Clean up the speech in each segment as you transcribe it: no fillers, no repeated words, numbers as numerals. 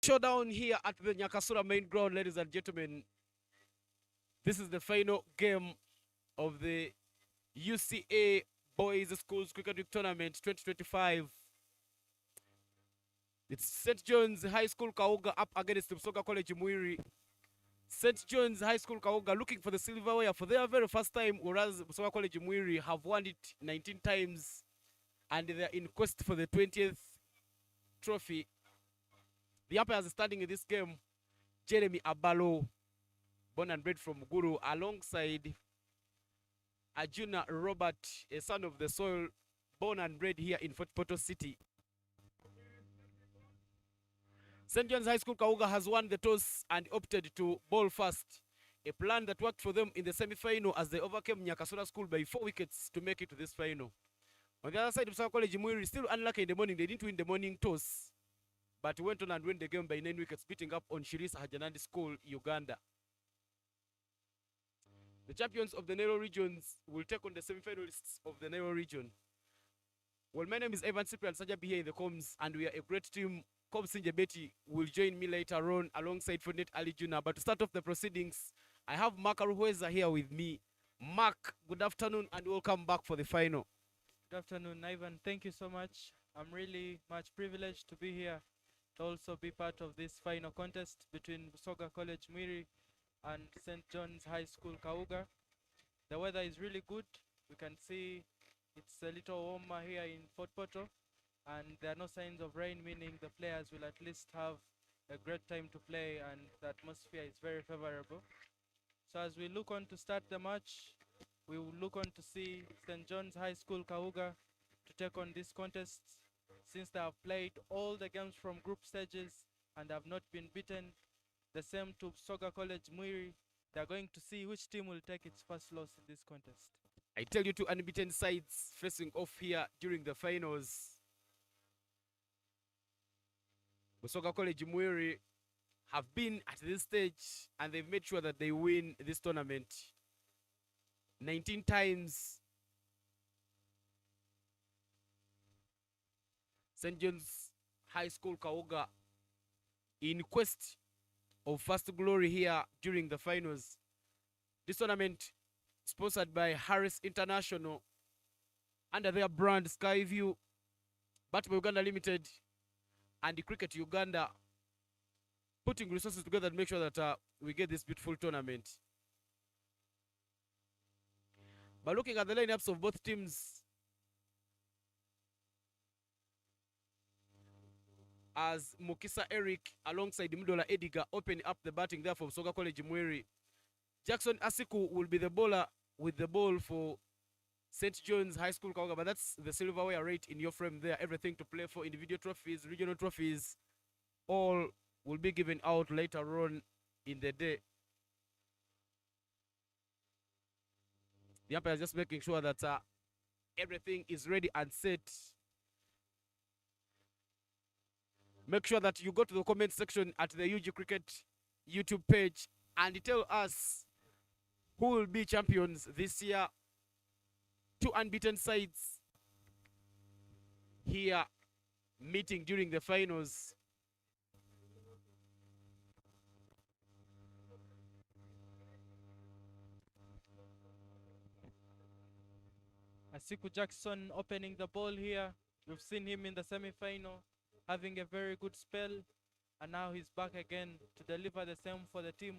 showdown here at the Nyakasura main ground, ladies and gentlemen. This is the final game of the UCA Boys Schools Cricket League Tournament 2025. It's St. John's High School KAUGA up against the BUSOGA College Mwiri. St. John's High School KAUGA looking for the silverware for their very first time, whereas BUSOGA College Mwiri have won it 19 times and they're in quest for the 20th trophy. The umpires standing in this game, Jeremy Abalo, born and bred from Guru, alongside Ajuna Robert, a son of the soil, born and bred here in Fort Portal City. St. John's High School KAUGA has won the toss and opted to bowl first, a plan that worked for them in the semi-final as they overcame Nyakasura School by 4 wickets to make it to this final. On the other side, BUSOGA College Mwiri still unlucky in the morning. They didn't win the morning toss, but went on and won the game by 9 wickets, beating up on Shirisa Hajanandi School, Uganda. The champions of the Nairo regions will take on the semi-finalists of the Nairo region. Well, my name is Evan Cyprian Sajabi here in the comms, and we are a great team. Komsinje Betty will join me later on alongside Fonet Ali Juna. But to start off the proceedings, I have Mark Aruhweza here with me. Mark, good afternoon and welcome back for the final. Good afternoon, Ivan. Thank you so much. I'm really much privileged to be here to also be part of this final contest between BUSOGA College Mwiri and St. John's High School KAUGA. The weather is really good. We can see it's a little warmer here in Fort Portal, and there are no signs of rain, meaning the players will at least have a great time to play, and the atmosphere is very favorable. So as we look on to start the match, we will look on to see St. John's High School KAUGA to take on this contest. Since they have played all the games from group stages and have not been beaten, the same to BUSOGA College Mwiri, they're going to see which team will take its first loss in this contest. I tell you, two unbeaten sides facing off here during the finals. BUSOGA College Mwiri have been at this stage and they've made sure that they win this tournament 19 times. St. John's High School KAUGA in quest of first glory here during the finals. This tournament sponsored by Harris International under their brand Skyview, Batman Uganda Limited, and the Cricket Uganda, putting resources together to make sure that we get this beautiful tournament. But looking at the lineups of both teams, as Mukisa Eric alongside Mdola Ediga open up the batting there for BUSOGA College Mwiri. Jackson Asiku will be the bowler with the ball for St. John's High School KAUGA, but that's the silverware rate in your frame there. Everything to play for, individual trophies, regional trophies, all will be given out later on in the day. The umpire is just making sure that everything is ready and set. Make sure that you go to the comment section at the UG Cricket YouTube page and tell us who will be champions this year. Two unbeaten sides here meeting during the finals. Asiku Jackson opening the ball here. We've seen him in the semi-final having a very good spell, and now he's back again to deliver the same for the team.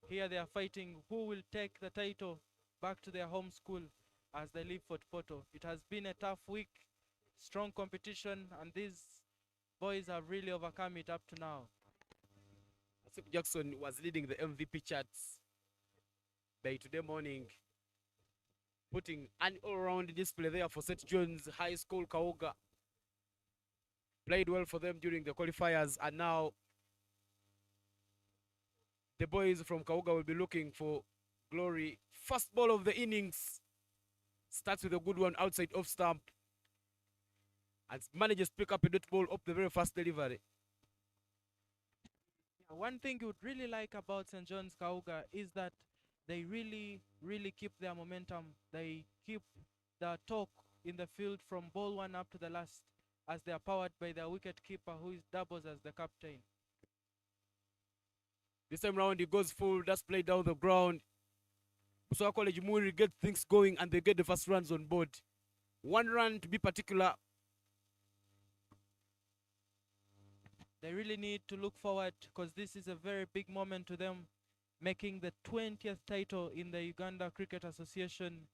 Here they are fighting who will take the title back to their home school as they leave Fort Portal. It has been a tough week, strong competition, and these boys have really overcome it up to now. Asiku Jackson was leading the MVP charts by today morning, putting an all-round display there for St. John's High School KAUGA. Played well for them during the qualifiers, and now the boys from KAUGA will be looking for glory. First ball of the innings starts with a good one outside off stump and manages to pick up a dot ball up the very first delivery. One thing you would really like about St. John's KAUGA is that they really keep their momentum. They keep the talk in the field from ball one up to the last, as they are powered by their wicket keeper, who doubles as the captain. This time round, he goes full. That's played down the ground. Busoga College Mwiri get things going and they get the first runs on board. 1 run to be particular. They really need to look forward because this is a very big moment to them, making the 20th title in the Uganda Cricket Association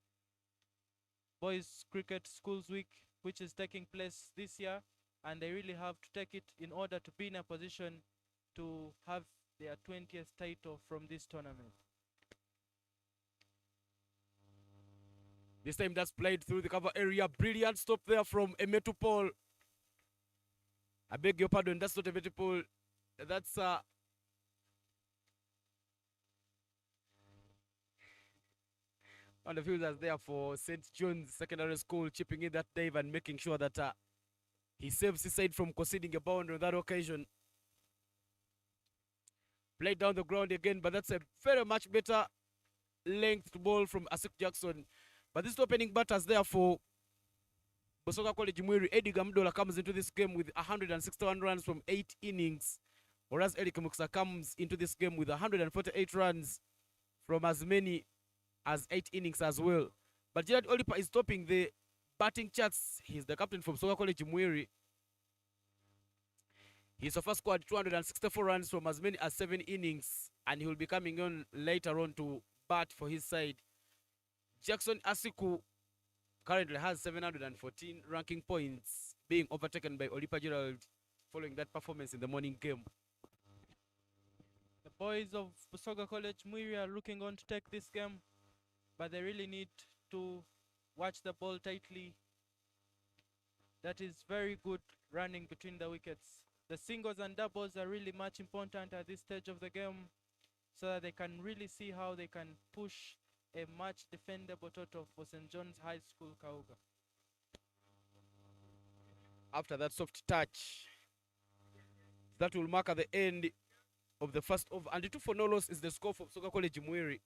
Boys Cricket Schools Week, which is taking place this year, and they really have to take it in order to be in a position to have their 20th title from this tournament. This time that's played through the cover area. Brilliant stop there from Emetu Paul. I beg your pardon, that's not Emetu Paul. That's one of the fielders there for St. John's Secondary School, chipping in that dive and making sure that he saves his side from conceding a boundary on that occasion. Played down the ground again, but that's a very much better length ball from Asik Jackson. But this opening batters there for Busoga College Mwiri, Eddie Gamdola comes into this game with 161 runs from 8 innings, whereas Eric Muksa comes into this game with 148 runs from as many as 8 innings as well. But Gerard Olipa is topping the batting charts. He's the captain from Busoga College Mwiri. He so far scored 264 runs from as many as 7 innings, and he will be coming on later on to bat for his side. Jackson Asiku currently has 714 ranking points, being overtaken by Olipa Gerald following that performance in the morning game. The boys of Busoga College Mwiri are looking on to take this game, but they really need to watch the ball tightly. That is very good running between the wickets. The singles and doubles are really much important at this stage of the game, so that they can really see how they can push a much defendable total for St. John's High School KAUGA. After that soft touch, that will mark at the end of the first over. And the 2 for no loss is the score for Busoga College Mwiri.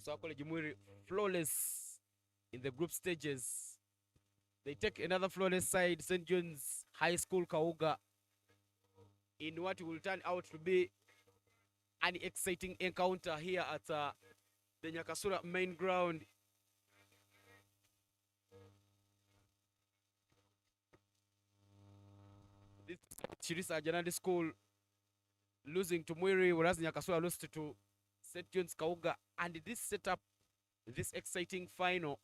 Busoga College Mwiri flawless in the group stages. They take another flawless side, St. John's High School KAUGA, in what will turn out to be an exciting encounter here at the Nyakasura main ground. This Chirisa Janandi School losing to Mwiri, whereas Nyakasura lost to St. John's KAUGA. And this setup, this exciting final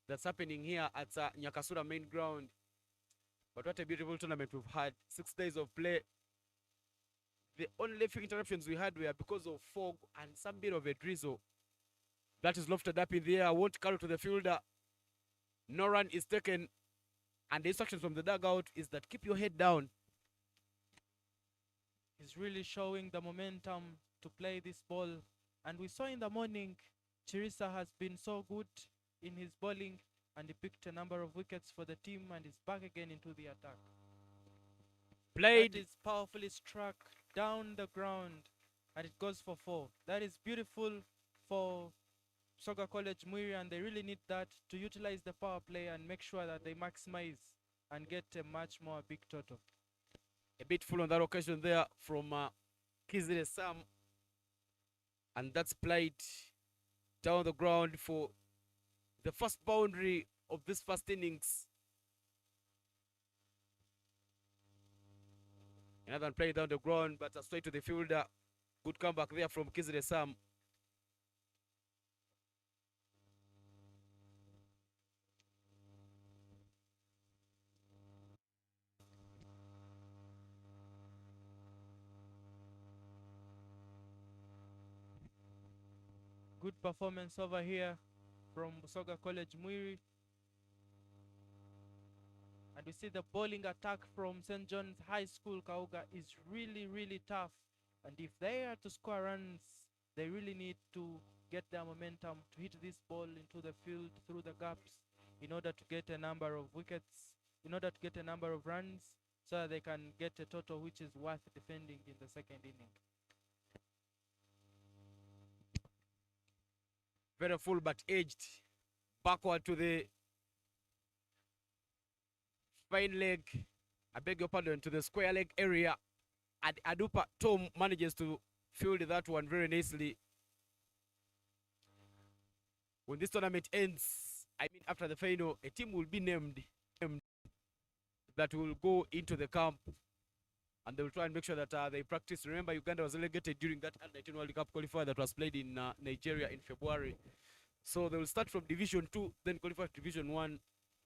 that's happening here at Nyakasura main ground. But what a beautiful tournament we've had. 6 days of play. The only few interruptions we had were because of fog and some bit of a drizzle that is lofted up in the air. Won't carry to the fielder. No run is taken. And the instructions from the dugout is that keep your head down. He's really showing the momentum to play this ball. And we saw in the morning, Chirisa has been so good in his bowling, and he picked a number of wickets for the team and is back again into the attack. Played. That is powerfully struck down the ground, and it goes for 4. That is beautiful for Busoga College Mwiri, and they really need that to utilize the power play and make sure that they maximize and get a much more big total. A bit full on that occasion there from Kizire Sam. And that's played down the ground for the first boundary of this first innings. Another one played down the ground, but straight to the fielder. Good comeback there from Kizire Sam. Good performance over here from Busoga College Mwiri. And we see the bowling attack from St. John's High School KAUGA is really, really tough. And if they are to score runs, they really need to get their momentum to hit this ball into the field through the gaps in order to get a number of wickets, in order to get a number of runs, so that they can get a total which is worth defending in the second inning. Very full but edged backward to the Fine leg, I beg your pardon, to the square leg area. And Adupa Tom manages to field that one very nicely. When this tournament ends, I mean after the final, a team will be named that will go into the camp and they will try and make sure that they practice. Remember, Uganda was relegated during that Under-19 World Cup qualifier that was played in Nigeria in February. So they will start from Division 2, then qualify for Division 1.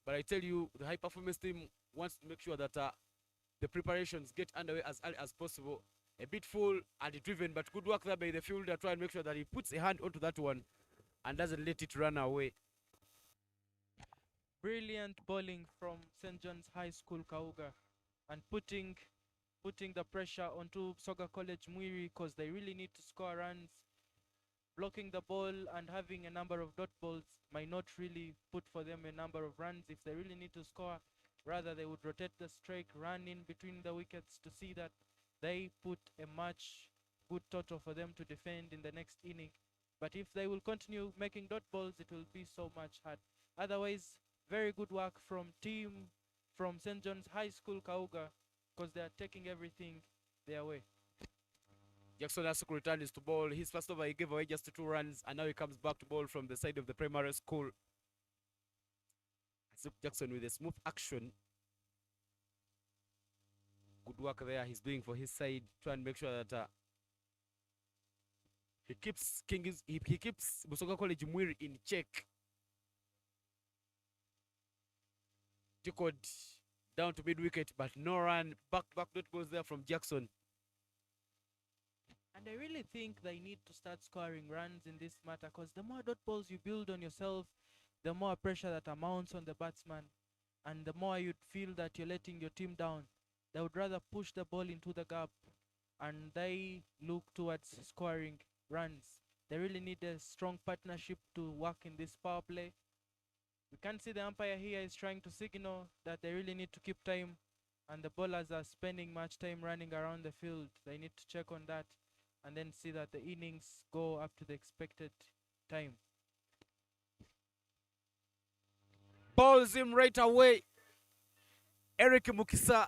But I tell you, the high performance team wants to make sure that the preparations get underway as early as possible. A bit full and driven, but good work there by the fielder. Try and make sure that he puts a hand onto that one and doesn't let it run away. Brilliant bowling from St. John's High School KAUGA and putting the pressure onto BUSOGA College Mwiri because they really need to score runs. Blocking the ball and having a number of dot balls might not really put for them a number of runs. If they really need to score, rather they would rotate the strike, run in between the wickets to see that they put a much good total for them to defend in the next inning. But if they will continue making dot balls, it will be so much hard. Otherwise, very good work from team from St. John's High School KAUGA because they are taking everything their way. Jackson Asuku returns to bowl. His first over, he gave away just 2 runs, and now he comes back to bowl from the side of the primary school. Asuku Jackson with a smooth action. Good work there he's doing for his side. Try and make sure that he keeps BUSOGA College Mwiri in check. Tickled down to mid wicket, but no run. Back dot goes there from Jackson. And I really think they need to start scoring runs in this matter because the more dot balls you build on yourself, the more pressure that amounts on the batsman, and the more you'd feel that you're letting your team down. They would rather push the ball into the gap and they look towards scoring runs. They really need a strong partnership to work in this power play. We can see the umpire here is trying to signal that they really need to keep time, and the bowlers are spending much time running around the field. They need to check on that and then see that the innings go up to the expected time. Balls him right away. Eric Mukisa.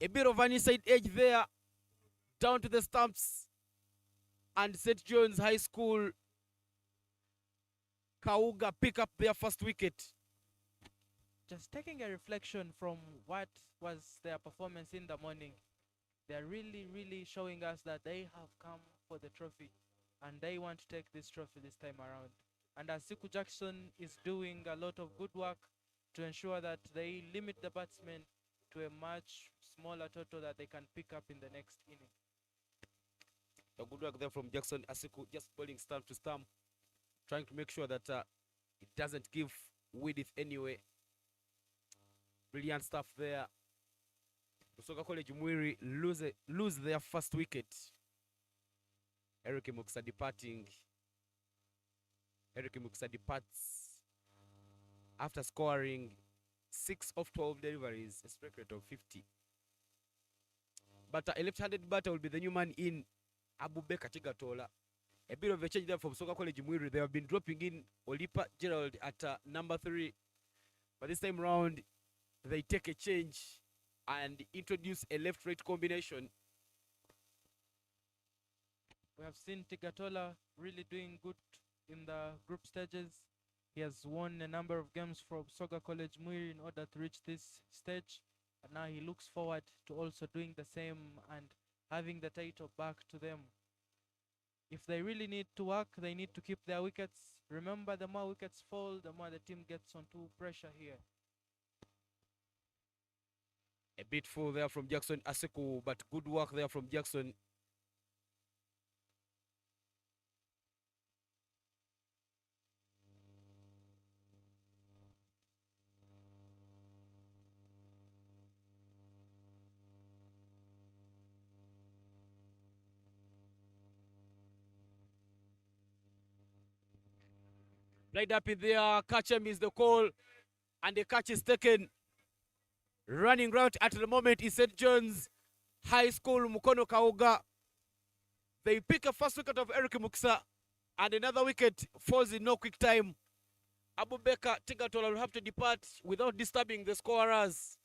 A bit of an inside edge there. Down to the stumps. And St. John's High School KAUGA pick up their first wicket. Just taking a reflection from what was their performance in the morning, they're really showing us that they have come for the trophy and they want to take this trophy this time around. And Asuku Jackson is doing a lot of good work to ensure that they limit the batsmen to a much smaller total that they can pick up in the next inning. A good work there from Jackson Asuku, just bowling stump to stump, trying to make sure that it doesn't give width anyway. Brilliant stuff there. BUSOGA College Mwiri lose their first wicket. Eric Mukisa departing. Eric Mukisa departs after scoring 6 of 12 deliveries, a strike rate of 50. But a left-handed batter will be the new man in, Abubakar Tigatola. A bit of a change there from BUSOGA College Mwiri. They have been dropping in Olipa Gerald at number 3. But this time round, they take a change and introduce a left-right combination. We have seen Tigatola really doing good in the group stages. He has won a number of games for BUSOGA College Mwiri in order to reach this stage. And now he looks forward to also doing the same and having the title back to them. If they really need to work, they need to keep their wickets. Remember, the more wickets fall, the more the team gets onto pressure here. A bit full there from Jackson Asuku, but good work there from Jackson. Right up in there, catcher is the call, and the catch is taken. Running route at the moment is St. John's High School Mukono KAUGA. They pick a first wicket of Eric Mukisa, and another wicket falls in no quick time. Abubakar Tigatola will have to depart without disturbing the scorers.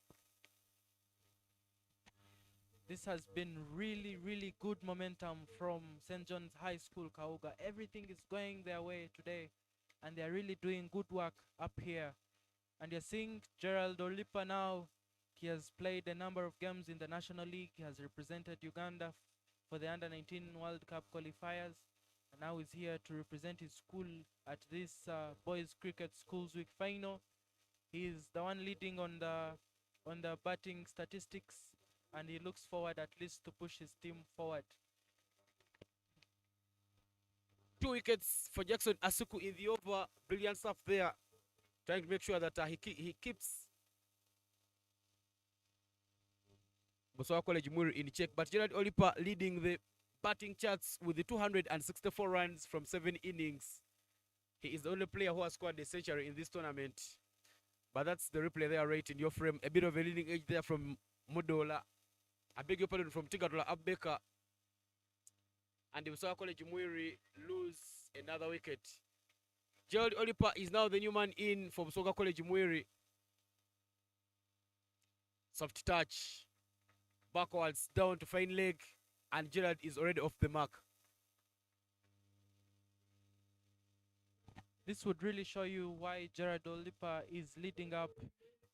This has been really, really good momentum from St. John's High School, KAUGA. Everything is going their way today, and they're really doing good work up here. And you're seeing Gerald Olipa now. He has played a number of games in the National League. He has represented Uganda for the Under-19 World Cup qualifiers. And now he's here to represent his school at this Boys Cricket Schools Week final. He's the one leading on the batting statistics, and he looks forward at least to push his team forward. 2 wickets for Jackson Asuku in the over. Brilliant stuff there. Trying to make sure that he keeps BUSOGA College Mwiri in check. But Gerald Olipa leading the batting charts with the 264 runs from 7 innings. He is the only player who has scored a century in this tournament. But that's the replay there right in your frame. A bit of a leading edge there from Mudola. I beg your pardon, from Tigatola Abeka. And the BUSOGA College Mwiri lose another wicket. Gerald Olipa is now the new man in for BUSOGA College Mwiri. Soft touch. Backwards, down to fine leg. And Gerald is already off the mark. This would really show you why Gerald Olipa is leading up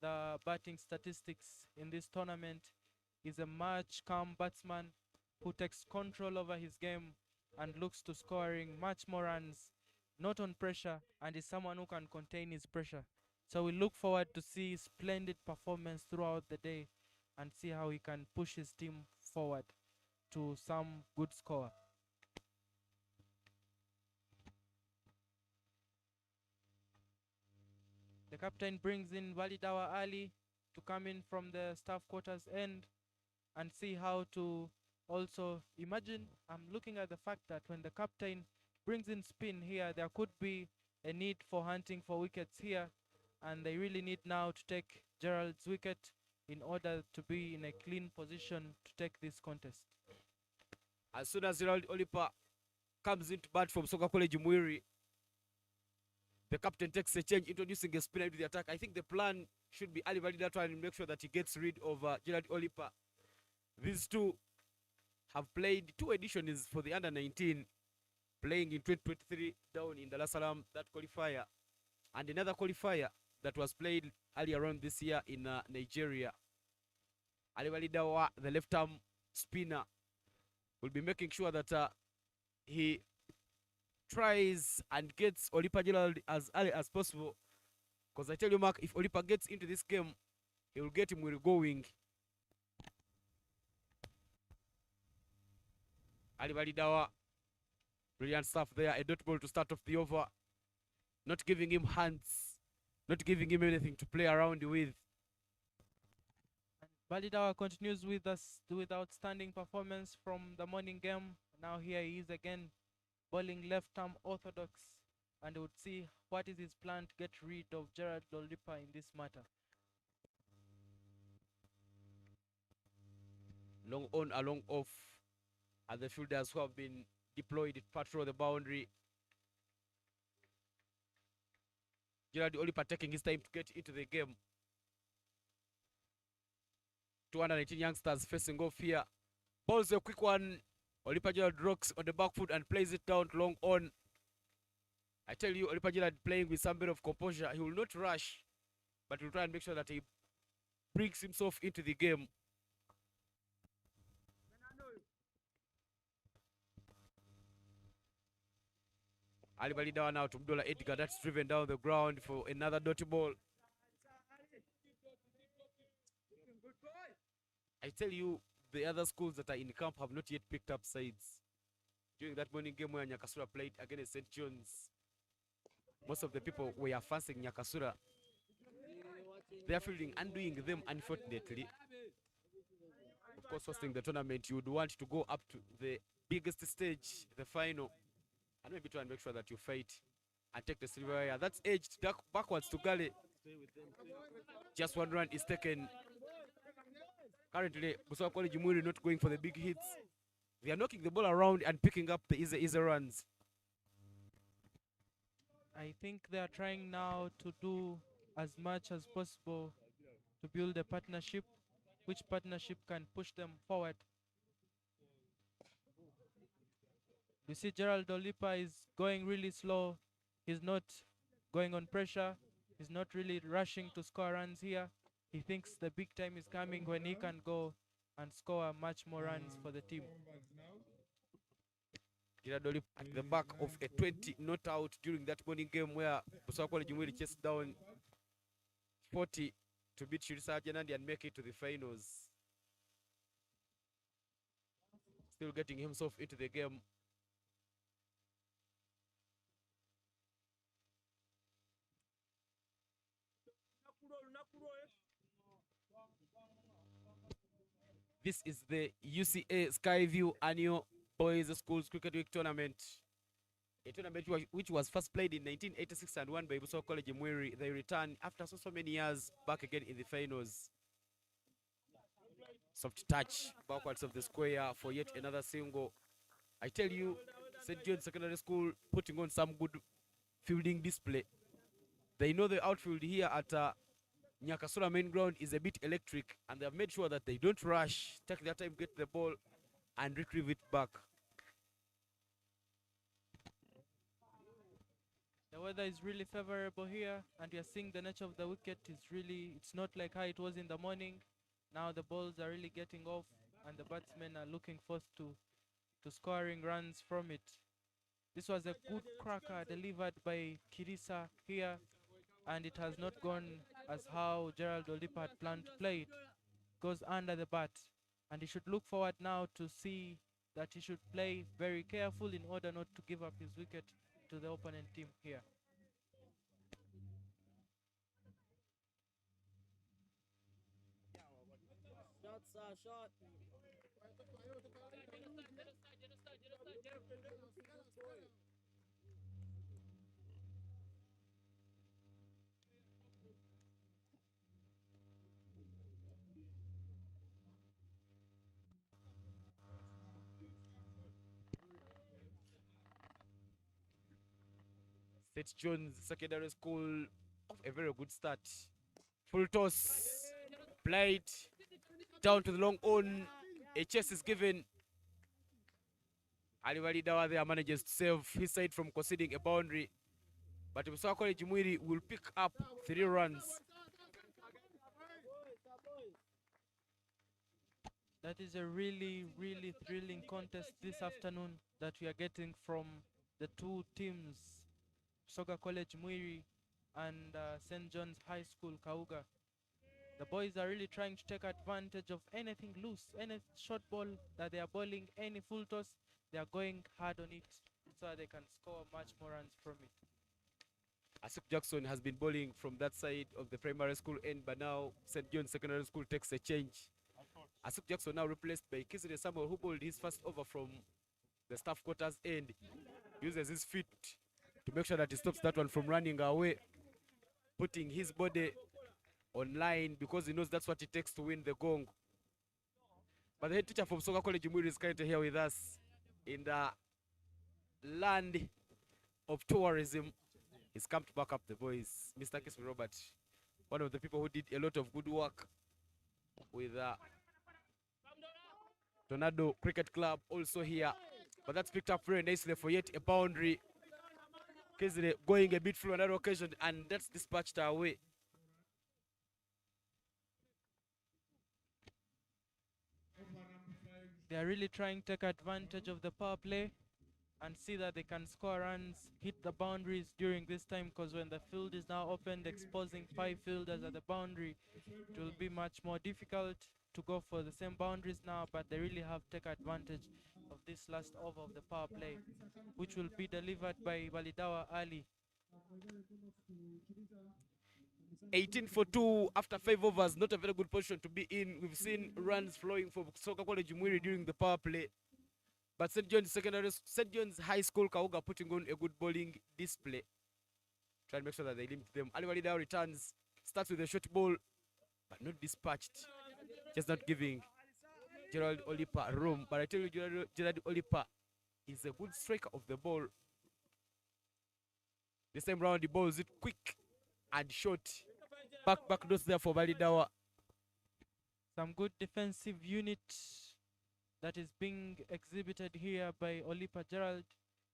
the batting statistics in this tournament. He's a much calm batsman who takes control over his game and looks to scoring much more runs, not on pressure, and is someone who can contain his pressure. So we look forward to see splendid performance throughout the day and see how he can push his team forward to some good score. The captain brings in Walidawa Ali to come in from the staff quarters end and see how to also imagine. I'm looking at the fact that when the captain brings in spin here, there could be a need for hunting for wickets here, and they really need now to take Gerald's wicket in order to be in a clean position to take this contest. As soon as Gerald Olipa comes into bat from BUSOGA College Mwiri, the captain takes a change, introducing a spinner into the attack. I think the plan should be Ali Valida trying to make sure that he gets rid of Gerald Olipa. These two have played 2 editions for the Under-19, playing in 2023 down in Dar es Salaam, that qualifier, and another qualifier that was played earlier on this year in Nigeria. Ali Validawa, the left-arm spinner, will be making sure that he tries and gets Olipa Gerald as early as possible. Because I tell you, Mark, if Olipa gets into this game, he will get him going. Ali Validawa, brilliant stuff there. A dot ball to start off the over. Not giving him hands, not giving him anything to play around with. Validawa continues with us with outstanding performance from the morning game. Now here he is again, bowling left-arm orthodox, and would see what is his plan to get rid of Gerald Olipa in this matter. Long on, a long off, and the fielders who have been deployed to patrol the boundary. Gerald Olipa taking his time to get into the game. 219 youngsters facing off here. Balls a quick one. Olipa Gerald rocks on the back foot and plays it down long on. I tell you, Olipa Gerald playing with some bit of composure. He will not rush, but will try and make sure that he brings himself into the game. Ali Validawa now to Mdola Edgar. That's driven down the ground for another dotty ball. I tell you, the other schools that are in camp have not yet picked up sides. During that morning game where Nyakasura played against St. John's, most of the people were fancying Nyakasura. They are fielding and doing them, unfortunately. Of course, hosting the tournament, you would want to go up to the biggest stage, the final, and maybe try and make sure that you fight and take the silverware. That's edged backwards to Gale. Just 1 run is taken. Currently, BUSOGA College Mwiri not going for the big hits. They are knocking the ball around and picking up the easy runs. I think they are trying now to do as much as possible to build a partnership, which partnership can push them forward. You see Gerald Olipa is going really slow. He's not going on pressure. He's not really rushing to score runs here. He thinks the big time is coming when he can go and score much more runs for the team. Gerald Olipa at the back of a 20 not out during that morning game where Busoga College Mwiri chased down 40 to beat Shirisa Janandi and make it to the finals. Still getting himself into the game. This is the UCA Skyview Annual Boys Schools Cricket Week Tournament. A tournament which was first played in 1986 and won by Busoga College Mwiri. They return after so many years back again in the finals. Soft touch backwards of the square for yet another single. I tell you, St. John's Secondary School putting on some good fielding display. They know the outfield here at Nyakasura main ground is a bit electric, and they have made sure that they don't rush, take their time, get the ball, and retrieve it back. The weather is really favorable here, and you're seeing the nature of the wicket is really, it's not like how it was in the morning. Now the balls are really getting off, and the batsmen are looking forth to scoring runs from it. This was a good cracker delivered by Kirisa here, and it has not gone as how Gerald Olipa had planned to play it. Goes under the bat, and he should look forward now to see that he should play very careful in order not to give up his wicket to the opponent team here. Shot. St. John's Secondary School off a very good start. Full toss, played down to the long on. A chase is given. Aliwali Dawa there manages to save his side from conceding a boundary. But Busoga College Mwiri will pick up 3 runs. That is a really, really thrilling contest this afternoon that we are getting from the two teams, BUSOGA College Mwiri and St. John's High School KAUGA. The boys are really trying to take advantage of anything loose, any short ball that they are bowling, any full toss, they are going hard on it so that they can score much more runs from it. Asuk Jackson has been bowling from that side of the primary school end, but now St. John's Secondary School takes a change. Asuk Jackson now replaced by Kisire Samuel, who bowled his first over from the staff quarters end. Uses his feet to make sure that he stops that one from running away, putting his body on line because he knows that's what it takes to win the gong. But the head teacher from BUSOGA College Mwiri is currently here with us in the land of tourism. He's come to back up the boys. Mr. Kiswe Robert, one of the people who did a lot of good work with Tornado Cricket Club, also here. But that's picked up very nicely for yet a boundary. Kisire going a bit through another occasion, and that's dispatched away. They are really trying to take advantage of the power play and see that they can score runs, hit the boundaries during this time, because when the field is now opened, exposing 5 fielders at the boundary, it will be much more difficult to go for the same boundaries now, but they really have to take advantage of this last over of the power play, which will be delivered by Balidawa Ali. 18 for 2 after 5 overs, not a very good position to be in. We've seen runs flowing for BUSOGA College Mwiri during the power play. But St. John's High School KAUGA putting on a good bowling display. Try and make sure that they limit them. Ali Walida returns, starts with a short ball, but not dispatched. Just not giving Gerald Olipa room. But I tell you, Gerald Olipa is a good striker of the ball. This time round, the ball is it quick and short. Back dose there for Balidawa. Some good defensive unit that is being exhibited here by Olipa Gerald.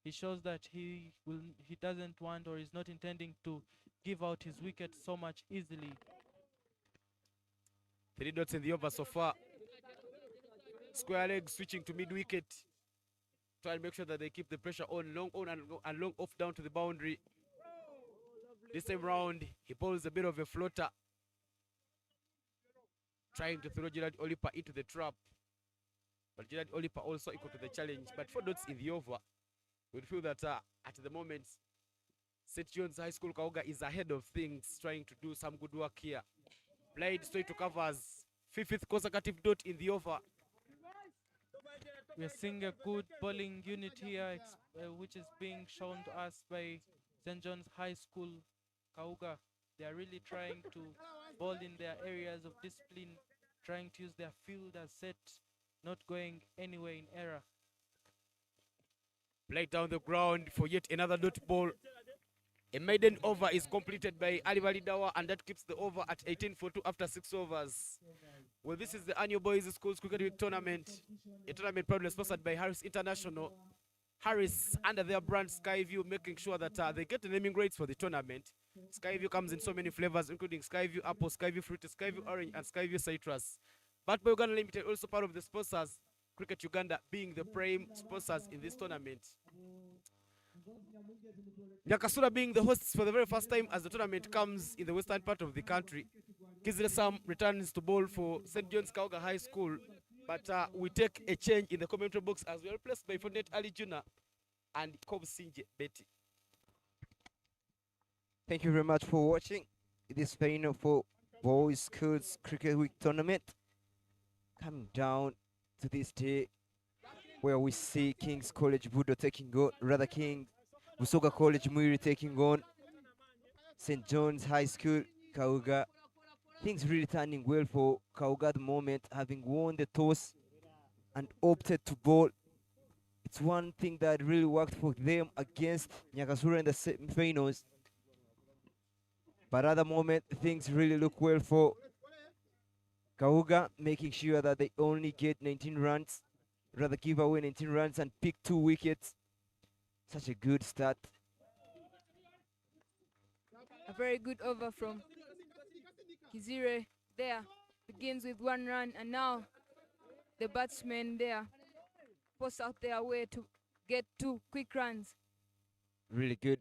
He shows that he doesn't want or is not intending to give out his wicket so much easily. 3 dots in the over so far. Square leg switching to mid wicket. Try and make sure that they keep the pressure on and long off down to the boundary. This time round, he pulls a bit of a floater, trying to throw Gerard Olipa into the trap. But Gerard Olipa also equal to the challenge. But 4 dots in the over. We feel that at the moment, St. John's High School KAUGA is ahead of things, trying to do some good work here. Played straight to covers. 5th consecutive dot in the over. We are seeing a good bowling unit here, which is being shown to us by St. John's High School KAUGA. They are really trying to bowl in their areas of discipline, trying to use their field as set, not going anywhere in error. Played down the ground for yet another dot ball. A maiden over is completed by Ali Balidawa, and that keeps the over at 18 for 2 after 6 overs. Well, this is the annual Boys Schools Cricket Week tournament, a tournament proudly sponsored by Harris International. Harris, under their brand Skyview, making sure that they get the naming rights for the tournament. Skyview comes in so many flavors, including Skyview Apple, Skyview Fruit, Skyview Orange, and Skyview Citrus. But Uganda Limited, also part of the sponsors, Cricket Uganda being the prime sponsors in this tournament. Nyakasura being the hosts for the very first time as the tournament comes in the western part of the country. Kizile Sam returns to bowl for St. John's KAUGA High School, but we take a change in the commentary box as we are replaced by Fonet Ali Juna and Kob Sinje Betty. Thank you very much for watching this final for Boys Schools Cricket Week tournament. Coming down to this day where we see King's College Budo taking on, BUSOGA College Mwiri taking on St. John's High School KAUGA. Things really turning well for KAUGA at the moment, having won the toss and opted to bowl. It's one thing that really worked for them against Nyakasura in the semi-finals. But at the moment, things really look well for KAUGA, making sure that they only get 19 runs, rather give away 19 runs and pick 2 wickets. Such a good start. A very good over from Kizire there. Begins with 1 run, and now the batsmen there post out their way to get 2 quick runs. Really good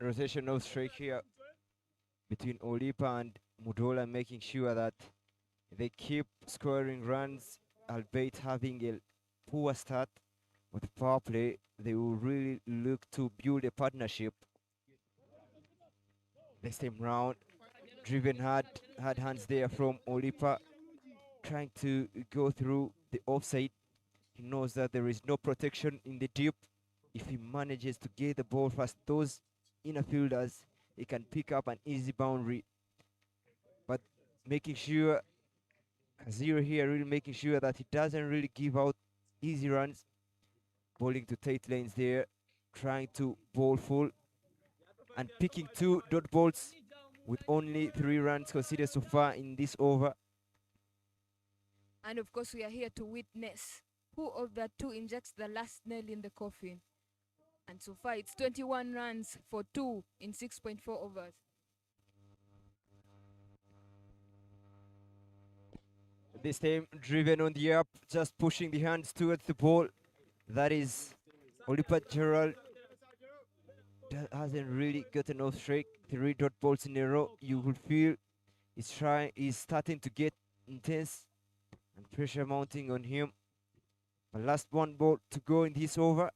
rotational strike here between Olipa and Mudola, making sure that they keep scoring runs, albeit having a poor start with power play. They will really look to build a partnership. This time round, driven hard hands there from Olipa, trying to go through the offside. He knows that there is no protection in the deep. If he manages to get the ball past those inner fielders, he can pick up an easy boundary. But making sure, Kazira here really making sure that he doesn't really give out easy runs. Bowling to tight lanes there, trying to bowl full and picking 2 dot balls with only 3 runs considered so far in this over. And of course, we are here to witness who of the 2 injects the last nail in the coffin. And so far, it's 21 runs for 2 in 6.4 overs. This time driven on the up, just pushing the hands towards the ball. That is Olipa Gerald. That hasn't really gotten off strike. 3 dot balls in a row. You will feel he's starting to get intense and pressure mounting on him. But last 1 ball to go in this over.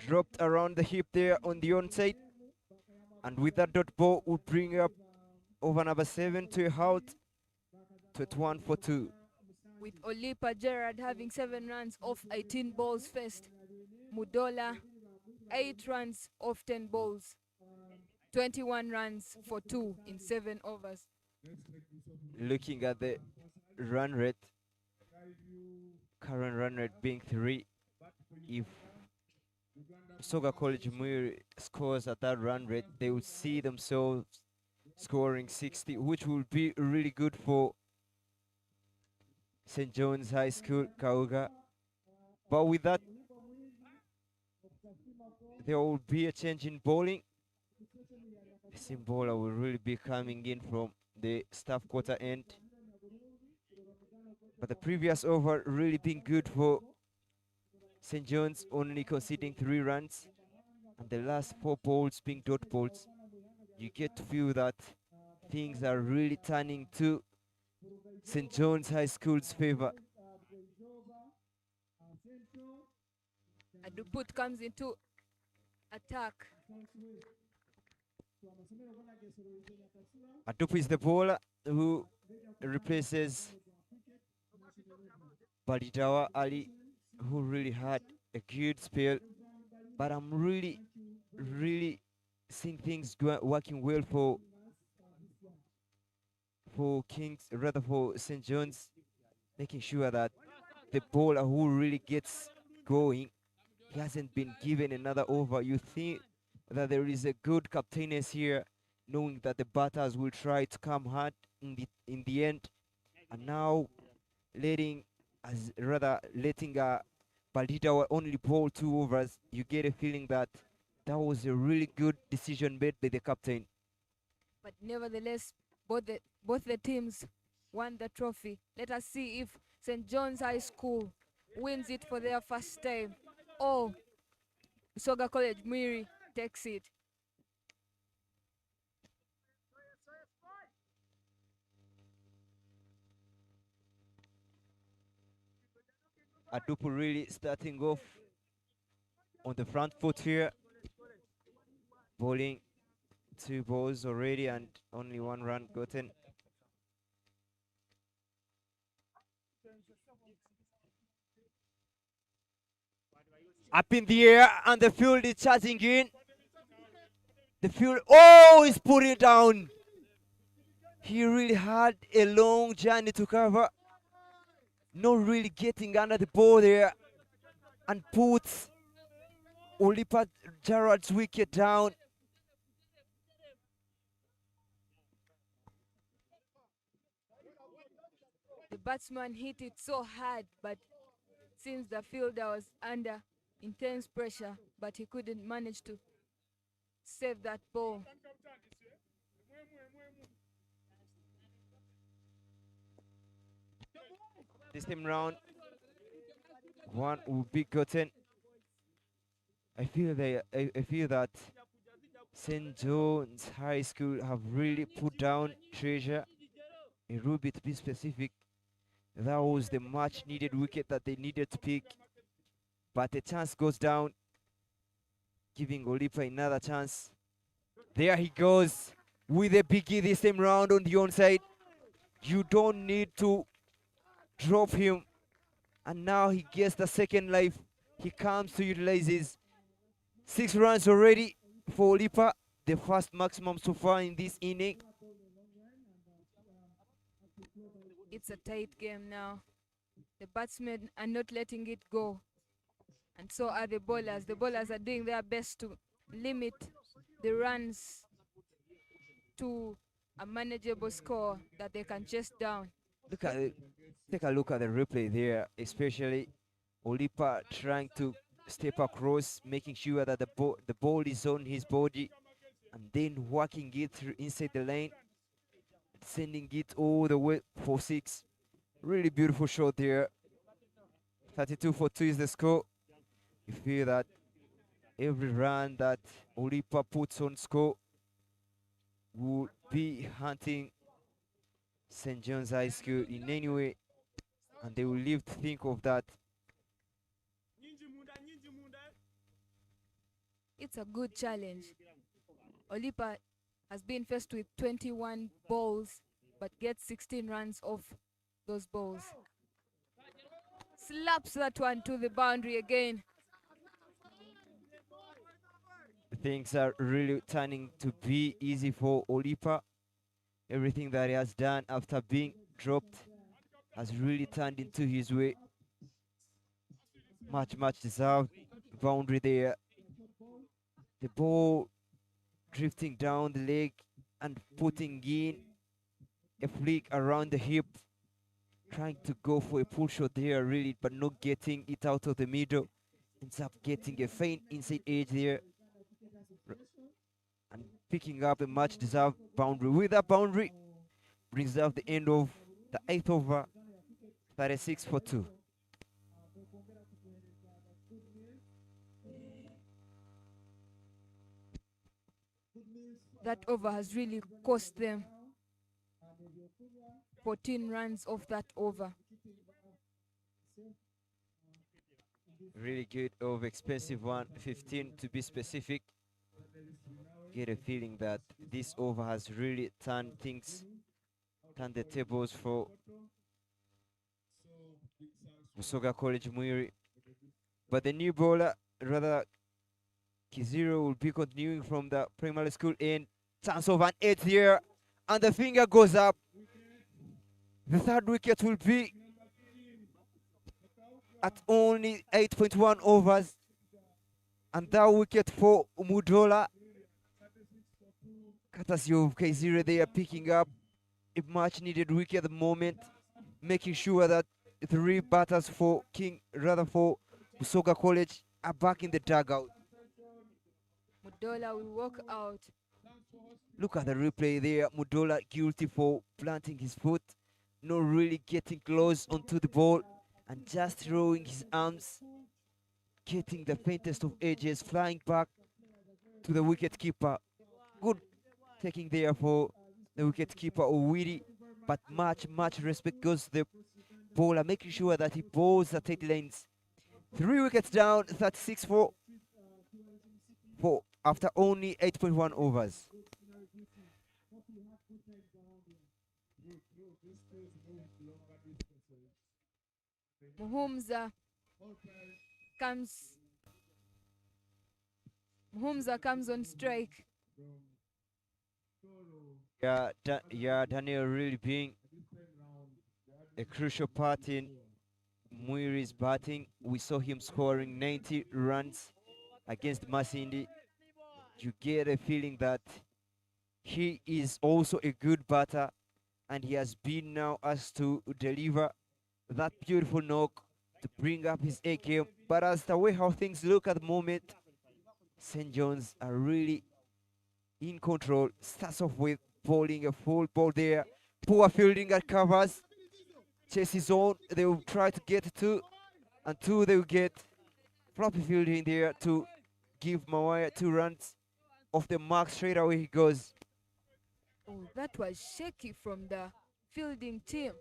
Dropped around the hip there on the onside, and with that dot ball would bring up over number 7 to a halt to 1 for 2. With Olipa Gerard having 7 runs off 18 balls first. Mudola 8 runs off 10 balls. 21 runs for 2 in 7 overs. Looking at the run rate, current run rate being 3. If Busoga College Mwiri scores at that run rate, they will see themselves scoring 60, which will be really good for St. John's High School, KAUGA. But with that, there will be a change in bowling. The same bowler will really be coming in from the staff quarter end. But the previous over really been good for St. John's, only conceding 3 runs. And the last 4 balls being dot balls. You get to feel that things are really turning to St. John's High School's favor. Aduput comes into attack. Atupu is the bowler who replaces Balidawa Ali, who really had a good spell. But I'm really seeing things working well for Kings, rather for St. John's, making sure that the bowler who really gets going, he hasn't been given another over. You think that there is a good captainess here, knowing that the batters will try to come hard in the end, and now letting Baldita only bowl 2 overs. You get a feeling that that was a really good decision made by the captain. But nevertheless, both the teams won the trophy. Let us see if St. John's High School wins it for their first time, or Busoga College Mwiri takes it. Adupu really starting off on the front foot here, bowling 2 balls already and only 1 run gotten. Up in the air, and the field is charging in. The field, oh, he's putting it down. He really had a long journey to cover. Not really getting under the ball there, and puts Olipa Gerard's wicket down. The batsman hit it so hard, but since the fielder was under intense pressure, but he couldn't manage to save that ball. This time round, 1 will be gotten. I feel that St. John's High School have really put down treasure. In Ruby, to be specific, that was the much needed wicket that they needed to pick. But the chance goes down, giving Olipa another chance. There he goes with a biggie this time round on the onside. You don't need to drop him, and now he gets the second life. He comes to utilize his 6 runs already for Olipa, the first maximum so far in this inning. It's a tight game now. The batsmen are not letting it go, and so are the bowlers. The bowlers are doing their best to limit the runs to a manageable score that they can chase down. Look at it. Take a look at the replay there, especially Olipa trying to step across, making sure that the ball is on his body, and then working it through inside the lane, sending it all the way for 6. Really beautiful shot there. 32 for 2 is the score. You feel that every run that Olipa puts on score will be hunting St. John's High School in any way, and they will live to think of that. It's a good challenge. Olipa has been faced with 21 balls, but gets 16 runs off those balls. Slaps that one to the boundary again. Things are really turning to be easy for Olipa. Everything that he has done after being dropped has really turned into his way. Much deserved boundary there. The ball drifting down the leg and putting in a flick around the hip, trying to go for a pull shot there really, but not getting it out of the middle. Ends up getting a faint inside edge there and picking up a much deserved boundary. With that boundary, brings up the end of the 8th over, 36 for 2. That over has really cost them. 14 runs off that over. Really good over, expensive one, 15 to be specific. Get a feeling that this over has really turned the tables for BUSOGA College Mwiri. But the new bowler, rather Kiziro, will be continuing from the primary school end. Chance of an 8th here, and the finger goes up. The third wicket will be at only 8.1 overs, and that wicket for Mudola. Courtesy of K0, they are picking up a much needed wicket at the moment, making sure that 3 batters for for BUSOGA College are back in the dugout. Mudola will walk out. Look at the replay there. Mudola guilty for planting his foot, not really getting close onto the ball, and just throwing his arms, getting the faintest of edges, flying back to the wicket keeper. Good taking there for the wicket keeper Mwiri, but much respect goes to the bowler, making sure that he bowls the tight lanes. 3 wickets down, 36 for after only 8.1 overs. Muhumza comes on strike. Yeah, Daniel really being a crucial part in Mwiri's batting. We saw him scoring 90 runs against Masindi. You get a feeling that he is also a good batter, and he has been now asked to deliver that beautiful knock to bring up his A game. But as the way how things look at the moment, St. John's are really in control. Starts off with bowling a full ball there. Poor fielding at covers. Chases on. They will try to get 2, and 2 they will get. Floppy fielding there to give Mawaya 2 runs. Off the mark, straight away he goes. Oh, that was shaky from the fielding team.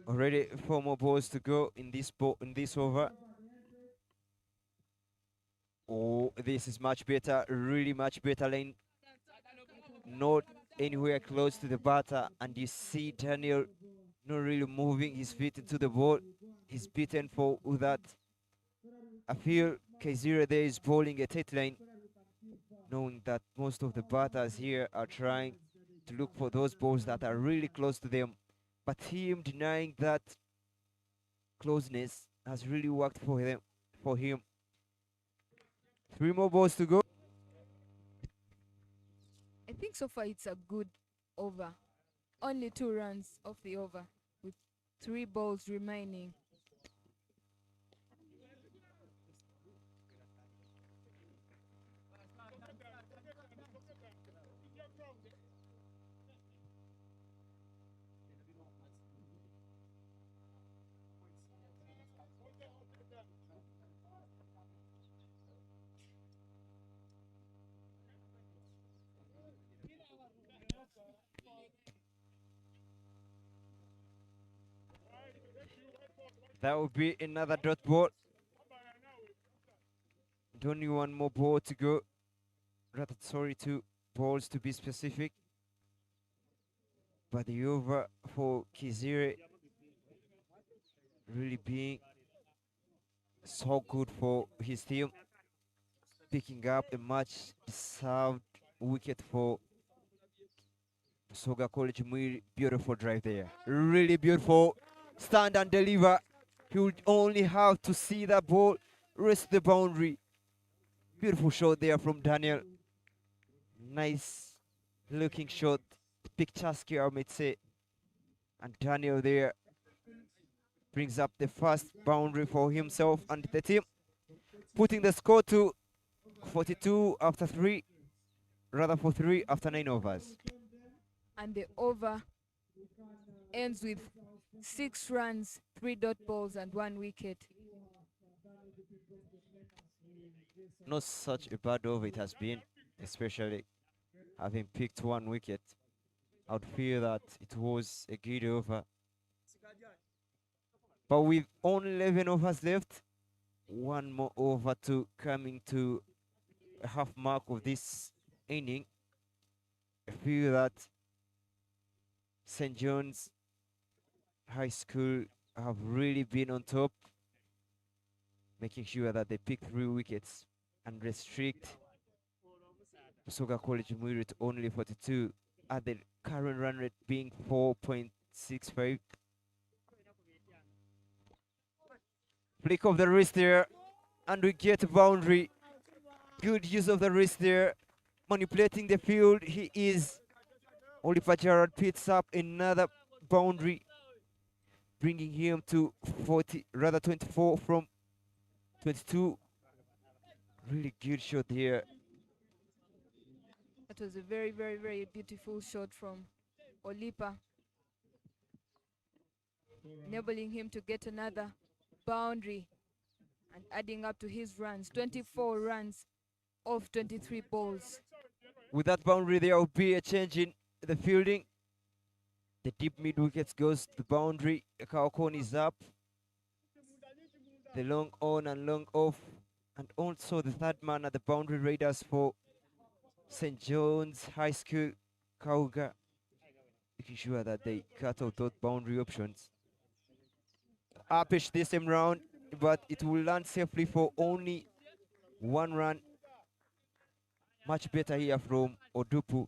Already 4 more balls to go in this over. Oh, this is much better, really much better lane. Not anywhere close to the batter, and you see Daniel not really moving his feet into the ball. He's beaten for that. I feel K0 there is bowling a tight line, knowing that most of the batters here are trying to look for those balls that are really close to them. But him denying that closeness has really worked for him. 3 more balls to go. I think so far it's a good over. Only 2 runs off the over with 3 balls remaining. That would be another dot ball. Only 1 more ball to go. Rather, sorry, 2 balls to be specific. But the over for Kizire really being So good for his team, picking up a much deserved wicket for Busoga College. Mwiri, beautiful drive there. Really beautiful. Stand and deliver. He would only have to see that ball rest the boundary. Beautiful shot there from Daniel. Nice looking shot. Picturesque, I might say. And Daniel there brings up the first boundary for himself and the team, putting the score to 42 after 3, rather for 3 after 9 overs. And the over ends with 6 runs, 3 dot balls, and 1 wicket. Not such a bad over it has been, especially having picked 1 wicket. I would feel that it was a good over. But with only 11 overs left, 1 more over to coming to a half mark of this inning, I feel that St. John's High School have really been on top, making sure that they pick 3 wickets and restrict Busoga College Mwiri to only 42, at the current run rate being 4.65. Flick of the wrist there, and we get a boundary. Good use of the wrist there, manipulating the field. He is. Olipa Gerard picks up another boundary, bringing him to 24 from 22. Really good shot here. That was a very, very, very beautiful shot from Olipa, enabling him to get another boundary and adding up to his runs. 24 runs off 23 balls. With that boundary, there will be a change in the fielding. The deep mid wickets goes to the boundary. Kaukon is up. The long on and long off. And also the third man at the boundary raiders for St. John's High School, KAUGA, making sure that they cut out those boundary options. Uppish this time round, but it will land safely for only 1 run. Much better here from Odupu.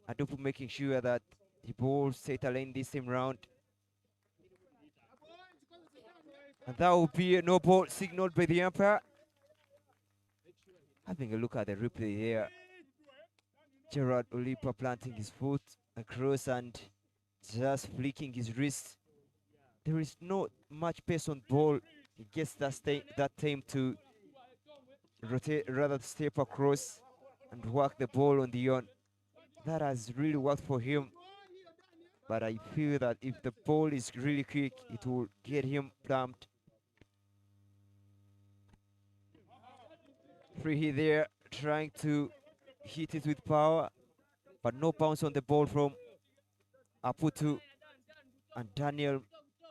Odupu making sure that the ball settle in this time round. And that will be a no ball signaled by the umpire. Having a look at the replay here. Gerard Olipa planting his foot across and just flicking his wrist. There is not much pace on ball. He gets that time to rotate, rather step across and work the ball on the on. That has really worked for him. But I feel that if the ball is really quick, it will get him plumped. Free hit there, trying to hit it with power, but no bounce on the ball from Aputu. And Daniel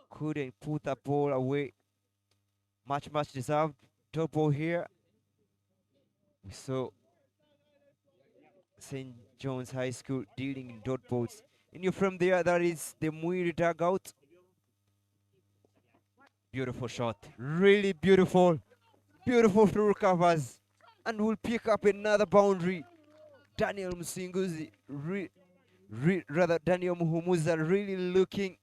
couldn't put that ball away. Much deserved. Top ball here. We saw St. John's High School dealing in dot balls. And you from there, that is the Mwiri dugout. Beautiful shot. Really beautiful. Beautiful through covers. And will pick up another boundary. Daniel Msinguzi, rather Daniel Muhumuza, really looking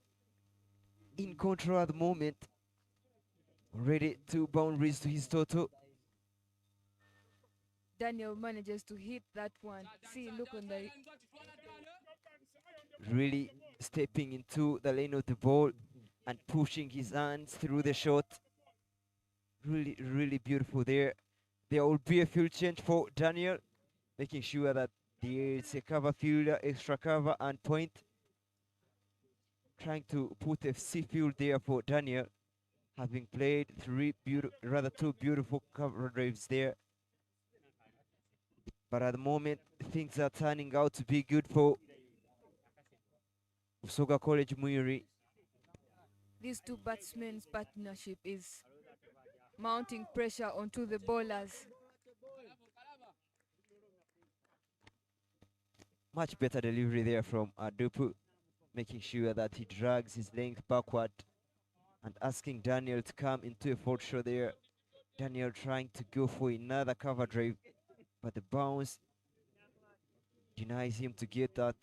in control at the moment. Already 2 boundaries to his total. Daniel manages to hit that one. See, look on the... Really stepping into the lane of the ball and pushing his hands through the shot. Really beautiful there. There will be a field change for Daniel, making sure that there's a cover fielder, extra cover and point. Trying to put a C field there for Daniel, having played 2 beautiful cover drives there. But at the moment, things are turning out to be good for Busoga College Mwiri. These 2 batsmen's partnership is mounting pressure onto the bowlers. Much better delivery there from Adupu, making sure that he drags his length backward and asking Daniel to come into a fourth shot there. Daniel trying to go for another cover drive, but the bounce denies him to get that.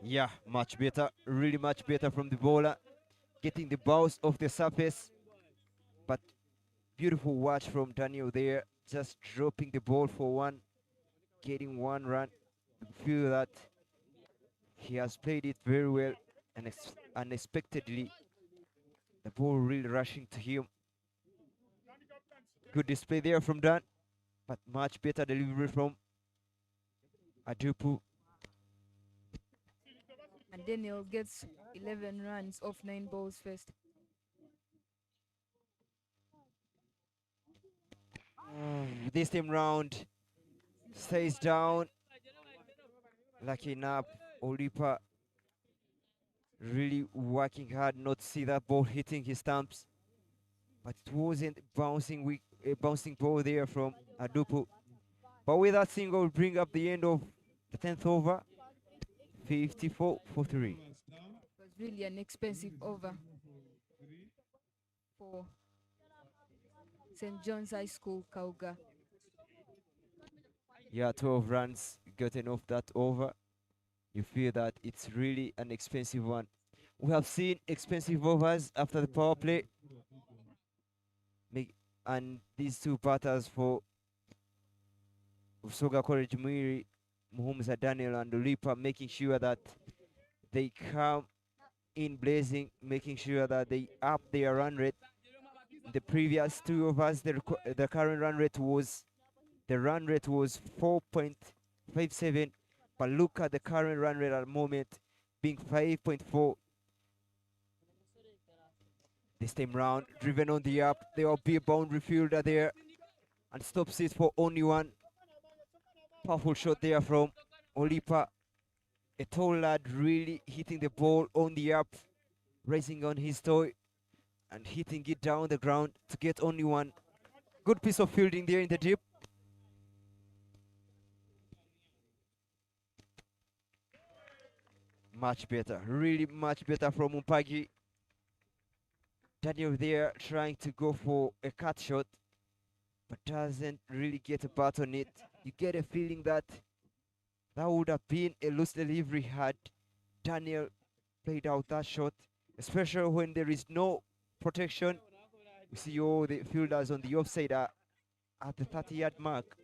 Yeah, much better, really much better from the bowler, getting the bounce off the surface. But beautiful watch from Daniel there, just dropping the ball for one, getting one run. Feel that he has played it very well, and unexpectedly, the ball really rushing to him. Good display there from Dan, but much better delivery from Adupu. And Daniel gets 11 runs off 9 balls first. This time round, stays down. Lucky enough, Olipa really working hard not to see that ball hitting his stumps, but it wasn't bouncing bouncing ball there from Adupu. But with that single, we'll bring up the end of the 10th over, 54 for 3. It was really an expensive over for St. John's High School, KAUGA. Yeah, 12 runs gotten off that over. You feel that it's really an expensive one. We have seen expensive overs after the power play. And these two batters for BUSOGA College Mwiri, Muhumza Daniel and Olipa, making sure that they come in blazing, making sure that they up their run rate. The previous two overs, the current run rate was 4.57, but look at the current run rate at the moment being 5.4. This time round, driven on the up, there will be a boundary fielder there and stops it for only one. Powerful shot there from Olipa, a tall lad really hitting the ball on the up, raising on his toe and hitting it down the ground to get only one. Good piece of fielding there in the deep. Much better, really much better from Mpagi. Daniel there trying to go for a cut shot, but doesn't really get a bat on it. You get a feeling that that would have been a loose delivery had Daniel played out that shot, especially when there is no protection. We see all the fielders on the offside at the 30-yard mark.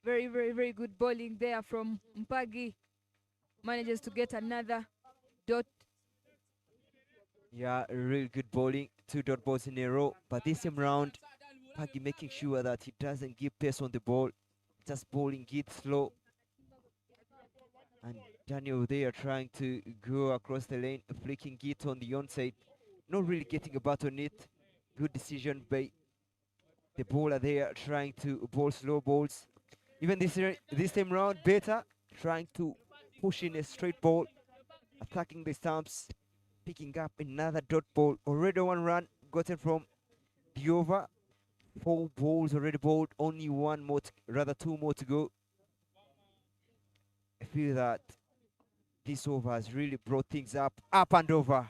Very, very, very good bowling there from Mpagi. Manages to get another dot. Yeah, really good bowling. 2 dot balls in a row. But this time round, Mpagi making sure that he doesn't give pace on the ball. Just bowling it slow. And Daniel there trying to go across the lane, flicking it on the onside. Not really getting a bat on it. Good decision by the bowler there, trying to bowl slow balls. Even this time round, better, trying to push in a straight ball, attacking the stumps, picking up another dot ball. Already 1 run gotten from the over. 4 balls already bowled, only 1 more, rather 2 more to go. I feel that this over has really brought things up and over.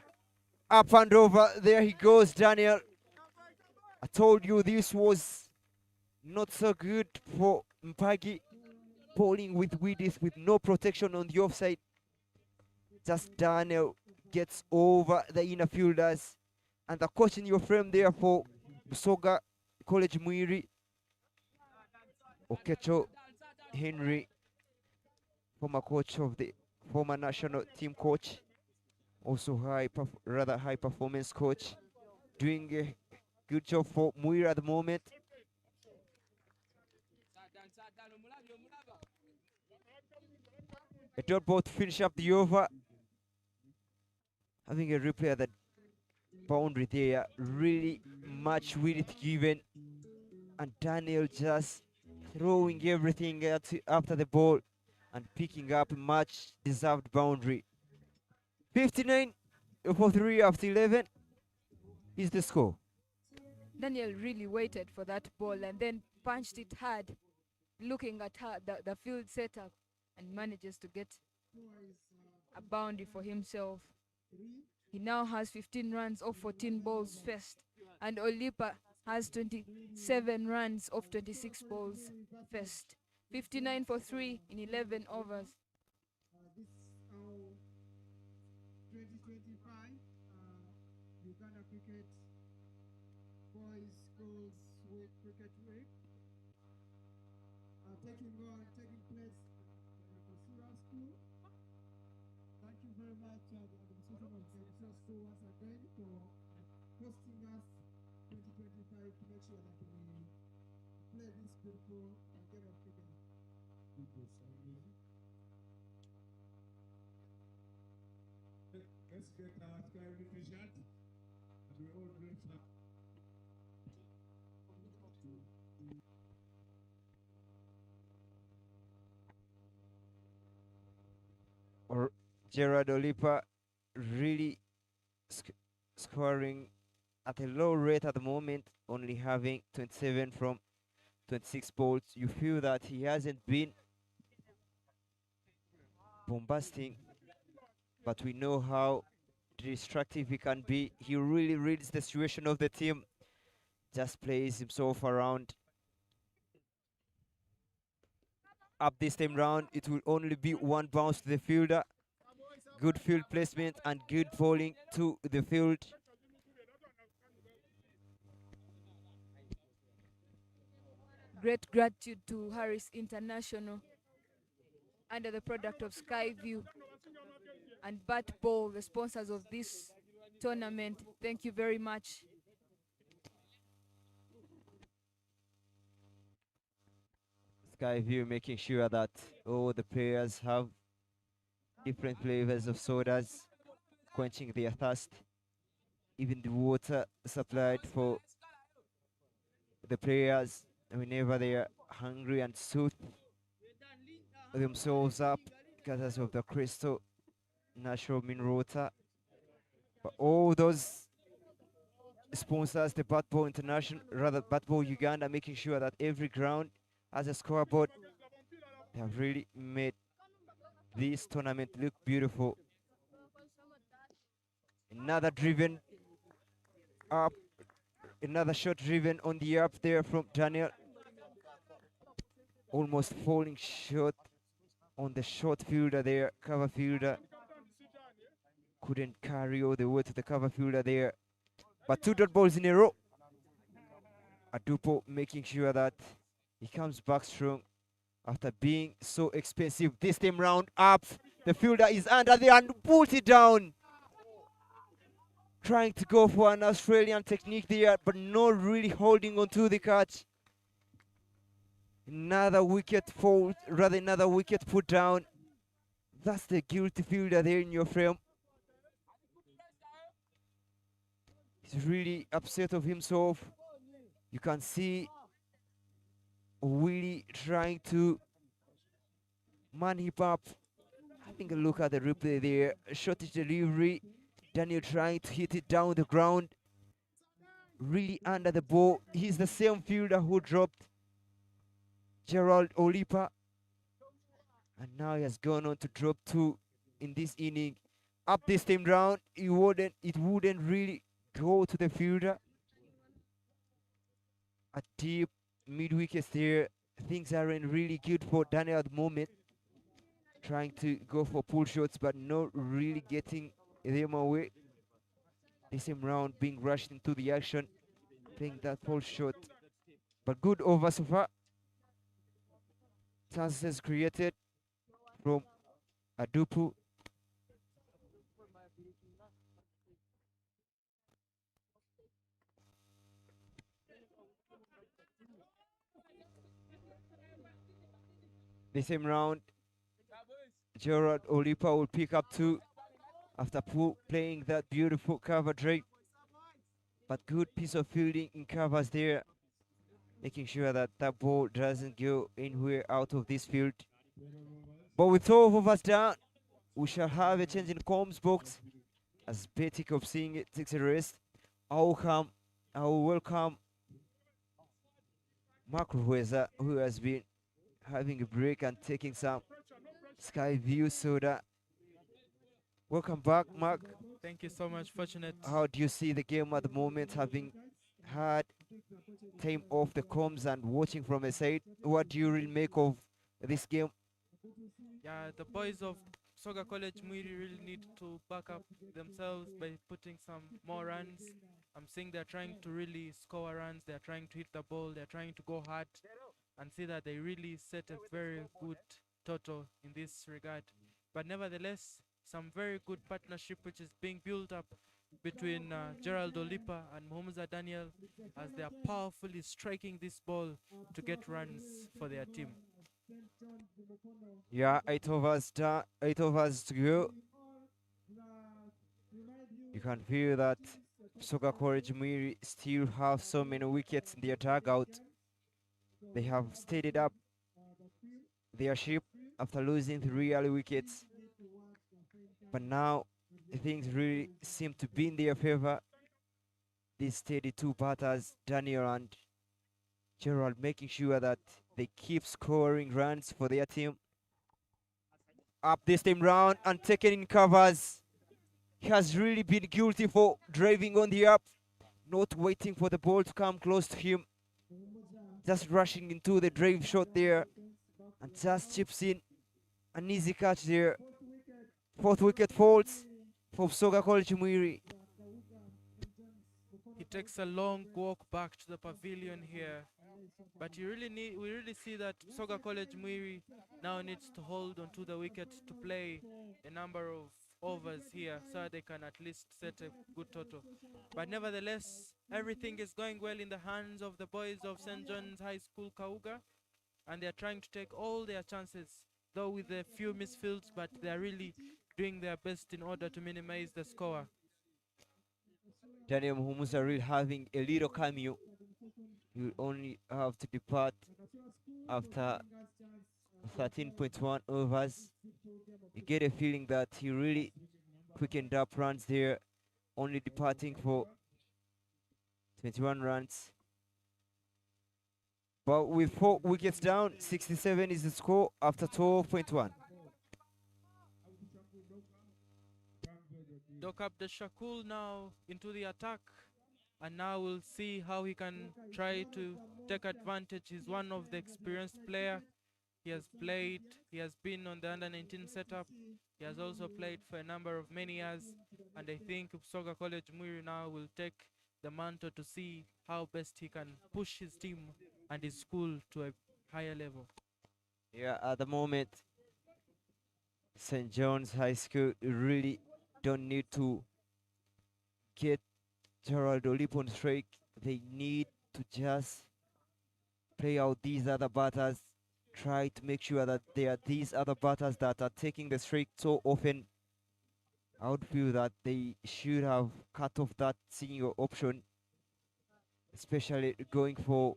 Up and over, there he goes, Daniel. I told you this was not so good for Mpagi, bowling with width with no protection on the offside. Just Daniel gets over the inner fielders. And the coach in your frame there for BUSOGA College Mwiri, Okecho Henry, former coach of the former national team coach, also rather high performance coach, doing a good job for Mwiri at the moment. A dot ball to finish up the over. Having a replay at the boundary there, really much width given, and Daniel just throwing everything after the ball and picking up a much deserved boundary. 59 for 3 after 11 is the score. Daniel really waited for that ball and then punched it hard, looking at the field setup and manages to get a boundary for himself. He now has 15 runs off 14 balls first, and Olipa has 27 runs off 26 balls first. 59 for 3 in 11 overs. This is our 2025 Uganda Cricket Boys Girls Week Cricket Week taking place at the Kusura School. Thank you very much the administration of the Kusura School once again for hosting us 2025 to make sure that we play this beautiful game of cricket. Let's get our sky t-shirt and we all dress up. Or Gerard Olipa really scoring at a low rate at the moment, only having 27 from 26 balls. You feel that he hasn't been bombasting, but we know how destructive he can be. He really reads the situation of the team, just plays himself around. Up this time round, it will only be one bounce to the fielder. Good field placement and good bowling to the field. Great gratitude to Harris International, under the product of Skyview, and Bat Ball, the sponsors of this tournament. Thank you very much. Skyview making sure that all the players have different flavors of sodas, quenching their thirst. Even the water supplied for the players whenever they are hungry and soothe themselves up because of the crystal natural mineral water. But all those sponsors, the Bat Ball International, rather Bat Ball Uganda, making sure that every ground has a scoreboard. They have really made this tournament look beautiful. Another driven up, another shot driven on the up there from Daniel. Almost falling short on the short fielder there, cover fielder. Couldn't carry all the way to the cover fielder there. But 2 dot balls in a row. Adupo making sure that he comes back strong after being so expensive. This time round up, the fielder is under there and pulls it down. Trying to go for an Australian technique there, but not really holding on to the catch. Another wicket fall, rather another wicket put down. That's the guilty fielder there in your frame. He's really upset of himself. You can see Willie trying to man him up. Having a look at the replay there. Shortish delivery. Daniel trying to hit it down the ground. Really under the ball. He's the same fielder who dropped Gerald Olipa. And now he has gone on to drop 2 in this inning. Up this time round, it wouldn't really go to the fielder. A deep mid-wickets there. Things aren't really good for Daniel at the moment. Trying to go for pull shots, but not really getting them away. This time round being rushed into the action, playing that pull shot. But good over so far. Chances created from Adupu. The same round, Gerard Olipa will pick up 2 after playing that beautiful cover drive. But good piece of fielding in covers there, making sure that that ball doesn't go anywhere out of this field. But with 12 of us down, we shall have a change in comms box as Betik of seeing it takes a rest. I will welcome Mark Rueza, who has been having a break and taking some Skyview Soda. Welcome back, Mark. Thank you so much. Fortunate. How do you see the game at the moment, having had time off the comms and watching from a side? What do you really make of this game? Yeah, the boys of Soga College Mwiri really need to back up themselves by putting some more runs. I'm seeing they're trying to really score runs, they're trying to hit the ball, they're trying to go hard and see that they really set a very good total in this regard. But nevertheless, some very good partnership which is being built up between Gerald Olipa and Mohamed Daniel as they are powerfully striking this ball to get runs for their team. Yeah, 8 overs done, 8 overs to go. You can feel that Soga College Mwiri still have so many wickets in their dugout. They have steadied up their ship after losing 3 early wickets. But now things really seem to be in their favor. These steady two batters, Daniel and Gerald, making sure that they keep scoring runs for their team. Up this time round and taking in covers. He has really been guilty for driving on the up, not waiting for the ball to come close to him. Just rushing into the drive shot there and just chips in an easy catch there. 4th wicket falls for Soga College Mwiri. He takes a long walk back to the pavilion here. But we really see that Soga College Mwiri now needs to hold onto the wicket to play a number of overs here so they can at least set a good total. But nevertheless, everything is going well in the hands of the boys of St. John's High School Kauga, and they're trying to take all their chances, though with a few misfields, but they're really doing their best in order to minimize the score. Daniel Muhumuza really having a little cameo. He will only have to depart after 13.1 overs. You get a feeling that he really quickened up runs there, only departing for 21 runs. But with 4 wickets down, 67 is the score after 12.1. Dock up the Shakul now into the attack, and now we'll see how he can try to take advantage. He's one of the experienced player. He has been on the under-19 setup. He has also played for a number of many years, and I think Soga College Mwiri now will take the mantle to see how best he can push his team and his school to a higher level. Yeah, at the moment, St. John's High School really don't need to get Gerald Olip on strike. They need to just play out these other batters, try to make sure that there are these other batters that are taking the strike so often. I would feel that they should have cut off that single option, especially going for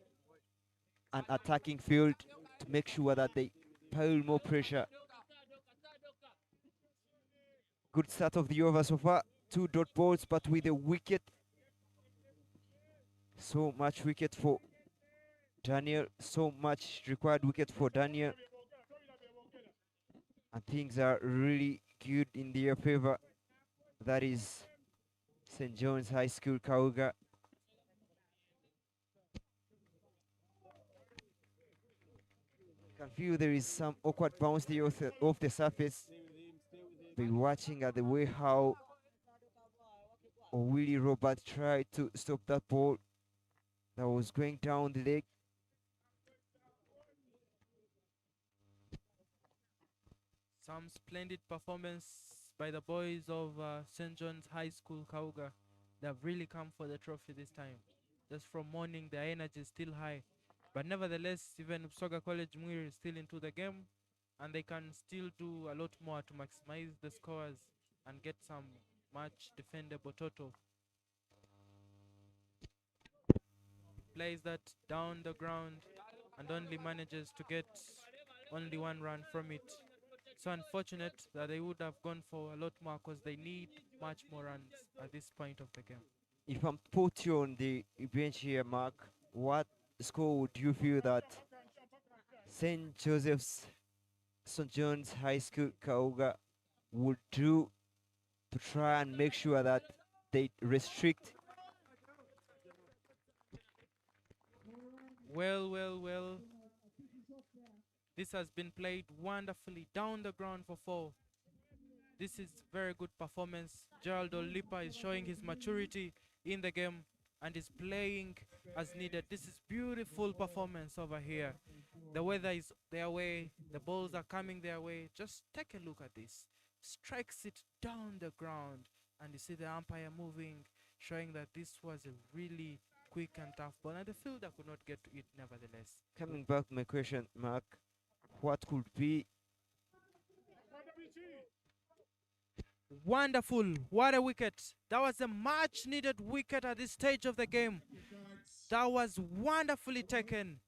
an attacking field to make sure that they pile more pressure. Good start of the over so far. 2 dot balls, but with a wicket. So much wicket for Daniel. So much required wicket for Daniel. And things are really good in their favor. That is St. John's High School KAUGA. You can feel there is some awkward bounce there off the surface. Be watching at the way how Willie Robert tried to stop that ball that was going down the leg. Some splendid performance by the boys of St. John's High School Kauga. They have really come for the trophy this time. Just from morning, their energy is still high. But nevertheless, even Soga College Mwiri is still into the game, and they can still do a lot more to maximize the scores and get some much defendable total. Plays that down the ground and only manages to get only 1 run from it. So unfortunate that they would have gone for a lot more because they need much more runs at this point of the game. If I'm put you on the bench here, Mark, what score would you feel that St. Joseph's St. John's High School KAUGA would do to try and make sure that they restrict. Well. This has been played wonderfully down the ground for 4. This is very good performance. Gerald Olipa is showing his maturity in the game and is playing as needed. This is beautiful performance over here. The weather is their way. The balls are coming their way. Just take a look at this. Strikes it down the ground and you see the umpire moving, showing that this was a really quick and tough ball and the fielder could not get to it nevertheless. Coming back to my question, Mark, what could be Wonderful. What a wicket. That was a much needed wicket at this stage of the game. That was wonderfully taken.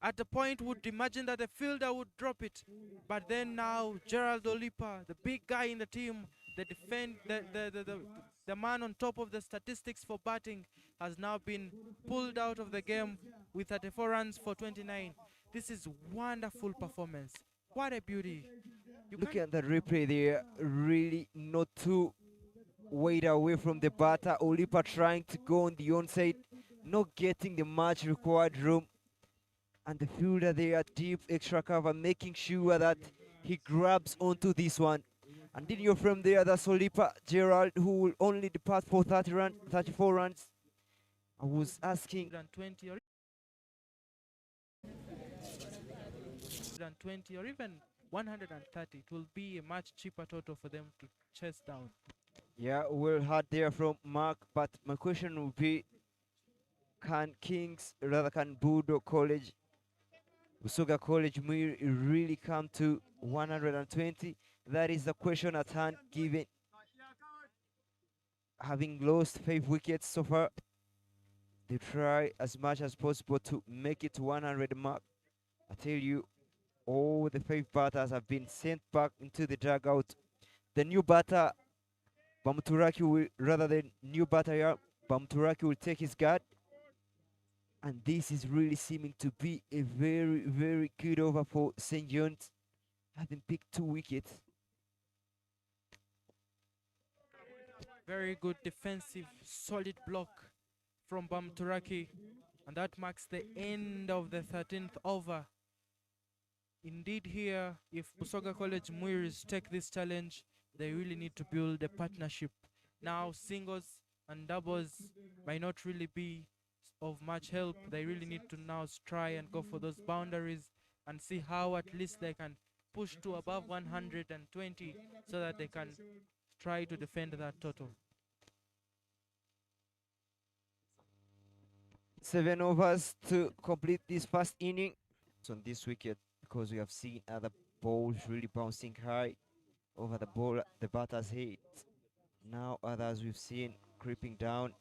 At the point would imagine that the fielder would drop it. But then now Gerald Olipa, the big guy in the team, the man on top of the statistics for batting, has now been pulled out of the game with 34 runs for 29. This is wonderful performance. What a beauty. Looking at the replay there, really not too wide away from the batter. Olipa trying to go on the onside, not getting the much required room. And the fielder there, deep extra cover, making sure that he grabs onto this one. And then you're from there, that's Olipa Gerald, who will only depart for 34 runs. I was asking 120 or even 130, it will be a much cheaper total for them to chase down. Yeah, well hard there from Mark, but my question would be, can Budo College, BUSOGA College Mwiri really come to 120? That is the question at hand, given having lost 5 wickets so far. They try as much as possible to make it to 100 mark. I tell you, all the 5 batters have been sent back into the dugout. The new batter, Bamturaki will, rather than new batter here, Bamturaki will take his guard. And this is really seeming to be a very, very good over for St. John's, having picked 2 wickets. Very good defensive, solid block from Bamturaki. And that marks the end of the 13th over. Indeed here, if BUSOGA College Mwiris take this challenge, they really need to build a partnership. Now singles and doubles might not really be of much help. They really need to now try and go for those boundaries and see how at least they can push to above 120 so that they can try to defend that total. 7 overs to complete this first inning. So on this wicket, because we have seen other balls really bouncing high over the batter's head. Now others we've seen creeping down.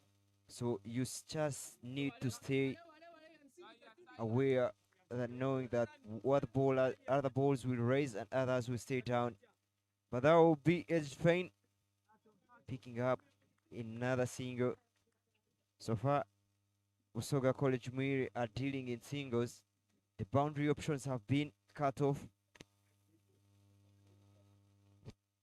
So you just need to stay aware that knowing that other balls will raise and others will stay down. But that will be Edge Fain picking up another single. So far, BUSOGA College Mwiri are dealing in singles. The boundary options have been cut off.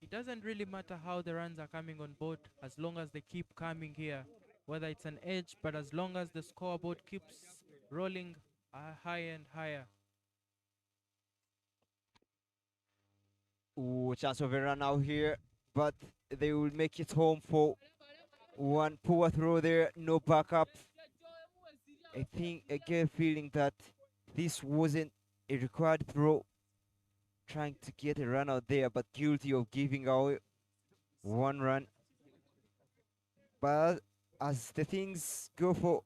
It doesn't really matter how the runs are coming on board as long as they keep coming here, whether it's an edge, but as long as the scoreboard keeps rolling higher and higher. Ooh, chance of a run out here, but they will make it home for one poor throw there, no backup. I think I get a feeling that this wasn't a required throw. Trying to get a run out there, but guilty of giving away 1 run. But as the things go for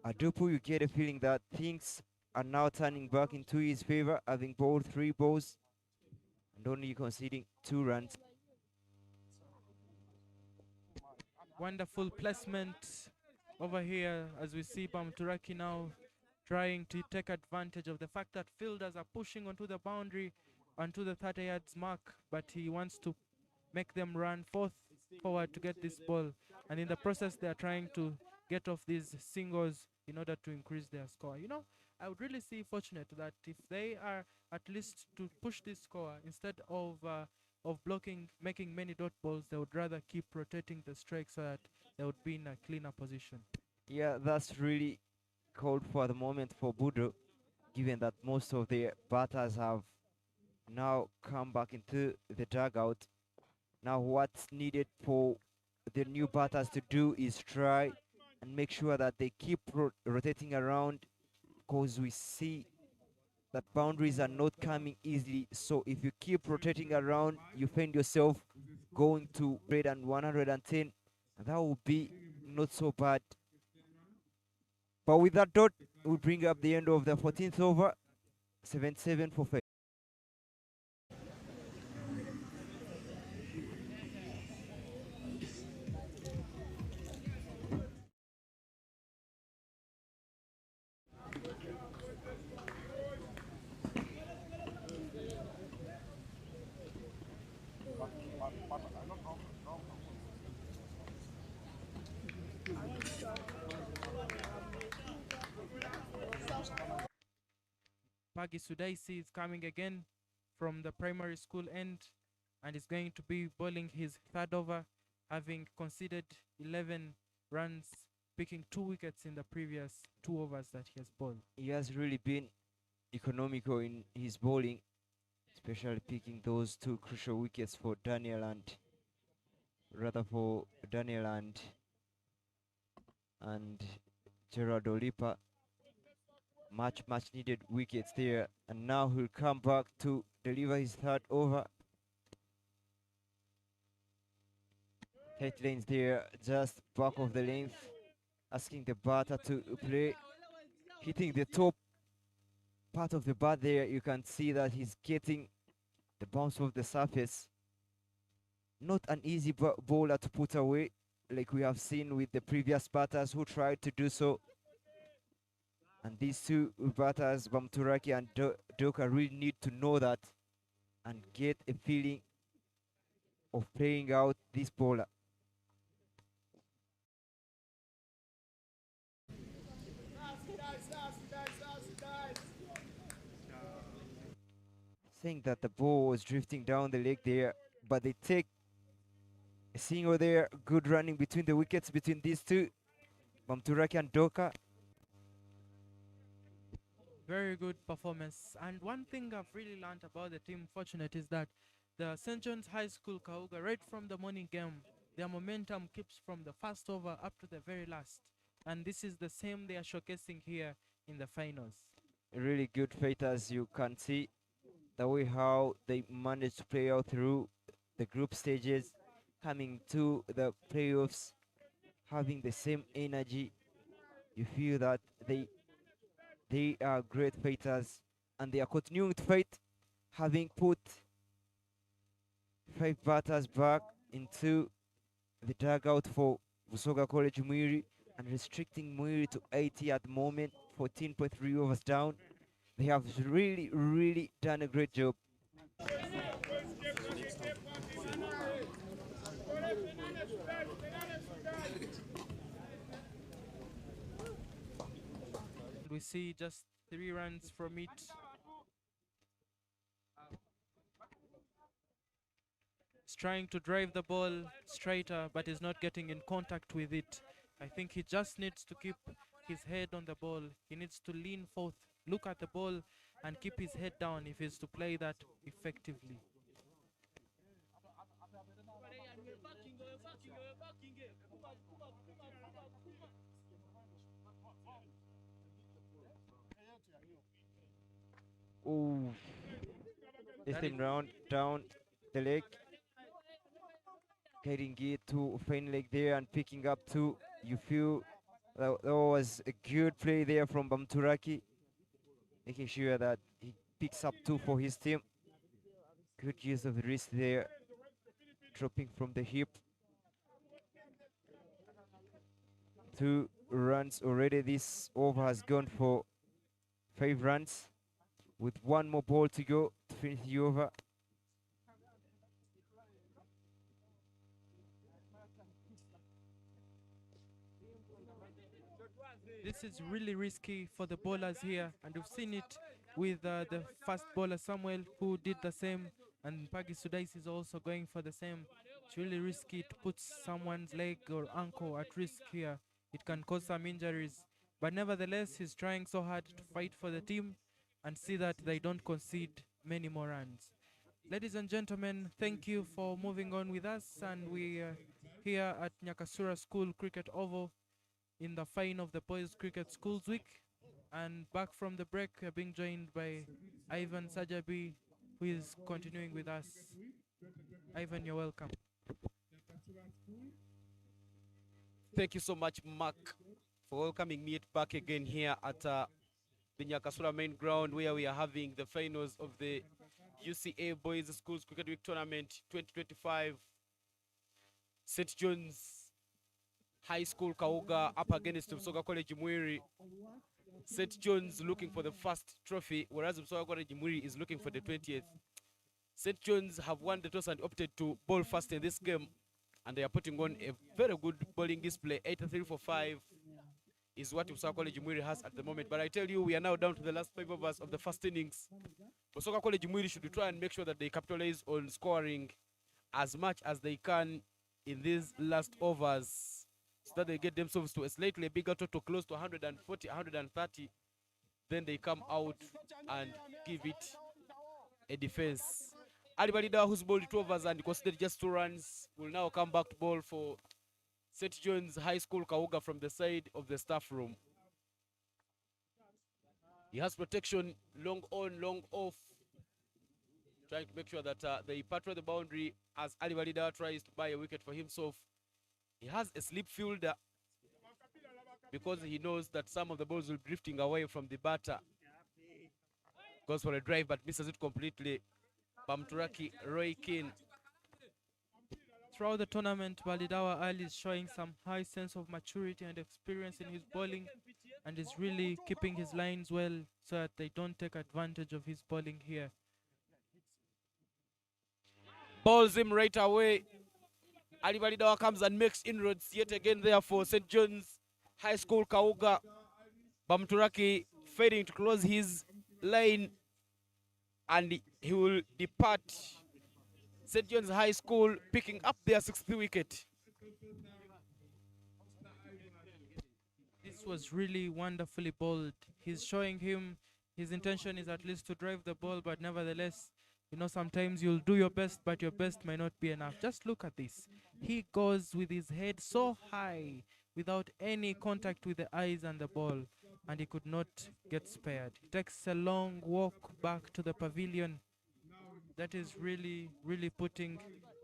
Adupu, you get a feeling that things are now turning back into his favor, having bowled 3 balls and only conceding 2 runs. Wonderful placement over here as we see Bamturaki now trying to take advantage of the fact that fielders are pushing onto the boundary, onto the 30 yards mark, but he wants to make them run forward to get this ball. And in the process, they are trying to get off these singles in order to increase their score. You know, I would really see fortunate that if they are at least to push this score instead of blocking, making many dot balls. They would rather keep rotating the strike so that they would be in a cleaner position. Yeah, that's really called for the moment for Budo, given that most of the batters have now come back into the dugout. Now what's needed for the new batters to do is try and make sure that they keep rotating around, because we see that boundaries are not coming easily. So if you keep rotating around, you find yourself going to 110, and that will be not so bad. But with that dot, we bring up the end of the 14th over, 7-7 for Faith. Pagi Sudaisi is coming again from the primary school end and is going to be bowling his third over, having conceded 11 runs, picking 2 wickets in the previous 2 overs that he has bowled. He has really been economical in his bowling, especially picking those 2 crucial wickets for Daniel and Gerard Olipa. Much needed wickets there, and now he'll come back to deliver his third over. Tight lanes there, just back of the length, asking the batter to play, hitting the top part of the bat there. You can see that he's getting the bounce of the surface. Not an easy bowler to put away, like we have seen with the previous batters who tried to do so. And these 2 batters, Bamturaki and Doka, really need to know that and get a feeling of playing out this bowler. Saying that the ball was drifting down the leg there, but they take a single there. Good running between the wickets between these 2, Bamturaki and Doka. Very good performance. And one thing I've really learned about the team Fortunate is that the St. John's High School KAUGA, right from the morning game, their momentum keeps from the first over up to the very last. And this is the same they are showcasing here in the finals. Really good fighters. You can see the way how they managed to play out through the group stages, coming to the playoffs, having the same energy. You feel that they are great fighters, and they are continuing to fight, having put 5 batters back into the dugout for BUSOGA College Mwiri, and restricting Mwiri to 80 at the moment, 14.3 overs down. They have really done a great job. We see just 3 runs from it. He's trying to drive the ball straighter, but is not getting in contact with it. I think he just needs to keep his head on the ball. He needs to lean forth, look at the ball, and keep his head down if he's to play that effectively. Oh, this time round down the leg, getting it to fine leg there and picking up 2. You feel that was a good play there from Bamturaki, making sure that he picks up 2 for his team. Good use of the wrist there, dropping from the hip. 2 runs already. This over has gone for 5 runs, with 1 more ball to go to finish the over. This is really risky for the bowlers here, and we've seen it with the fast bowler Samuel, who did the same, and Pagi Sudais is also going for the same. It's really risky. It puts someone's leg or ankle at risk here. It can cause some injuries. But nevertheless, he's trying so hard to fight for the team and see that they don't concede many more runs. Ladies and gentlemen, thank you for moving on with us, and we are here at Nyakasura School Cricket Oval in the final of the Boys Cricket Schools Week. And back from the break, we're being joined by Ivan Sajabi, who is continuing with us. Ivan, you're welcome. Thank you so much, Mark, for welcoming me back again here at the Nyakasura main ground, where we are having the finals of the UCA Boys Schools Cricket Week Tournament 2025. St. John's High School KAUGA up against BUSOGA College Mwiri. St. John's looking for the first trophy, whereas BUSOGA College Mwiri is looking for the 20th. St. John's have won the toss and opted to bowl first in this game, and they are putting on a very good bowling display. 83 for 5 is what BUSOGA College Mwiri has at the moment. But I tell you, we are now down to the last 5 overs of the first innings. BUSOGA College Mwiri should try and make sure that they capitalize on scoring as much as they can in these last overs, so that they get themselves to a slightly bigger total, close to 140, 130. Then they come out and give it a defense. Ali Balida, who's bowled 2 overs and considered just 2 runs, will now come back to bowl for St. John's High School KAUGA from the side of the staff room. He has protection, long on, long off, trying to make sure that they patrol the boundary as Ali Balida tries to buy a wicket for himself. He has a slip fielder because he knows that some of the balls will be drifting away from the batter. Goes for a drive but misses it completely. Bamturaki Roy Keane. Throughout the tournament, Balidawa Ali is showing some high sense of maturity and experience in his bowling, and is really keeping his lines well so that they don't take advantage of his bowling here. Balls him right away. Ali Balidawa comes and makes inroads yet again there for St. John's High School KAUGA. Bamturaki failing to close his line, and he will depart. St. John's High School picking up their 6th wicket. This was really wonderfully bowled. He's showing him his intention is at least to drive the ball, but nevertheless, you know, sometimes you'll do your best, but your best might not be enough. Just look at this. He goes with his head so high without any contact with the eyes and the ball, and he could not get spared. He takes a long walk back to the pavilion. That is really, really putting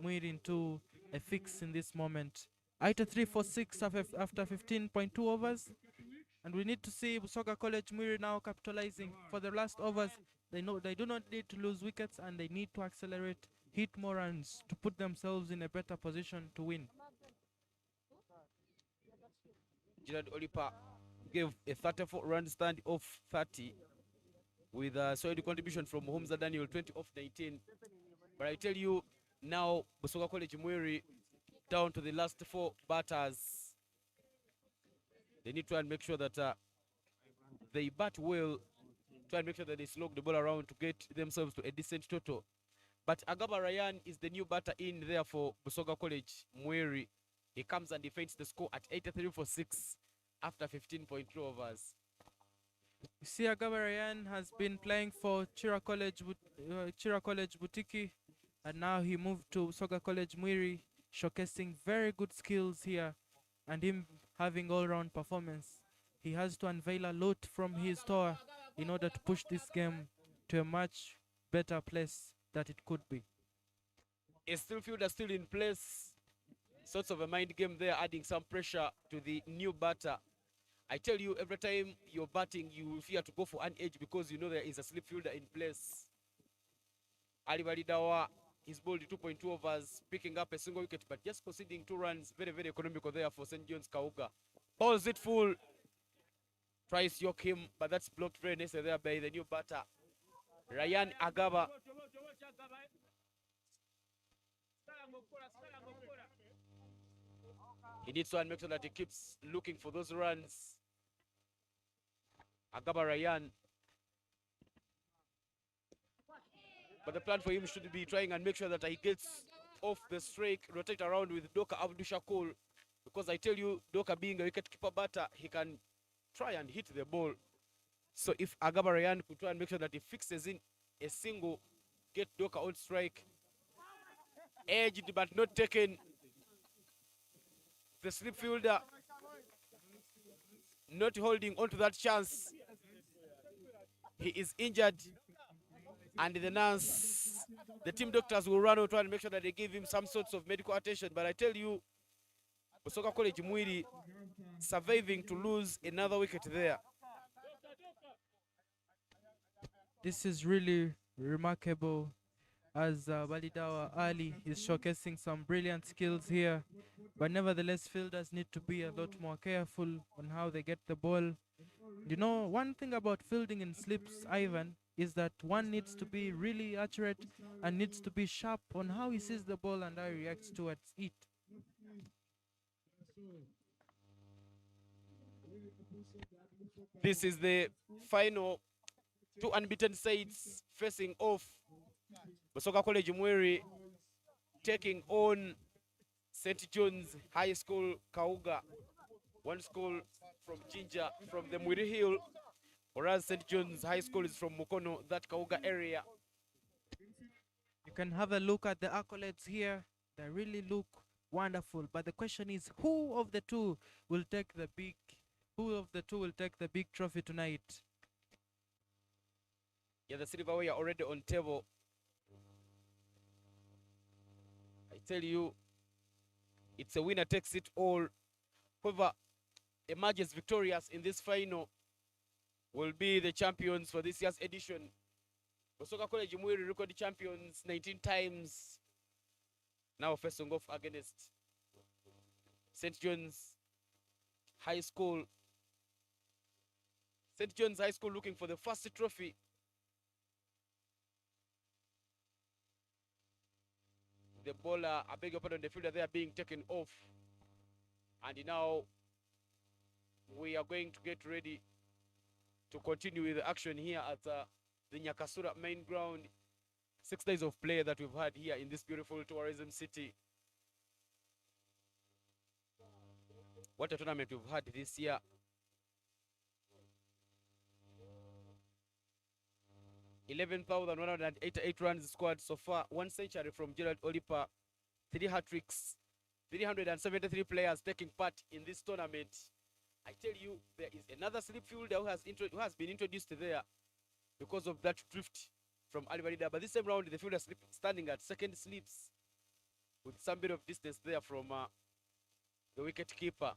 Mwiri into a fix in this moment. 83 for 6 after 15.2 overs. And we need to see BUSOGA College Mwiri now capitalizing for the last overs. They know they do not need to lose wickets, and they need to accelerate, hit more runs to put themselves in a better position to win. Gerard Olipa gave a 34-run stand off 30 with a solid contribution from Holmes Daniel, 20 off 19. But I tell you now, BUSOGA College Mwiri down to the last 4 batters. They need to try and make sure that they bat well, try and make sure that they slog the ball around to get themselves to a decent total. But Agaba Ryan is the new batter in there for BUSOGA College Mwiri. He comes and defends the score at 83 for 6 after 15.2 overs. You see, Agaba Ryan has been playing for Chira College Butiki, and now he moved to BUSOGA College Mwiri, showcasing very good skills here, and him having all-round performance. He has to unveil a lot from his tour in order to push this game to a much better place that it could be. A still fielder still in place. Sorts of a mind game there, adding some pressure to the new batter. I tell you, every time you're batting, you fear to go for an edge because you know there is a slip fielder in place. Ali Balidawa, he's bowled 2.2 overs, picking up a single wicket, but just conceding 2 runs. Very, very economical there for St. John's KAUGA. Balls it full. Tries to yoke him, but that's blocked very nicely there by the new batter, Ryan Agaba. He needs to make sure that he keeps looking for those runs. Agaba Ryan. But the plan for him should be trying and make sure that he gets off the strike, rotate around with Doka Abdushakur. Because I tell you, Doka being a wicket-keeper batter, he can try and hit the ball. So if Agaba Ryan could try and make sure that he fixes in a single, get Doka on strike, edged but not taken. The slip fielder not holding on to that chance. He is injured, and the nurse, the team doctors will run out and make sure that they give him some sorts of medical attention. But I tell you, BUSOGA College Mwiri surviving to lose another wicket there. This is really remarkable, as Balidawa Ali is showcasing some brilliant skills here. But nevertheless, fielders need to be a lot more careful on how they get the ball. You know, one thing about fielding in slips, Ivan, is that one needs to be really accurate and needs to be sharp on how he sees the ball and how he reacts towards it. This is the final two unbeaten sides facing off. BUSOGA College Mwiri taking on St. John's High School KAUGA, one school from Jinja, from the Mwiri Hill, whereas St. John's High School is from Mukono, that KAUGA area. You can have a look at the accolades here. They really look wonderful. But the question is, who of the two will take the big trophy tonight? Yeah, the silverware already on table. I tell you, it's a winner takes it all. Whoever emerges victorious in this final will be the champions for this year's edition. BUSOGA College Mwiri record champions 19 times. Now facing off against St. John's High School. St. John's High School looking for the first trophy. The bowler, I beg your pardon, the fielder, they are being taken off. And now we are going to get ready to continue with the action here at the Nyakasura main ground. 6 days of play that we've had here in this beautiful tourism city. What a tournament we've had this year. $11,188 runs scored so far. 1 century from Gerald Olipa. 3 hat-tricks. 373 players taking part in this tournament. I tell you, there is another slip fielder who has been introduced there because of that drift from Alibarida. But this time round, the fielder standing at second slips with some bit of distance there from the wicket keeper.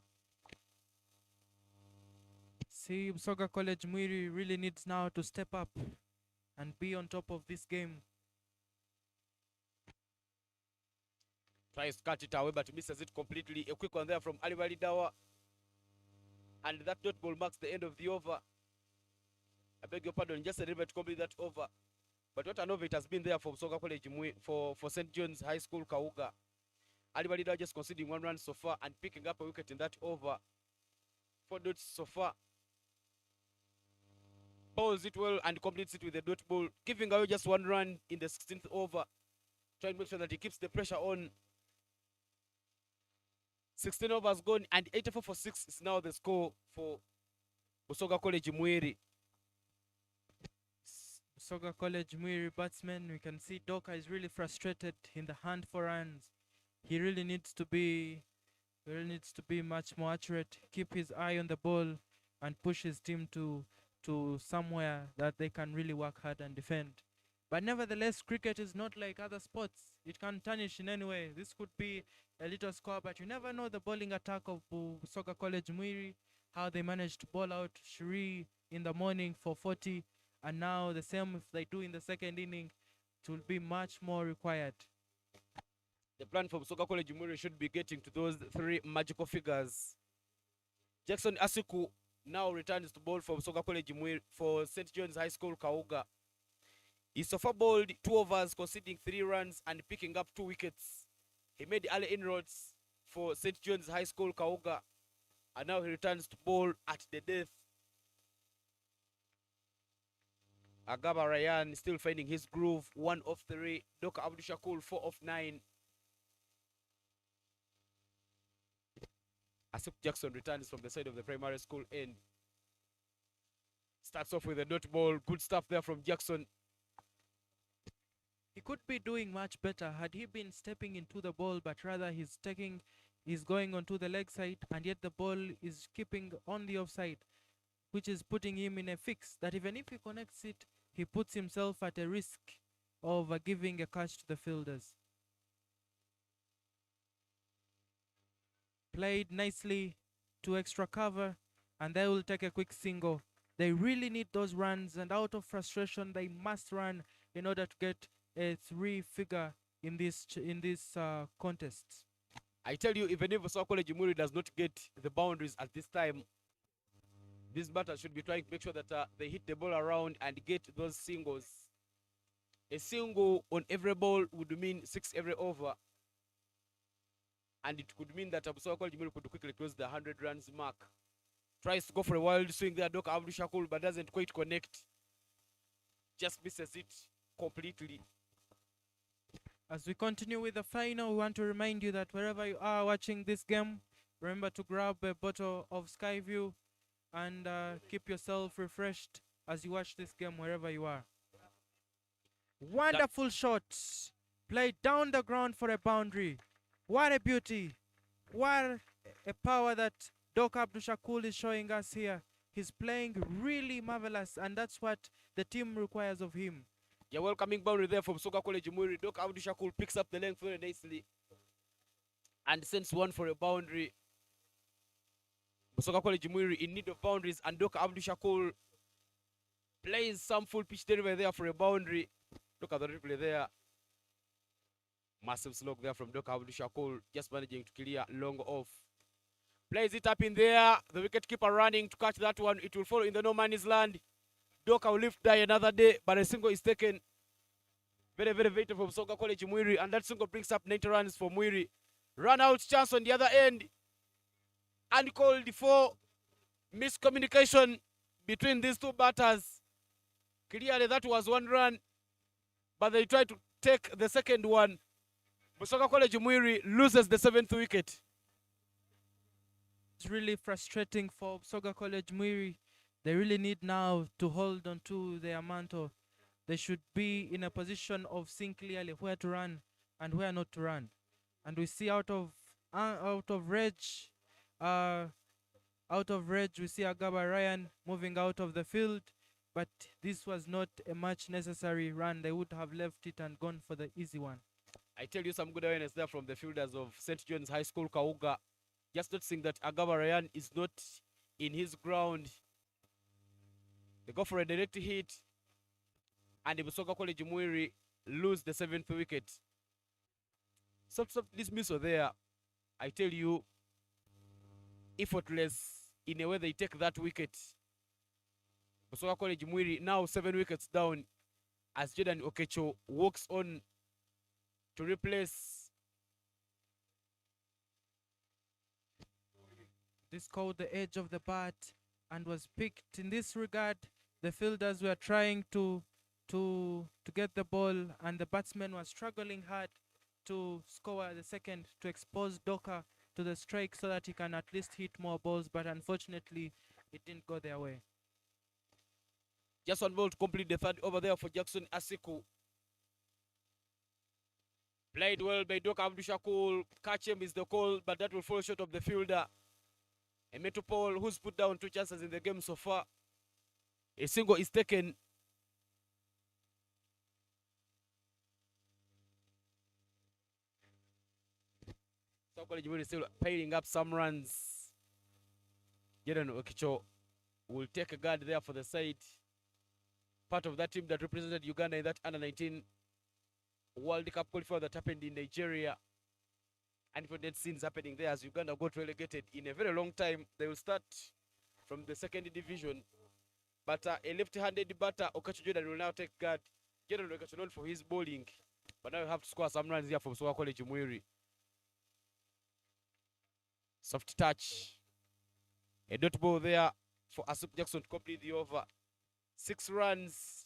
See, BUSOGA College Mwiri really needs now to step up and be on top of this game. Tries to cut it away, but misses it completely. A quick one there from Alibalidawa. And that dot ball marks the end of the over. I beg your pardon, just a little bit to complete that over. But what an over it has been there for BUSOGA College for St. John's High School KAUGA. Alibalidawa just conceding 1 run so far and picking up a wicket in that over. 4 dots so far. Bowls it well and completes it with a dot ball, giving away just 1 run in the 16th over. Trying to make sure that he keeps the pressure on. 16 overs gone and 84 for 6 is now the score for BUSOGA College Mwiri. BUSOGA College Mwiri batsman, we can see Doka is really frustrated in the hunt for runs. He really needs to be much more accurate, keep his eye on the ball and push his team to somewhere that they can really work hard and defend. But nevertheless, cricket is not like other sports. It can tarnish in any way. This could be a little score, but you never know the bowling attack of BUSOGA College Mwiri, how they managed to bowl out Shri in the morning for 40, and now the same if they do in the second inning, it will be much more required. The plan for BUSOGA College Mwiri should be getting to those 3 magical figures. Jackson Asiku now returns to bowl for BUSOGA College Mwiri for St. John's High School KAUGA. He so far bowled 2 overs, conceding 3 runs and picking up 2 wickets. He made early inroads for St. John's High School KAUGA, and now he returns to bowl at the death. Agaba Ryan still finding his groove. 1 of 3. Doka Abdushakul 4 of 9. Asip Jackson returns from the side of the primary school end. Starts off with a dot ball. Good stuff there from Jackson. He could be doing much better had he been stepping into the ball, but rather he's going onto the leg side, and yet the ball is keeping on the offside, which is putting him in a fix that even if he connects it, he puts himself at a risk of giving a catch to the fielders. Played nicely to extra cover, and they will take a quick single. They really need those runs, and out of frustration, they must run in order to get a 3-figure in this contest. I tell you, even if Busoga College Mwiri does not get the boundaries at this time, these batters should be trying to make sure that they hit the ball around and get those singles. A single on every ball would mean 6 every over. And it could mean that Busoga College Mwiri could quickly close the 100 runs mark. Tries to go for a wild swing there, Doka Abdushakul, but doesn't quite connect. Just misses it completely. As we continue with the final, we want to remind you that wherever you are watching this game, remember to grab a bottle of Skyview and keep yourself refreshed as you watch this game wherever you are. Wonderful shot. Played down the ground for a boundary. What a beauty. What a power that Doka Abdushakul is showing us here. He's playing really marvelous, and that's what the team requires of him. Yeah, welcoming boundary there from Busoga College Mwiri. Doka Abdushakul picks up the length very nicely and sends one for a boundary. Busoga College Mwiri in need of boundaries, and Doka Abdushakul plays some full pitch delivery there for a boundary. Look at the replay there. Massive slog there from Doka Abdushakul, just managing to clear long off. Plays it up in there. The wicketkeeper running to catch that one. It will fall in the no man's land. Doka will live die another day, but a single is taken. Very, very vital from Busoga College Mwiri, and that single brings up 90 runs for Mwiri. Run out chance on the other end. Uncalled for miscommunication between these two batters. Clearly that was 1 run, but they tried to take the second one. Busoga College Mwiri loses the 7th wicket. It's really frustrating for Busoga College Mwiri. They really need now to hold on to their mantle. They should be in a position of seeing clearly where to run and where not to run. And we see out of rage, we see Agaba Ryan moving out of the field, but this was not a much necessary run. They would have left it and gone for the easy one. I tell you, some good awareness there from the fielders of St. John's High School, KAUGA. Just noticing that Agaba Ryan is not in his ground. They go for a direct hit, and the Busoga College Mwiri lose the 7th wicket. Soft dismissal there. I tell you, effortless in a way they take that wicket. Busoga College Mwiri now 7 wickets down as Jordan Okecho walks on to replace. This called the edge of the bat and was picked. In this regard, the fielders were trying to get the ball, and the batsman was struggling hard to score the second to expose Doka to the strike so that he can at least hit more balls, but unfortunately it didn't go their way. Just 1 ball to complete the 3rd over there for Jackson Asiku. Played well by Doka Abdushakul. Catch him is the call, but that will fall short of the fielder. A Metropole who's put down 2 chances in the game so far. A single is taken. So College Mwiri still piling up some runs. Jordan Okicho will take a guard there for the side. Part of that team that represented Uganda in that under-19 World Cup qualifier that happened in Nigeria. Unfortunate scenes happening there as Uganda got relegated in a very long time. They will start from the 2nd division. But a left-handed batter, Okacho Jordan, will now take guard. Jordan Okacho known for his bowling, but now you have to score some runs here from Busoga College Mwiri. Soft touch. A dot ball there for Asup Jackson to complete the over. 6 runs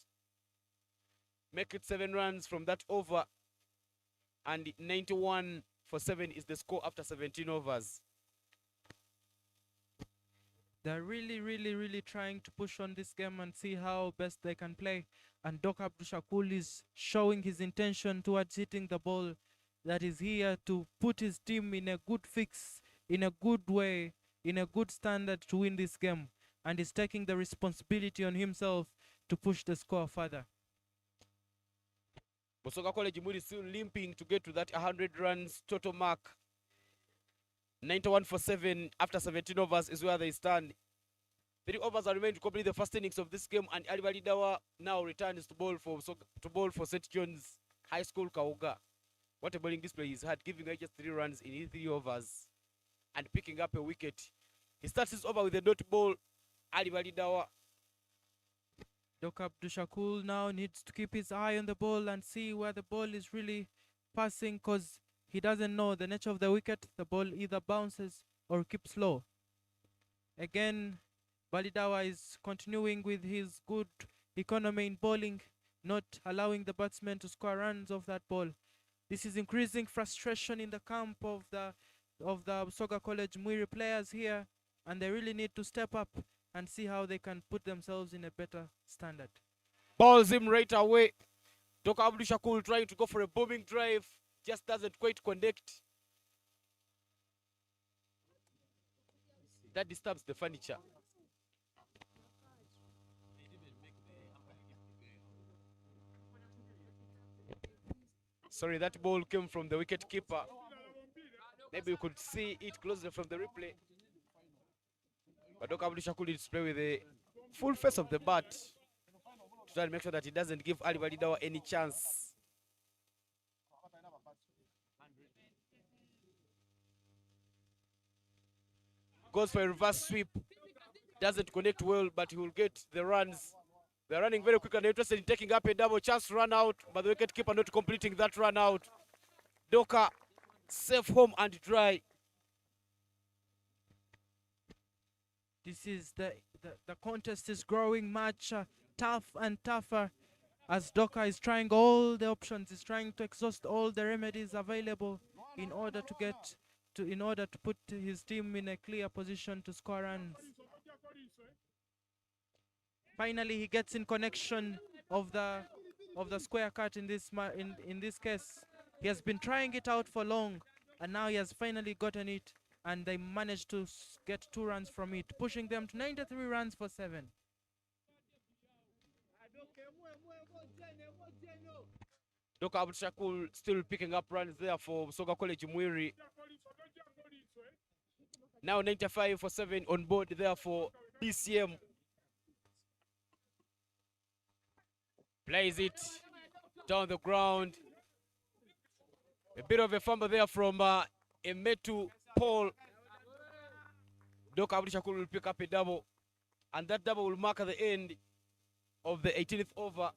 make it 7 runs from that over. And 91 for 7 is the score after 17 overs. They're really trying to push on this game and see how best they can play. And Doka Abdushakul is showing his intention towards hitting the ball that is here to put his team in a good fix, in a good way, in a good standard to win this game. And he's taking the responsibility on himself to push the score further. BUSOGA College Mwiri still limping to get to that 100 runs total mark. 91 for 7 after 17 overs is where they stand. 3 overs are remaining to complete the first innings of this game, and Ali Balidawa now returns to bowl for St. John's High School KAUGA. What a bowling display he's had, giving away just 3 runs in his 3 overs and picking up a wicket. He starts his over with a dot ball. Ali Balidawa. Doka Abdushakul now needs to keep his eye on the ball and see where the ball is really passing, because he doesn't know the nature of the wicket. The ball either bounces or keeps low. Again, Balidawa is continuing with his good economy in bowling, not allowing the batsmen to score runs off that ball. This is increasing frustration in the camp of the BUSOGA College Mwiri players here, and they really need to step up and see how they can put themselves in a better standard. Balls him right away. Doka Abdushakul trying to go for a booming drive, just doesn't quite connect. That disturbs the furniture. Sorry, that ball came from the wicket keeper. Maybe you could see it closer from the replay. But Doka Abdushakul did play with the full face of the bat to try and make sure that he doesn't give Ali Balidawa any chance. Goes for a reverse sweep. Doesn't connect well, but he will get the runs. They're running very quick and they're interested in taking up a double chance run out, but the wicket keeper not completing that run out. Doka safe home and dry. This is the contest is growing much tough and tougher as Doka is trying all the options. He's trying to exhaust all the remedies available in order to put his team in a clear position to score runs. Finally, he gets in connection of the square cut in this case. He has been trying it out for long, and now he has finally gotten it, and they managed to get 2 runs from it, pushing them to 93 runs for 7. Doka Abdushakul still picking up runs there for BUSOGA College Mwiri. Now 95 for 7 on board there for BCM. Plays it down the ground. A bit of a fumble there from Emetu Paul. Doka Abdushakul will pick up a double, and that double will mark at the end of the 18th over.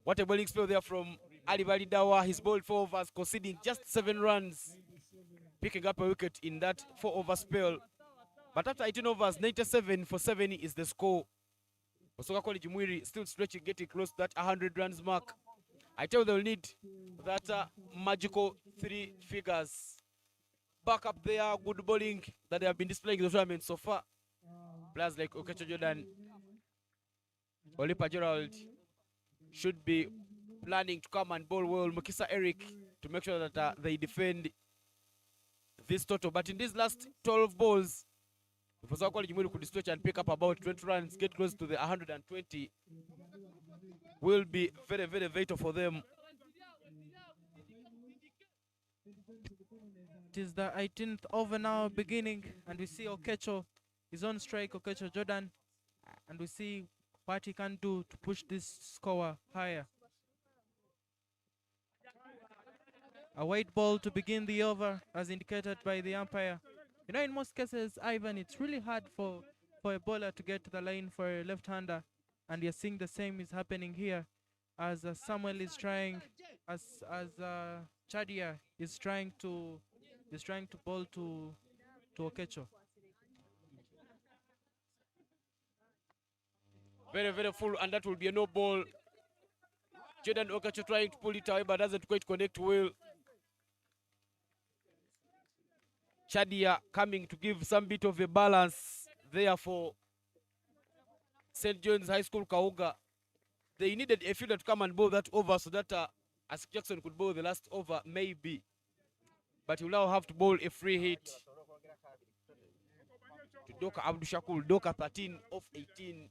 What a bowling spell there from Ali Balidawa. He's bowled 4 overs, conceding just 7 runs, picking up a wicket in that 4-over spell. But after 18 overs, 97 for 7 is the score. BUSOGA College Mwiri still stretching, getting close to that 100 runs mark. I tell you they'll need that magical 3 figures. Back up there, good bowling that they have been displaying in the tournament so far. Players like Okecho Jordan, Olipa Gerald should be planning to come and bowl well. Mukisa Eric to make sure that they defend this total. But in these last 12 balls, if BUSOGA College Mwiri could stretch and pick up about 20 runs, get close to the 120, will be very, very vital for them. It is the 18th over now beginning, and we see Okecho is on strike, Okecho Jordan, and we see what he can do to push this score higher. A white ball to begin the over, as indicated by the umpire. You know, in most cases, Ivan, it's really hard for a bowler to get to the line for a left-hander, and you're seeing the same is happening here, as Samuel is trying, as Chadia is trying to bowl to Okecho. Very, very full, and that will be a no ball. Jordan Okacho trying to pull it away but doesn't quite connect well. Chadia coming to give some bit of a balance there for St. John's High School KAUGA. They needed a fielder to come and bowl that over so that Asik Jackson could bowl the last over, maybe. But he'll now have to bowl a free hit to Doka Abdushakul. Doka 13 off 18.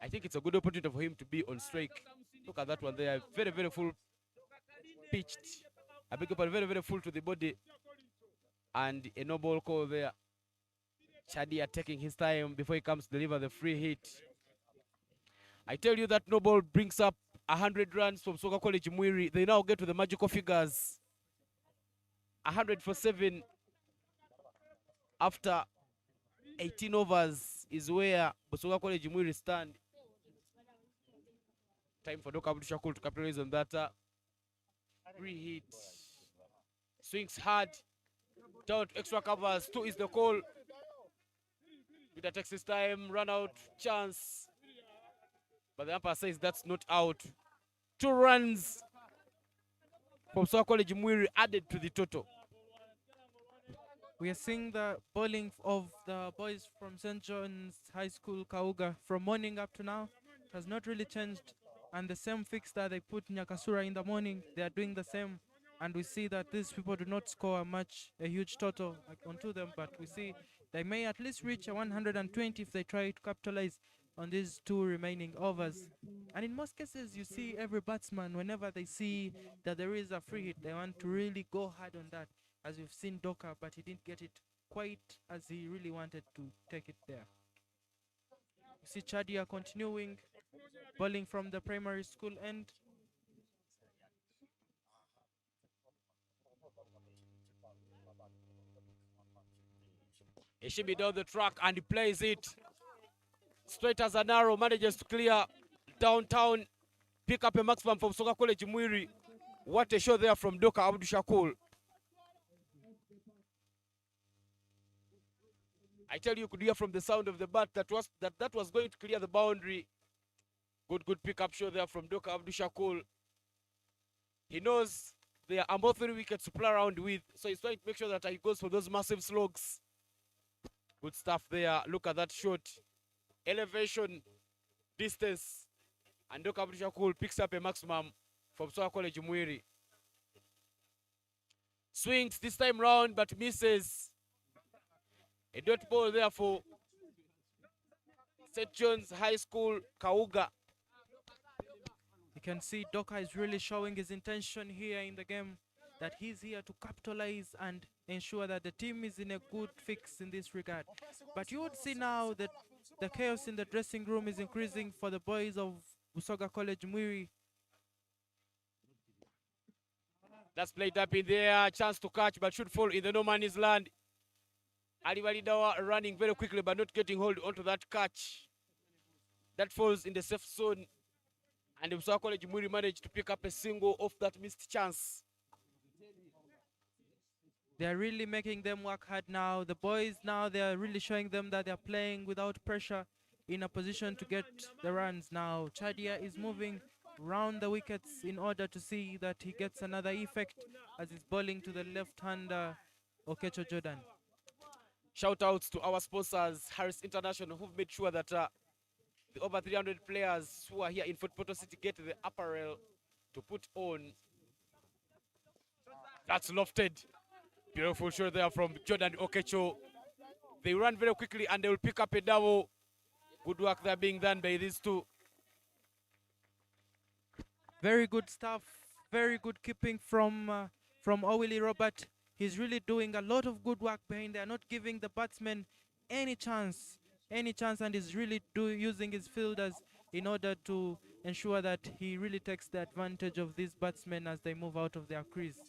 I think it's a good opportunity for him to be on strike. Look at that one there. Very, very full pitched. I beg your pardon, very, very full to the body. And a no ball call there. Chadia taking his time before he comes to deliver the free hit. I tell you that no ball brings up 100 runs from Busoga College Mwiri. They now get to the magical figures. 100 for 7 after 18 overs is where Busoga College Mwiri stand. Time for Doka Abdushakul to capitalize on that. Free hit. Swings hard. Down to extra covers. 2 is the call. Peter takes his time. Run out. Chance. But the umpire says that's not out. 2 runs from Busoga College Mwiri added to the total. We are seeing the bowling of the boys from St. John's High School KAUGA from morning up to now. It has not really changed. And the same fix that they put Nyakasura in the morning, they are doing the same. And we see that these people do not score a huge total onto them, but we see they may at least reach a 120 if they try to capitalize on these 2 remaining overs. And in most cases, you see every batsman, whenever they see that there is a free hit, they want to really go hard on that, as we've seen Doka, but he didn't get it quite as he really wanted to take it there. You see Chadia continuing, bowling from the primary school end. He should be down the track and he plays it straight as an arrow, manages to clear downtown, pick up a maximum from Busoga College Mwiri. What a shot there from Doka Abdushakul. I tell you could hear from the sound of the bat that was going to clear the boundary. Good pick-up shot there from Doka Abdushakul. He knows there are more 3 wickets to play around with, so he's trying to make sure that he goes for those massive slugs. Good stuff there. Look at that shot. Elevation, distance, and Doka Abdushakul picks up a maximum from Busoga College Mwiri. Swings this time round, but misses. A dot ball there for St. John's High School KAUGA. You can see Doka is really showing his intention here in the game, that he's here to capitalize and ensure that the team is in a good fix in this regard. But you would see now that the chaos in the dressing room is increasing for the boys of Busoga College Mwiri. That's played up in there. Chance to catch, but should fall in the no man's land. Ali Walidawa running very quickly, but not getting hold onto that catch. That falls in the safe zone. And Busoga College Mwiri managed to pick up a single off that missed chance. They're really making them work hard now. The boys now, they're really showing them that they're playing without pressure, in a position to get the runs now. Chadia is moving round the wickets in order to see that he gets another effect as he's bowling to the left-hander Okecho Jordan. Shout outs to our sponsors, Harris International, who've made sure that the over 300 players who are here in Fort Portal City get the apparel to put on. That's lofted. Beautiful shot there from Jordan Okecho. They run very quickly and they will pick up a double. Good work there being done by these 2. Very good stuff. Very good keeping from Owili Robert. He's really doing a lot of good work behind there, not giving the batsmen any chance, and he's really using his fielders in order to ensure that he really takes the advantage of these batsmen as they move out of their crease.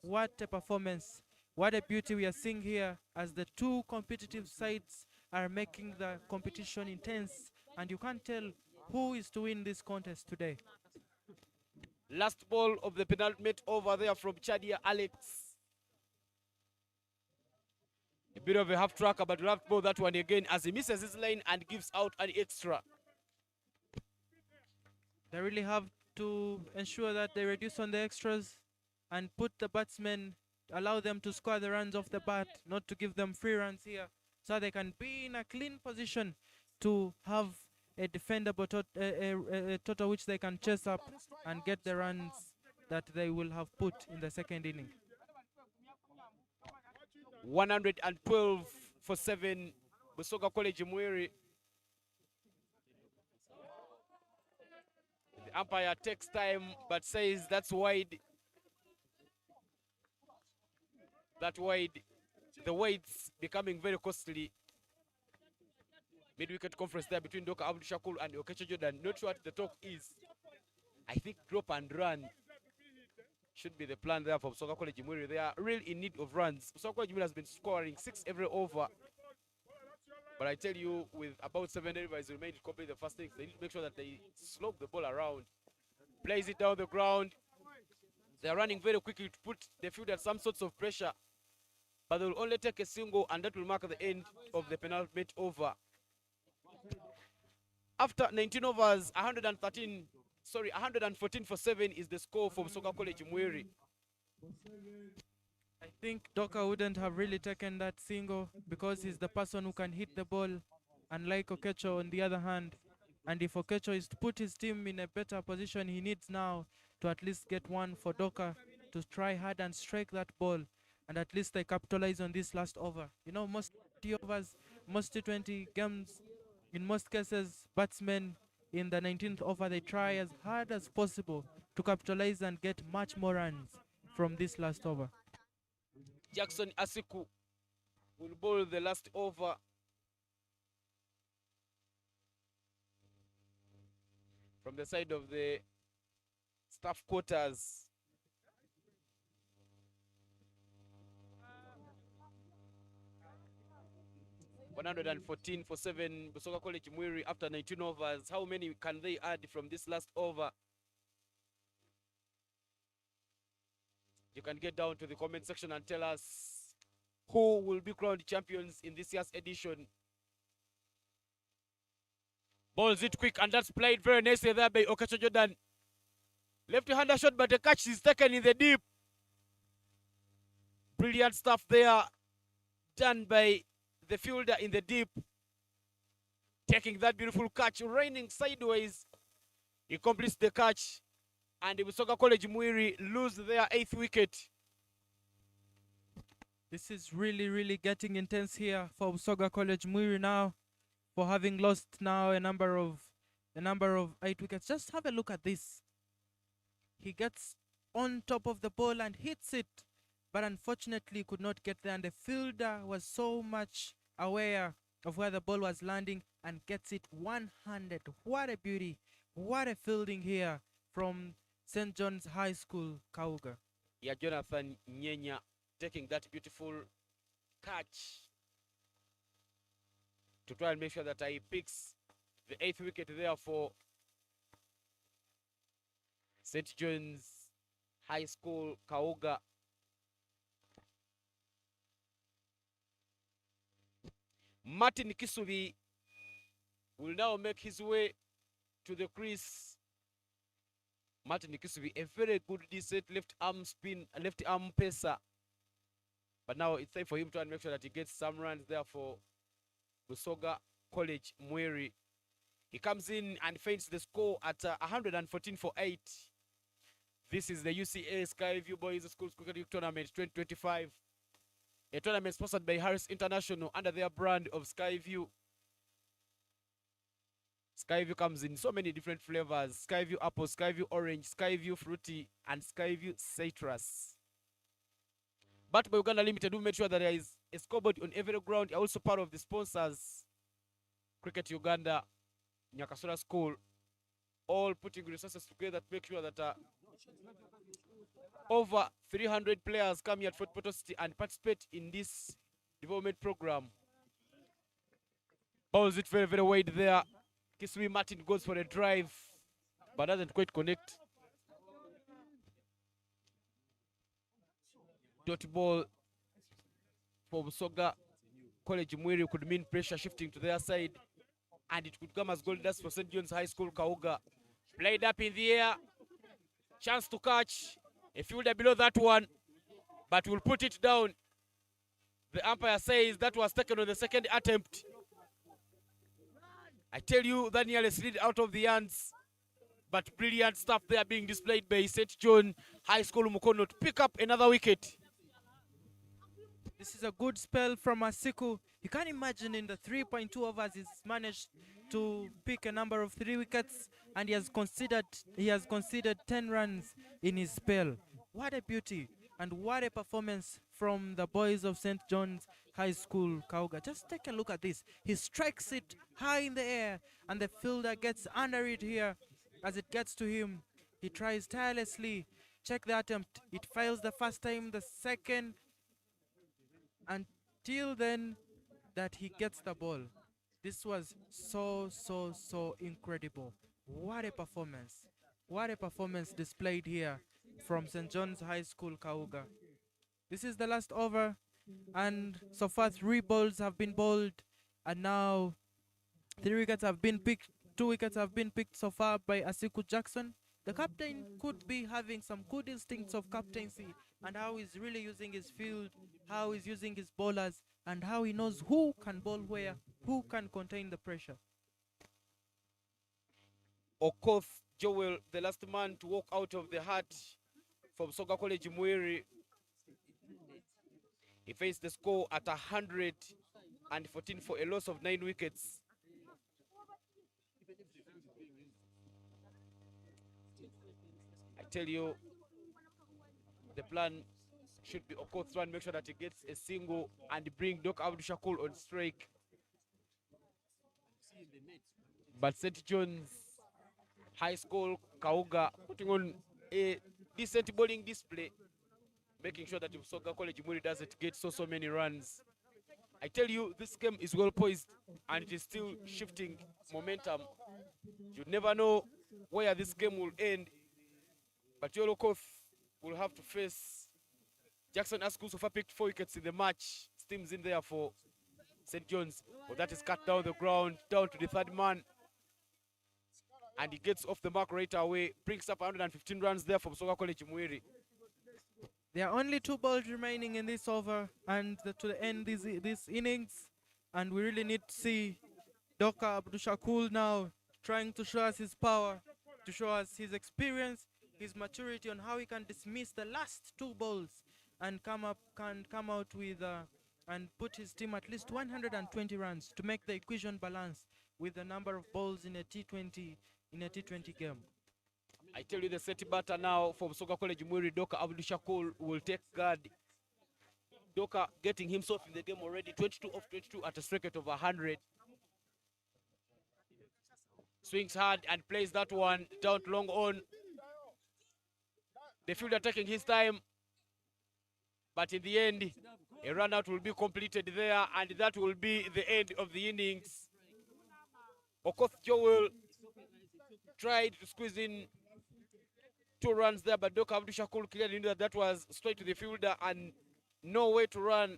What a performance. What a beauty we are seeing here as the 2 competitive sides are making the competition intense, and you can't tell who is to win this contest today. Last ball of the penultimate over there from Chadia Alex. A bit of a half tracker, but we'll have to ball that one again as he misses his lane and gives out an extra. They really have to ensure that they reduce on the extras and put the batsmen, allow them to score the runs off the bat, not to give them free runs here, so they can be in a clean position to have a defendable a total which they can chase up and get the runs that they will have put in the second inning. 112 for 7, BUSOGA College Mwiri. The umpire takes time but says that's wide. That wide. The weights becoming very costly. Mid-wicket conference there between Doka Abdul Shakur and Okecho Jordan. Not sure what the talk is. I think drop and run should be the plan there for BUSOGA College Mwiri. They are really in need of runs. BUSOGA College Mwiri has been scoring 6 every over. But I tell you, with about 7 deliveries remaining to complete the first innings, they need to make sure that they slope the ball around. Plays it down the ground. They are running very quickly to put the field at some sorts of pressure. But they will only take a single, and that will mark the end of the penultimate over. After 19 overs, 114 for 7 is the score for BUSOGA College Mwiri. I think Doka wouldn't have really taken that single because he's the person who can hit the ball, unlike Okecho on the other hand. And if Okecho is to put his team in a better position, he needs now to at least get one for Doka to try hard and strike that ball, and at least they capitalize on this last over. You know, most overs, most T20 games, in most cases, batsmen in the 19th over, they try as hard as possible to capitalize and get much more runs from this last over. Jackson Asiku will bowl the last over. From the side of the staff quarters. $114 for 7, BUSOGA College Mwiri after 19 overs. How many can they add from this last over? You can get down to the comment section and tell us who will be crowned champions in this year's edition. Balls it quick, and that's played very nicely there by Okecho Jordan. Left-hander shot, but the catch is taken in the deep. Brilliant stuff there done by the fielder in the deep. Taking that beautiful catch, raining sideways. He completes the catch. And the BUSOGA College Mwiri lose their 8th wicket. This is really getting intense here for BUSOGA College Mwiri now, for having lost now a number of 8 wickets. Just have a look at this. He gets on top of the ball and hits it, but unfortunately could not get there, and the fielder was so much aware of where the ball was landing and gets it one-handed. What a beauty. What a fielding here from St. John's High School, KAUGA. Yeah, Jonathan Nyenya taking that beautiful catch to try and make sure that he picks the 8th wicket there for St. John's High School, KAUGA. Martin Kisubi will now make his way to the crease. Martin Kisubi, a very good, decent left arm spin, left arm pacer. But now it's time for him to try and make sure that he gets some runs there for BUSOGA College Mwiri. He comes in and feints the score at 114 for 8. This is the UCA Skyview Boys Schools Cricket League Tournament 2025. A tournament sponsored by Harris International under their brand of Skyview. Skyview comes in so many different flavors. Skyview apple, Skyview orange, Skyview fruity, and Skyview citrus. But by Uganda Limited, we made sure that there is a scoreboard on every ground. You're also part of the sponsors. Cricket Uganda, Nyakasura School, all putting resources together to make sure that over 300 players come here at Fort Portal City and participate in this development program. Balls it very wide there. Kisui Martin goes for a drive, but doesn't quite connect. Dot ball for BUSOGA College Mwiri could mean pressure shifting to their side, and it could come as goal dust for St. John's High School KAUGA. Played up in the air, Chance to catch. A fielder below that one, but will put it down. The umpire says that was taken on the second attempt. I tell you, that nearly slid out of the hands. But brilliant stuff there being displayed by St. John High School Mukono to pick up another wicket. This is a good spell from Asiku. You can imagine in the 3.2 overs he's managed to pick a number of 3 wickets, and he has conceded 10 runs in his spell. What a beauty and what a performance from the boys of St. John's High School KAUGA. Just take a look at this. He strikes it high in the air and the fielder gets under it here. As it gets to him, he tries tirelessly. Check the attempt. It fails the first time, the second, until then that he gets the ball. This was so incredible. What a performance. What a performance displayed here from St. John's High School KAUGA. This is the last over, and so far 3 balls have been bowled, and now 3 wickets have been picked. 2 wickets have been picked so far by Asiku Jackson. The captain could be having some good instincts of captaincy and how he's really using his field, how he's using his bowlers, and how he knows who can bowl where, who can contain the pressure. Okoth Joel, the last man to walk out of the hut from BUSOGA College Mwiri. He faced the score at 114 for a loss of 9 wickets. I tell you, the plan should be Okoth's run, make sure that he gets a single and bring Doc Abdul Shakur on strike. But St. John's High School KAUGA putting on a decent bowling display, making sure that BUSOGA College Mwiri doesn't get so many runs. I tell you, this game is well poised and it is still shifting momentum. You never know where this game will end, but Yolo Koth will have to face Jackson Asku. So far picked 4 wickets in the match. Steams in there for St. John's, but that is cut down the ground, down to the 3rd man. And he gets off the mark right away, brings up 115 runs there for BUSOGA College Mwiri. There are only 2 balls remaining in this over and to end this innings, and we really need to see Dr. Abdul Shakur now trying to show us his power, to show us his experience, his maturity on how he can dismiss the last 2 balls and come out with and put his team at least 120 runs to make the equation balance with the number of balls in a T20 game. I tell you, the set batter now for BUSOGA College Mwiri, Doka Abdul Shakur, will take guard. Doka getting himself in the game already, 22 of 22 at a strike rate of 100. Swings hard and plays that one down to long on. The fielder taking his time, but in the end, a run out will be completed there, and that will be the end of the innings. Okoth Joel tried to squeeze in 2 runs there, but Doka Abdul Shakur clearly knew that was straight to the fielder and no way to run.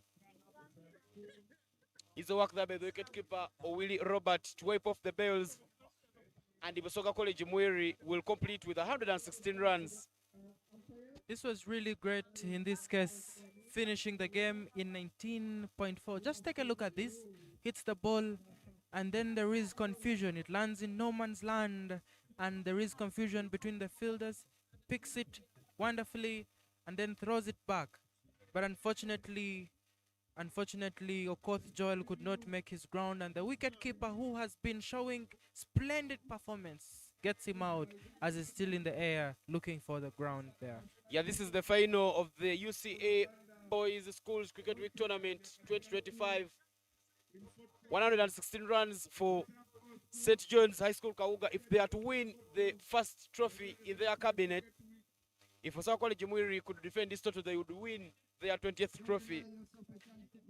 It's a work there by the wicketkeeper, Willie Robert, to wipe off the bails. And the BUSOGA College Mwiri will complete with 116 runs. This was really great in this case, finishing the game in 19.4. Just take a look at this. Hits the ball, and then there is confusion. It lands in no man's land, and there is confusion between the fielders. Picks it wonderfully, and then throws it back. But unfortunately, Okoth Joel could not make his ground, and the wicketkeeper, who has been showing splendid performance, gets him out as he's still in the air looking for the ground there. Yeah, this is the final of the UCA Boys Schools Cricket Week Tournament 2025. 116 runs for St. John's High School KAUGA if they are to win the first trophy in their cabinet. If BUSOGA College Mwiri could defend this total, they would win their 20th trophy.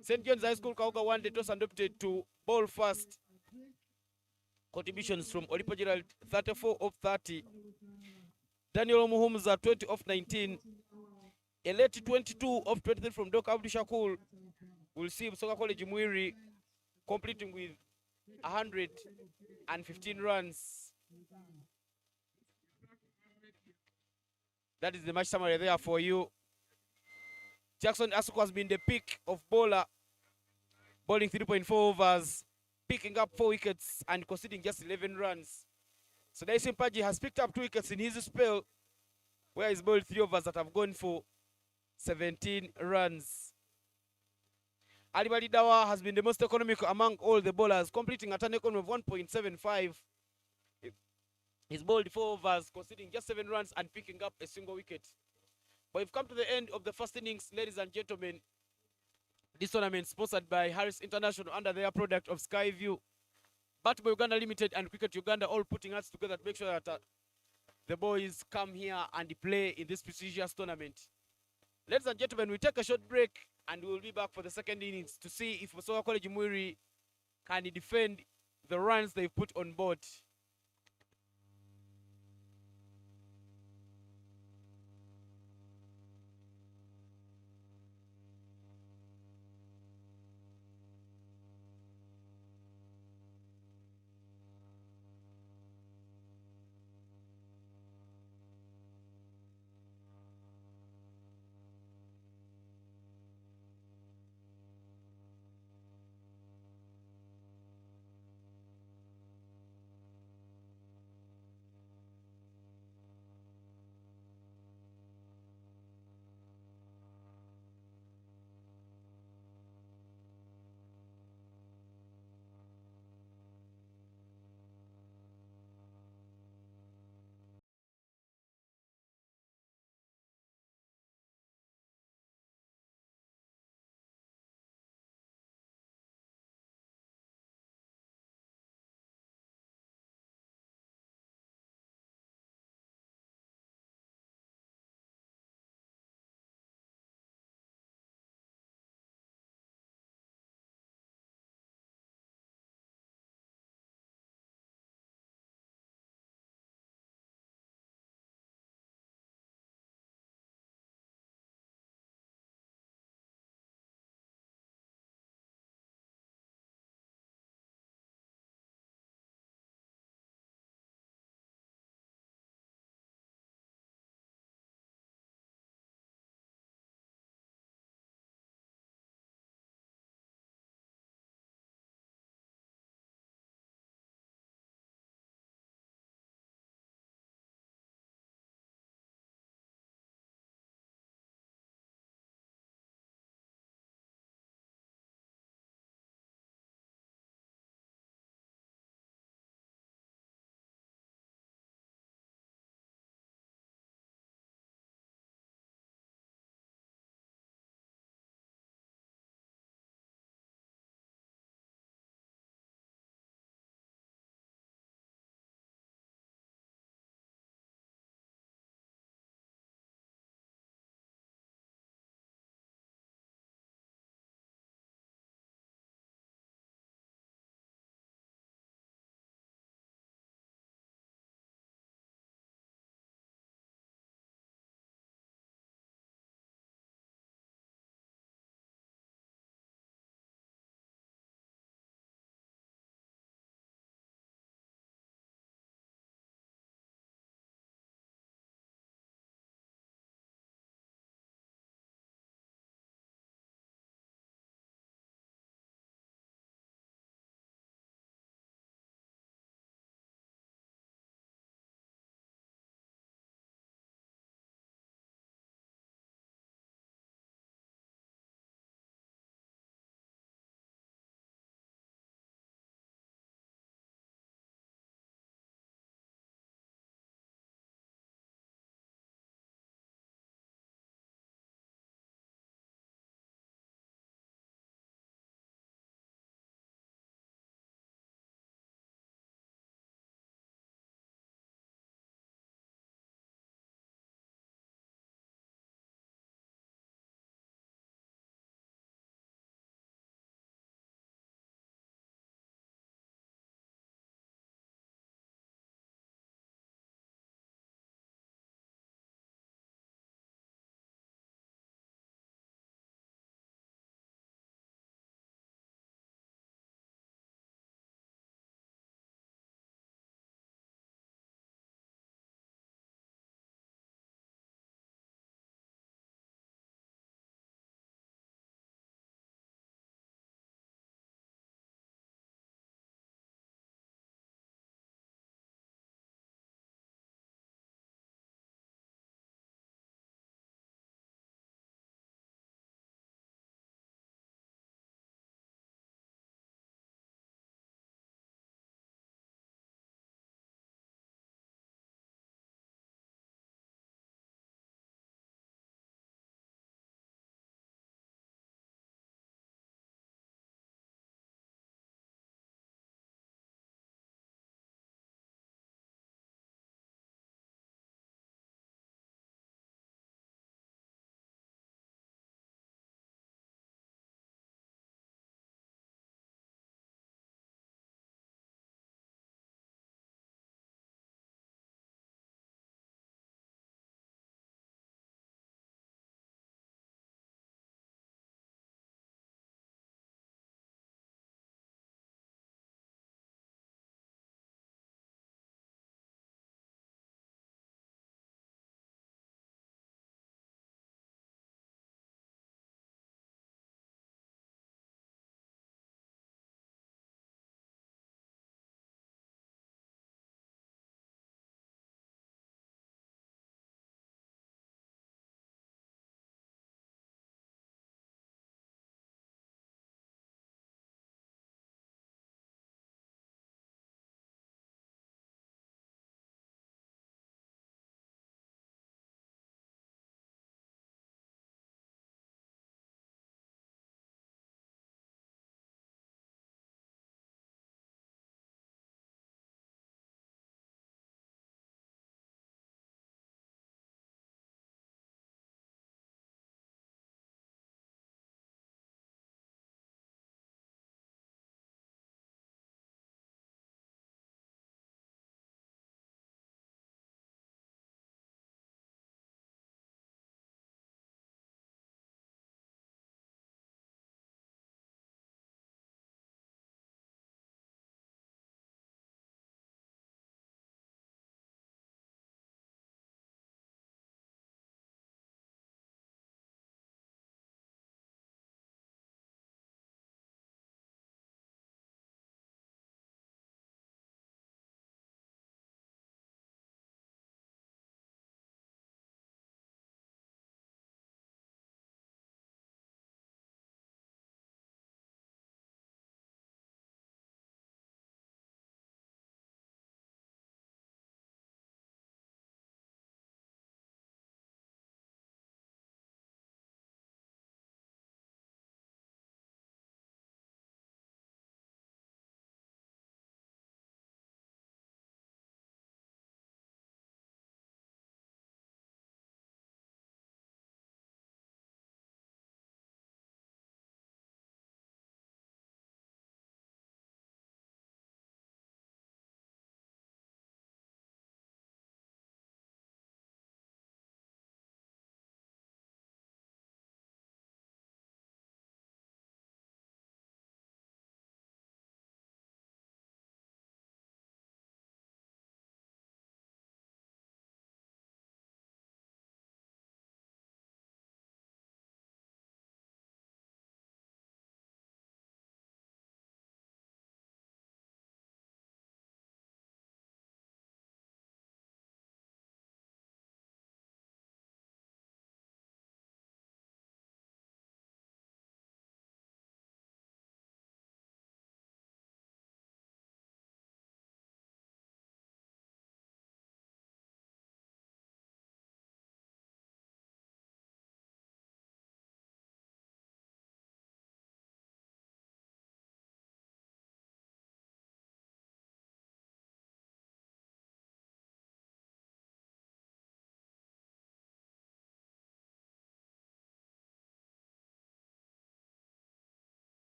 St. John's High School KAUGA won the toss and opted to bowl first. Contributions from Olipa Gerald, 34 of 30. Daniel Muhumza, 20 of 19. A late 22 of 23 from Doc Abdul Shakur. We'll see BUSOGA College Mwiri completing with 115 runs. That is the match summary there for you. Jackson Asuku has been the pick of bowler, bowling 3.4 overs, picking up 4 wickets and conceding just 11 runs. So Dyson Paji has picked up 2 wickets in his spell, where he's bowled 3 overs that have gone for 17 runs. Ali Dawa has been the most economical among all the bowlers, completing at an economy of 1.75. He's bowled 4 overs, conceding just 7 runs and picking up a single wicket. But we've come to the end of the first innings, ladies and gentlemen. This tournament sponsored by Harris International under their product of Skyview, Batbo Uganda Limited and Cricket Uganda, all putting us together to make sure that the boys come here and play in this prestigious tournament. Ladies and gentlemen, we take a short break and we'll be back for the second innings to see if BUSOGA College Mwiri can defend the runs they've put on board.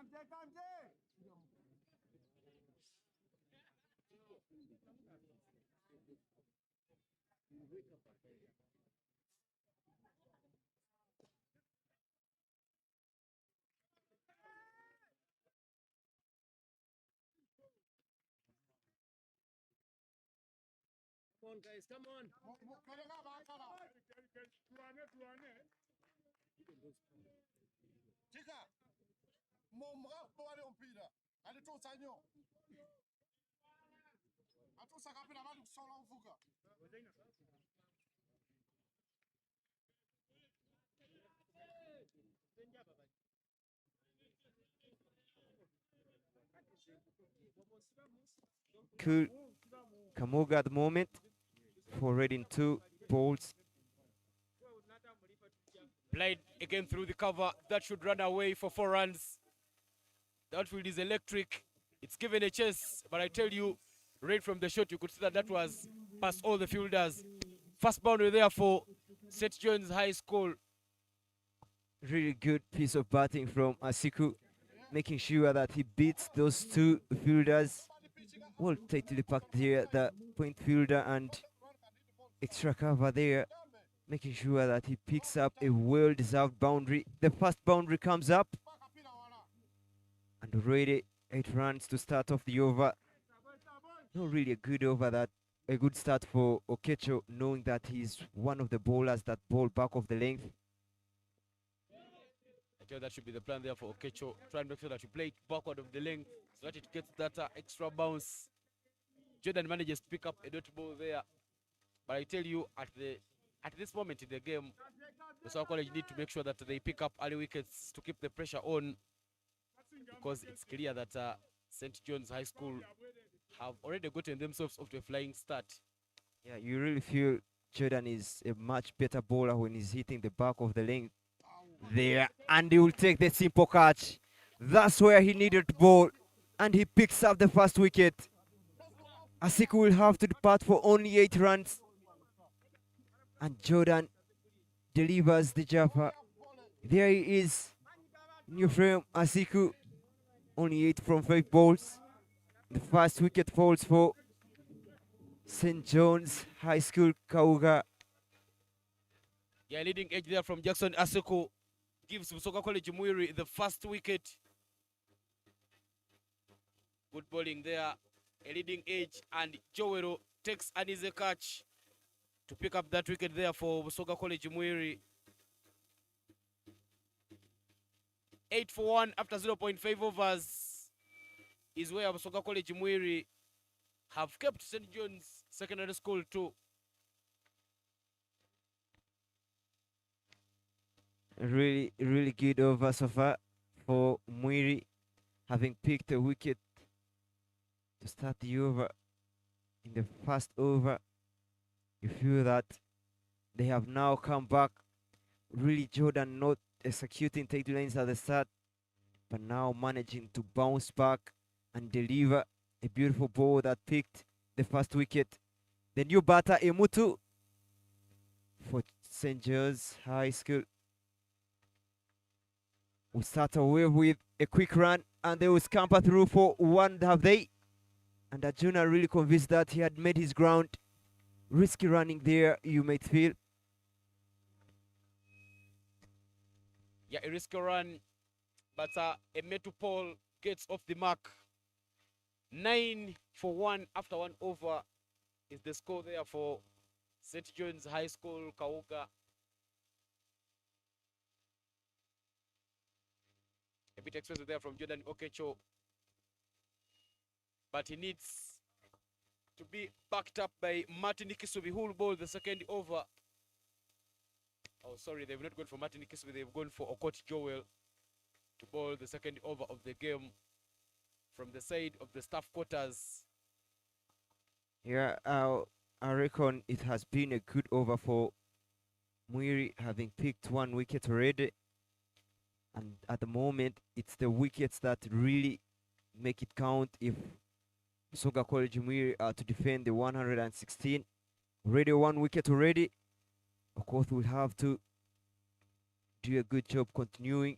Come on, guys, come on. Tika, mwali mpira alitusa nyo atusa kapira mali kusola uvuka Cool. Kamuga at the moment for reading 2 balls. Played again through the cover. That should run away for 4 runs. The outfield is electric. It's given a chase, but I tell you, right from the shot, you could see that that was past all the fielders. First boundary there for St. John's High School. Really good piece of batting from Asiku, making sure that he beats those 2 fielders. Well, tightly packed there, the point fielder and extra cover there, making sure that he picks up a well-deserved boundary. The first boundary comes up, and already 8 runs to start off the over. Not really a good over, that a good start for Okecho, knowing that he's one of the bowlers that bowl back of the length. I tell you, that should be the plan there for Okecho. Try and make sure that you play it backward of the length so that it gets that extra bounce. Jordan manages to pick up a dot ball there. But I tell you, at this moment in the game, the South College need to make sure that they pick up early wickets to keep the pressure on, because it's clear that St. John's High School have already gotten themselves off to a flying start. Yeah, you really feel Jordan is a much better bowler when he's hitting the back of the length there, and he will take the simple catch. That's where he needed to bowl, and he picks up the first wicket. Asiku will have to depart for only 8 runs, and Jordan delivers the jumper. There he is, new frame Asiku, only 8 from 5 balls. The first wicket falls for St. John's High School KAUGA. Yeah, leading edge there from Jackson Asiku gives BUSOGA College Mwiri the first wicket. Good bowling there, a leading edge, and Joero takes an easy catch to pick up that wicket there for BUSOGA College Mwiri. 8 for 1 after 0.5 overs is where BUSOGA College Mwiri have kept St. John's Secondary School too. Really good over so far for Mwiri, having picked a wicket to start the over. In the first over, you feel that they have now come back. Really, Jordan not executing take lines at the start, but now managing to bounce back and deliver a beautiful ball that picked the first wicket. The new batter, Emutu, for St. John's High School. We start away with a quick run, and they will scamper through for 1, have they? And Arjuna really convinced that he had made his ground. Risky running there, you might feel. Yeah, a risky run, but a Metupol gets off the mark. 9 for 1 after 1 over is the score there for St. John's High School KAUGA. A bit expensive there from Jordan Okecho, but he needs to be backed up by Martin Ikisubi, who will bowl the second over. Oh, sorry, they've not gone for Martin Ikisubi, they've gone for Okot Joel to bowl the second over of the game from the side of the staff quarters. Yeah, I reckon it has been a good over for Mwiri, having picked 1 wicket already. And at the moment, it's the wickets that really make it count if BUSOGA College Mwiri are to defend the 116. Already 1 wicket already. Of course, we'll have to do a good job continuing.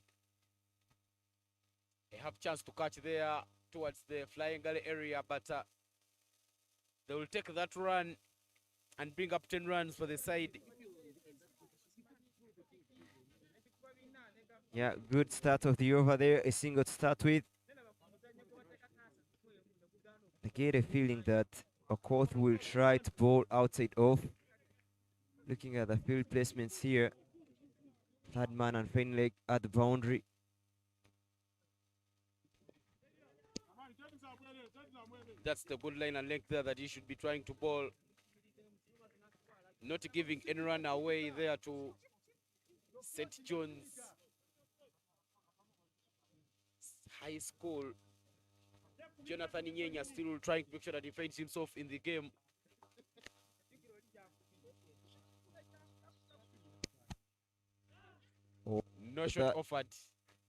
A have chance to catch there towards the flying gully area, but they will take that run and bring up 10 runs for the side. Yeah, good start of the over there. A single to start with. I get a feeling that Okoth will try to bowl outside off. Looking at the field placements here. Third man and fin leg at the boundary. That's the good line and length there that he should be trying to bowl. Not giving any run away there to St. John's High School. Jonathan Nyenya still trying to make sure that he finds himself in the game. Oh, No shot that- offered.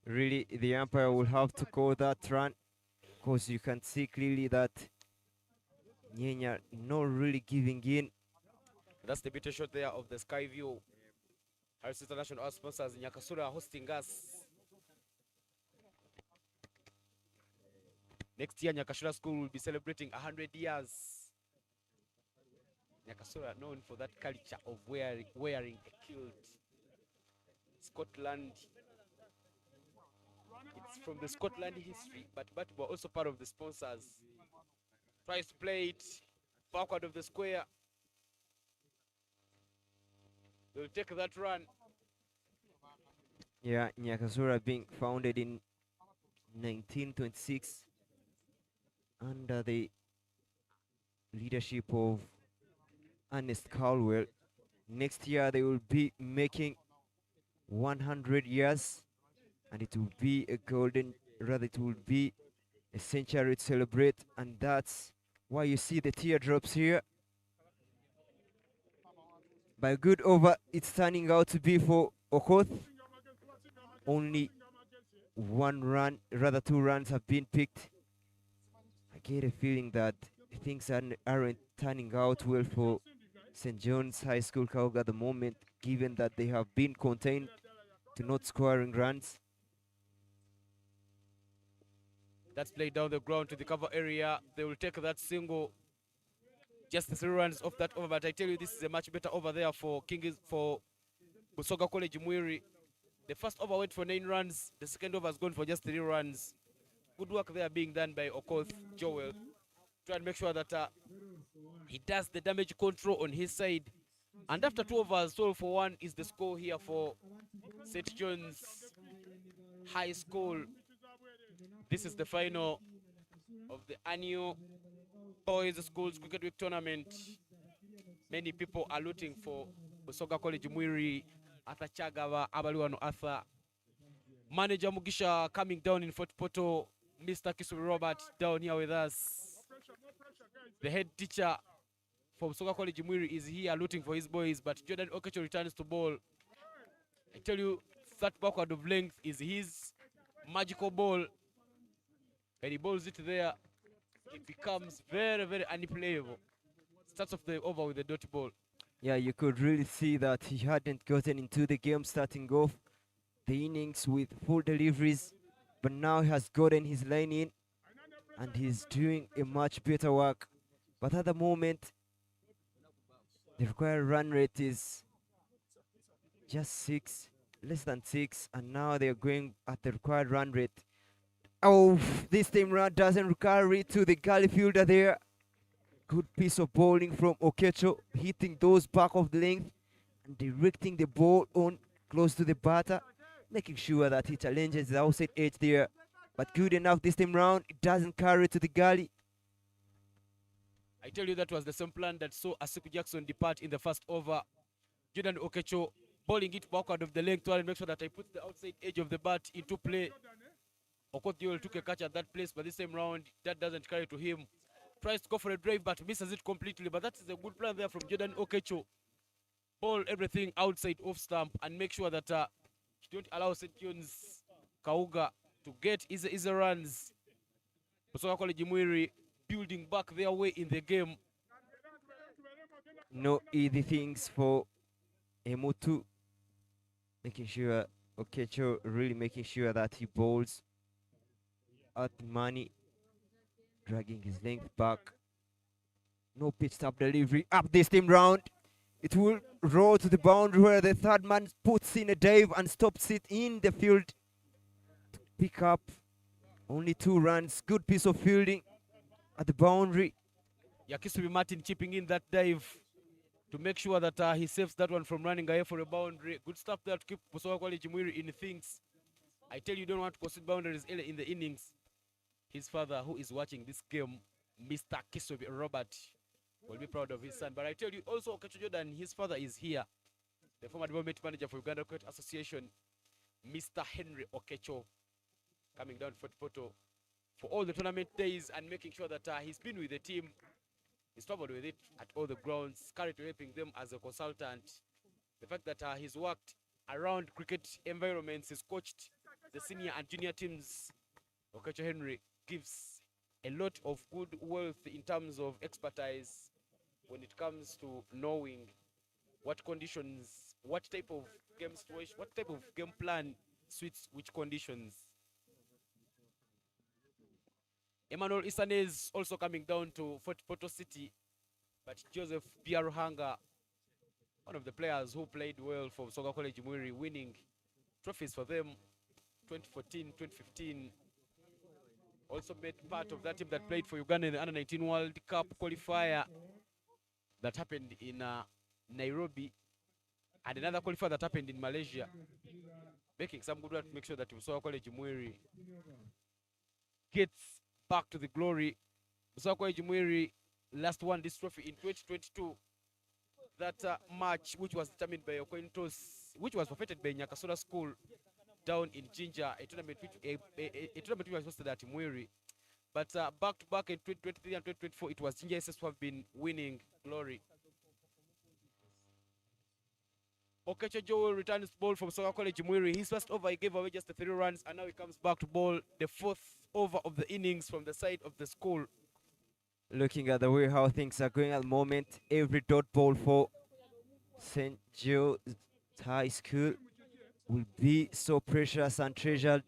Really, the umpire will have to call that run because you can see clearly that Nyenya not really giving in. That's the better shot there of the Sky View. Harris International, our sponsors, Nyakasura hosting us. Next year, Nyakasura School will be celebrating 100 years. Nyakasura known for that culture of wearing a kilt. Scotland. It's from the Scotland history, but we're also part of the sponsors. Tries to play it backward of the square. They'll take that run. Yeah, Nyakasura being founded in 1926 under the leadership of Ernest Caldwell. Next year they will be making 100 years, and it will be a it will be a century to celebrate, and that's why you see the teardrops here. By a good over, it's turning out to be for Okoth. Only one run, rather 2 runs have been picked. I get a feeling that things aren't turning out well for St. John's High School KAUGA at the moment, given that they have been contained to not scoring runs. That's played down the ground to the cover area. They will take that single. Just the 3 runs off that over, but I tell you, this is a much better over there for BUSOGA College Mwiri. The first over went for 9 runs. The second over has gone for just 3 runs. Good work there being done by Okoth Joel. Try and make sure that he does the damage control on his side. And after 2 overs, 12 for 1 is the score here for St. John's High School. This is the final of the annual Boys Schools Cricket Week tournament. Many people are looting for BUSOGA College Mwiri, Arthur Chagava, Abaluano Arthur. Manager Mugisha coming down in Fort Poto. Mr. Kisuri Robert down here with us. The head teacher for BUSOGA College Mwiri is here looting for his boys, but Jordan Okecho returns to ball. I tell you, that backward of length is his magical ball. And he bowls it there. It becomes very, very unplayable. Starts off the over with the dot ball. Yeah, you could really see that he hadn't gotten into the game starting off the innings with full deliveries, but now he has gotten his line in and he's doing a much better work. But at the moment, the required run rate is just 6, less than 6, and now they're going at the required run rate. Oh, this time round doesn't require it to the gully fielder there. Good piece of bowling from Okecho, hitting those back of the length and directing the ball on close to the batter, making sure that he challenges the outside edge there. But good enough this time round, it doesn't carry to the gully. I tell you, that was the same plan that saw Asiku Jackson depart in the first over. Jordan Okecho bowling it backward of the length to make sure that I put the outside edge of the bat into play. Okoth Joel took a catch at that place, but this time round, that doesn't carry to him. Tries to go for a drive, but misses it completely. But that is a good plan there from Jordan Okecho. Bowl everything outside off stump and make sure that you don't allow St. John's KAUGA to get easy runs. BUSOGA College Mwiri building back their way in the game. No easy things for Emutu. Making sure Okecho really making sure that he bowls at money, dragging his length back. No pitch stop delivery. Up this time round. It will roll to the boundary where the third man puts in a dive and stops it in the field. Pick up only 2 runs. Good piece of fielding at the boundary. Yakisubi Martin chipping in that dive to make sure that he saves that one from running away for a boundary. Good stuff there to keep Busoga College Mwiri in things. I tell you, don't want to concede boundaries early in the innings. His father, who is watching this game, Mr. Kisubi Robert, will be proud of his son. But I tell you, also Okecho Jordan, his father is here. The former development manager for Uganda Cricket Association, Mr. Henry Okecho, coming down for photo for all the tournament days and making sure that he's been with the team. He's traveled with it at all the grounds, currently helping them as a consultant. The fact that he's worked around cricket environments, he's coached the senior and junior teams. Okecho Henry gives a lot of good wealth in terms of expertise when it comes to knowing what conditions, what type of game situation, what type of game plan suits which conditions. Emmanuel Isanes also coming down to Fort Porto City, but Joseph Biaruhanga, one of the players who played well for Busoga College Mwiri, winning trophies for them 2014, 2015. Also made part of that team that played for Uganda in the Under-19 World Cup qualifier that happened in Nairobi, and another qualifier that happened in Malaysia, making some good work to make sure that Busoga College Mwiri gets back to the glory. Busoga College Mwiri last won this trophy in 2022. That match, which was determined by Okointos, which was forfeited by Nyakasura School down in Jinja, a tournament which was hosted at Mwiri. But back to back in 2023 and 2024, it was Jinja SS who have been winning glory. Okecho Joel returns ball from Busoga College Mwiri. His first over, he gave away just the 3 runs, and now he comes back to ball the 4th over of the innings from the side of the school. Looking at the way how things are going at the moment, every dot ball for St. Joe's High School will be so precious and treasured.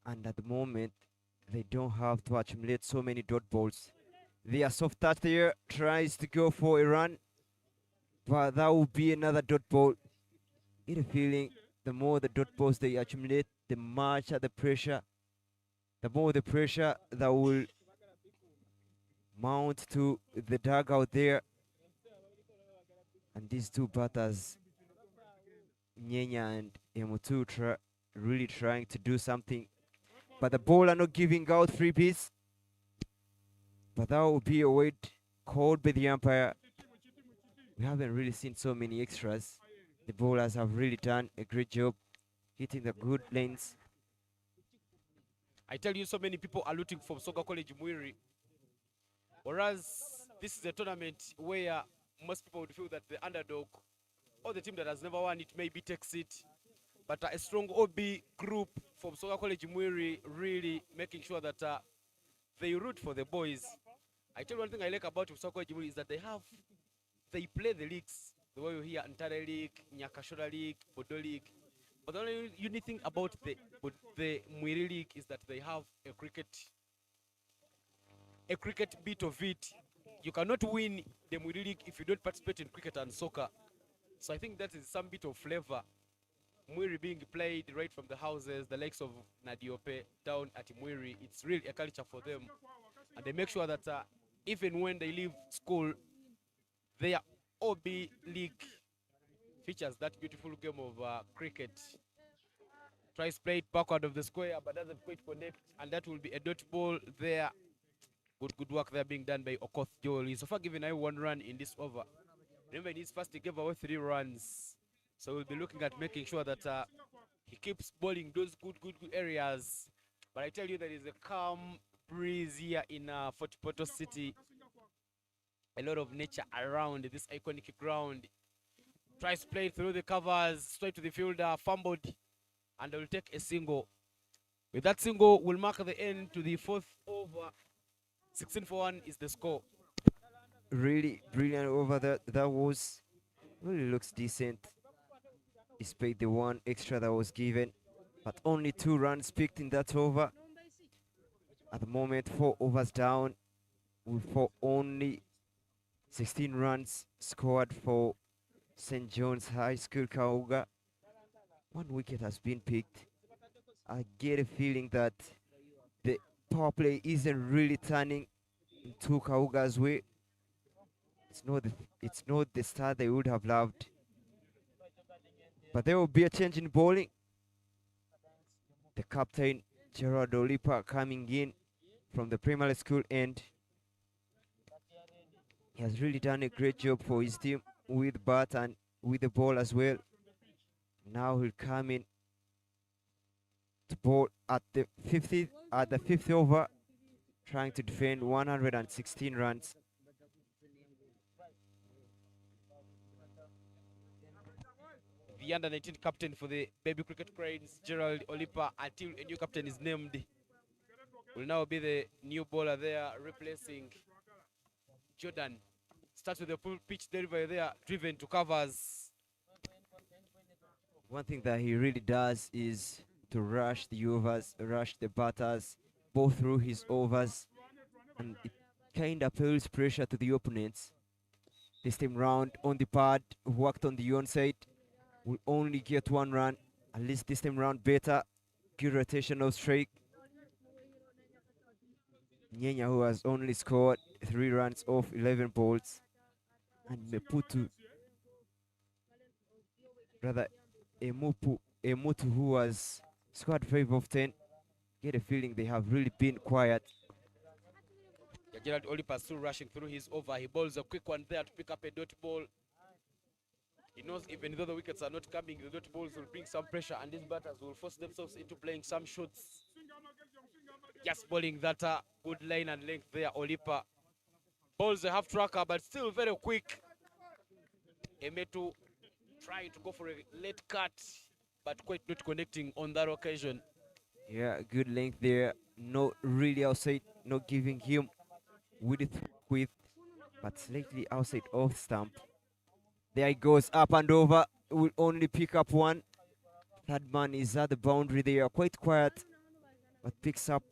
And at the moment, they don't have to accumulate so many dot balls. The soft touch there tries to go for a run, but that will be another dot ball. Get a feeling the more the dot balls they accumulate, the much the pressure, the more the pressure that will mount to the dugout there. And these two batters, Nyenya and Emutu, really trying to do something, but the ball are not giving out freebies. But that will be a weight called by the umpire. We haven't really seen so many extras. The bowlers have really done a great job hitting the good lanes. I tell you, so many people are looting for Busoga College Mwiri, whereas this is a tournament where most people would feel that the underdog or the team that has never won it maybe takes it. But a strong OB group from Busoga College Mwiri really making sure that they root for the boys. I tell you one thing I like about Busoga College Mwiri is that they play the leagues the way you hear Ntare League, Nyakashora League, Bodo League. But the only unique thing about the Mwiri League is that they have a cricket bit of it. You cannot win the Mwiri League if you don't participate in cricket and soccer. So I think that is some bit of flavor. Mwiri being played right from the houses, the likes of Nadiope down at Mwiri, it's really a culture for them. And they make sure that even when they leave school, their OB league features that beautiful game of cricket. Tries play it backward of the square, but doesn't quite connect, and that will be a dot ball there. Good work there being done by Okoth Joel. He's so far given I 1 run in this over. Remember, in his first he gave away 3 runs. So we'll be looking at making sure that he keeps bowling those good areas. But I tell you, there is a calm breeze here in Fort Porto City. A lot of nature around this iconic ground. Tries to play through the covers, straight to the fielder, fumbled, and will take a single. With that single, will mark the end to the 4th over. 16-for-1 is the score. Really brilliant over that was. Really looks decent. Despite the 1 extra that was given, but only 2 runs picked in that over. At the moment, 4 overs down for only 16 runs scored for St. John's High School KAUGA. 1 wicket has been picked. I get a feeling that the power play isn't really turning into KAUGA's way. It's not the start they would have loved. But there will be a change in bowling. The captain, Gerard Olipa, coming in from the primary school end. He has really done a great job for his team with bat and with the ball as well. Now he'll come in to bowl at the 5th over, trying to defend 116 runs. The under-19 captain for the Baby Cricket Cranes, Gerald Olipa, until a new captain is named, will now be the new bowler there, replacing Jordan. Starts with the full pitch delivery there, driven to covers. One thing that he really does is to rush the overs, rush the batters, both through his overs, and it kind of builds pressure to the opponents. This time round on the pad, worked on the onside, will only get 1 run. At least this time round better. Good rotational strike. Nyenya, who has only scored 3 runs off 11 balls, and Meputu, rather Emutu, who has scored 5 of 10. Get a feeling they have really been quiet. Yeah, Gerald Olipa still rushing through his over. He bowls a quick one there to pick up a dot ball. He knows even though the wickets are not coming, the dot balls will bring some pressure, and these batters will force themselves into playing some shots. Just bowling that good line and length there. Olipa bowls a half tracker, but still very quick. Emetu trying to go for a late cut, but quite not connecting on that occasion. Yeah, good length there. Not really outside, not giving him with, but slightly outside off stump. There he goes, up and over. Will only pick up 1. Third man is at the boundary. They are quite quiet, but picks up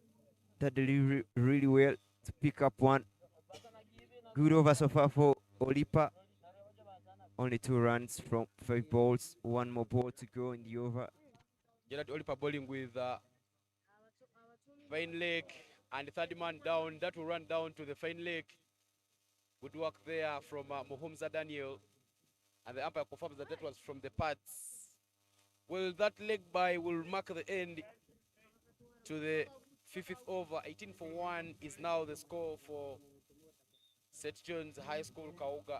the delivery really well to pick up 1. Good over so far for Olipa. Only 2 runs from 5 balls. 1 more ball to go in the over. Gerard Olipa bowling with fine leg, and the third man down. That will run down to the fine leg. Good work there from Mohomza Daniel. And the umpire confirms that that was from the pads. Well, that leg by will mark the end to the 5th over. 18 for 1 is now the score for St. John's High School KAUGA.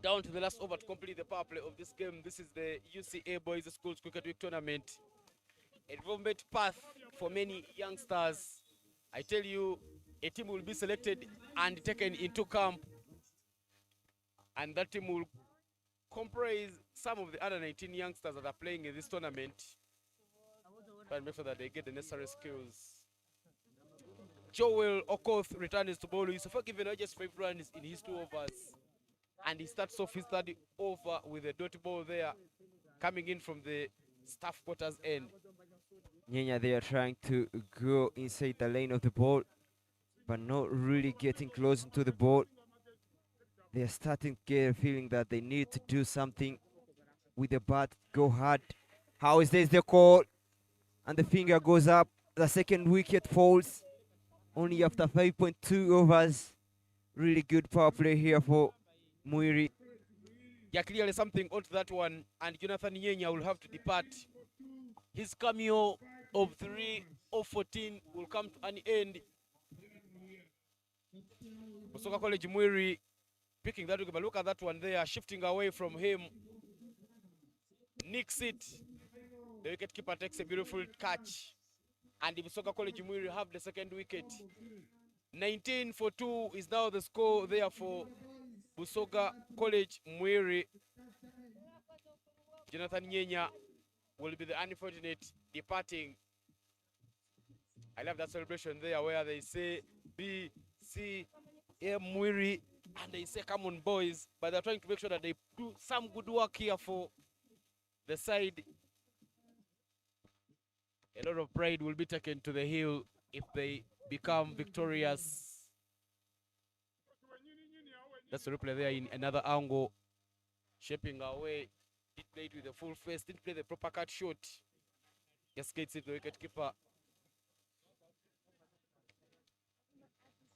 Down to the last over to complete the power play of this game. This is the UCA Boys Schools Cricket Week Tournament. Involvement path for many youngsters. I tell you, a team will be selected and taken into camp, and that team will comprise some of the other 19 youngsters that are playing in this tournament, and make sure that they get the necessary skills. Joel Okoth returns to bowl. He's given just 5 runs in his 2 overs, and he starts off his third over with a dot ball there, coming in from the staff quarters end. Nyenya, they are trying to go inside the lane of the ball, but not really getting close to the ball. They are starting to get a feeling that they need to do something with the bat, go hard. How is this the call? And the finger goes up. The second wicket falls only after 5.2 overs. Really good power play here for Mwiri. Yeah, clearly something onto that one, and Jonathan Nyenya will have to depart. His cameo of 3 of 14 will come to an end. BUSOGA College Mwiri picking that wicket, but look at that one there, shifting away from him. Nicks it. The wicket keeper takes a beautiful catch, and the BUSOGA College Mwiri have the second wicket. 19 for 2 is now the score there for BUSOGA College Mwiri. Jonathan Nyenya will be the unfortunate departing. I love that celebration there where they say BCA Mwiri, and they say come on boys, but they're trying to make sure that they do some good work here for the side. A lot of pride will be taken to the hill if they become victorious. That's the replay there in another angle. Shaping away. Did play it with the full face. Didn't play the proper cut shot. Just gets it the wicket keeper.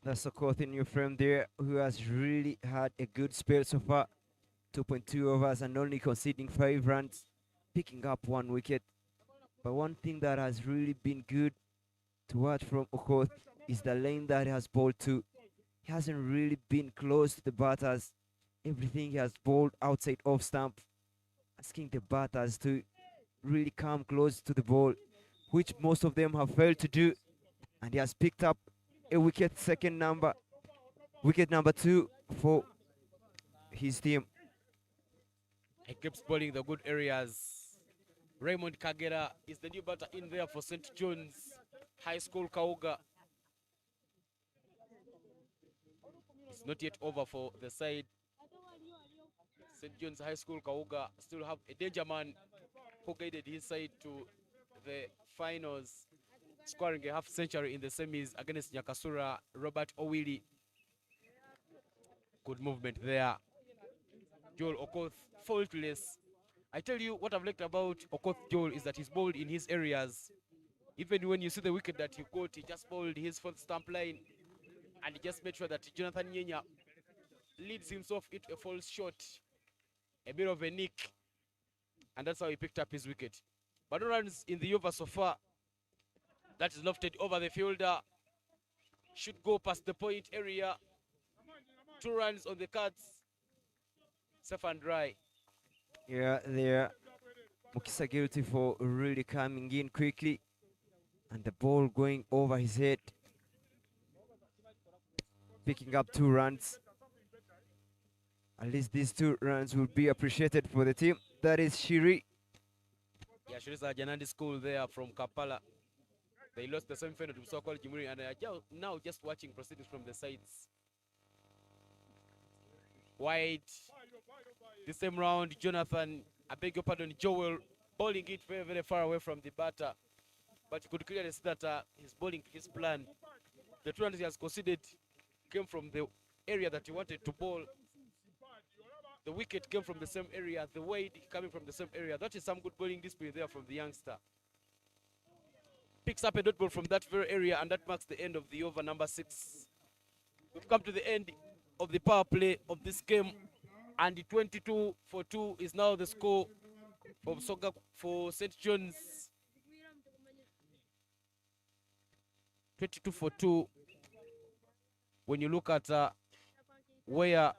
That's Okoth in your frame there, who has really had a good spell so far. 2.2 overs and only conceding 5 runs, picking up 1 wicket. But one thing that has really been good to watch from Okoth is the lane that he has bowled to. He hasn't really been close to the batters. Everything he has bowled outside off stump, asking the batters to really come close to the ball, which most of them have failed to do. And he has picked up a wicket, wicket number 2 for his team. He keeps bowling the good areas. Raymond Kagera is the new batter in there for St. John's High School KAUGA. It's not yet over for the side. St. John's High School KAUGA still have a danger man who guided his side to the finals, scoring a half century in the semis against Nyakasura, Robert Owili. Good movement there. Joel Okoth, faultless. I tell you what I've liked about Okoth Joel is that he's bowled in his areas. Even when you see the wicket that he got, he just bowled his fourth stump line and he just made sure that Jonathan Nyenya leads himself into a false shot, a bit of a nick, and that's how he picked up his wicket. But no runs in the over so far. That is lofted over the fielder. Should go past the point area. 2 runs on the cards. Safe and dry. Yeah, there. Mukisa guilty for really coming in quickly. And the ball going over his head. Picking up 2 runs. At least these 2 runs will be appreciated for the team. That is Shiri. Yeah, Shiri's a Janandi school there from Kampala. They lost the semi-final to BUSOGA College Mwiri, and now just watching proceedings from the sides. Wide. This time round, Jonathan, I beg your pardon, Joel, bowling it very, very far away from the batter. But you could clearly see that he's bowling to his plan. The 2 runs he has conceded came from the area that he wanted to bowl. The wicket came from the same area, the wide coming from the same area. That is some good bowling display there from the youngster. Picks up a dot ball from that very area, and that marks the end of the over number 6. We've come to the end of the power play of this game, and the 22-2 is now the score for BUSOGA for St. John's. 22-2. When you look at where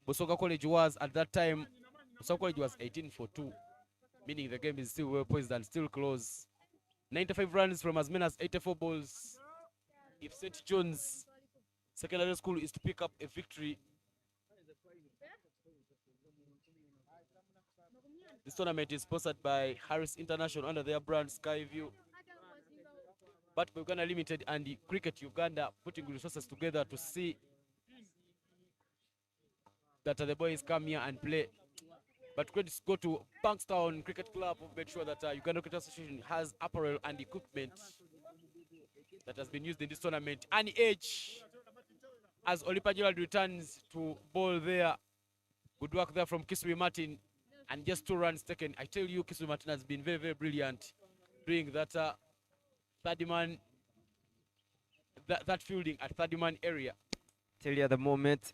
BUSOGA College was at that time, BUSOGA College was 18-2, meaning the game is still well poised and still close. 95 runs from as many as 84 balls. If St. John's Secondary School is to pick up a victory, this tournament is sponsored by Harris International under their brand Skyview. But Uganda Limited and the Cricket Uganda putting resources together to see that the boys come here and play. But credits go to Bankstown Cricket Club who made sure that Uganda Cricket Association has apparel and equipment that has been used in this tournament. An edge as Olipa Gerald returns to bowl there. Good work there from Kisui Martin, and just 2 runs taken. I tell you, Kisui Martin has been very, very brilliant doing that third man, that fielding at third man area. Tell you at the moment,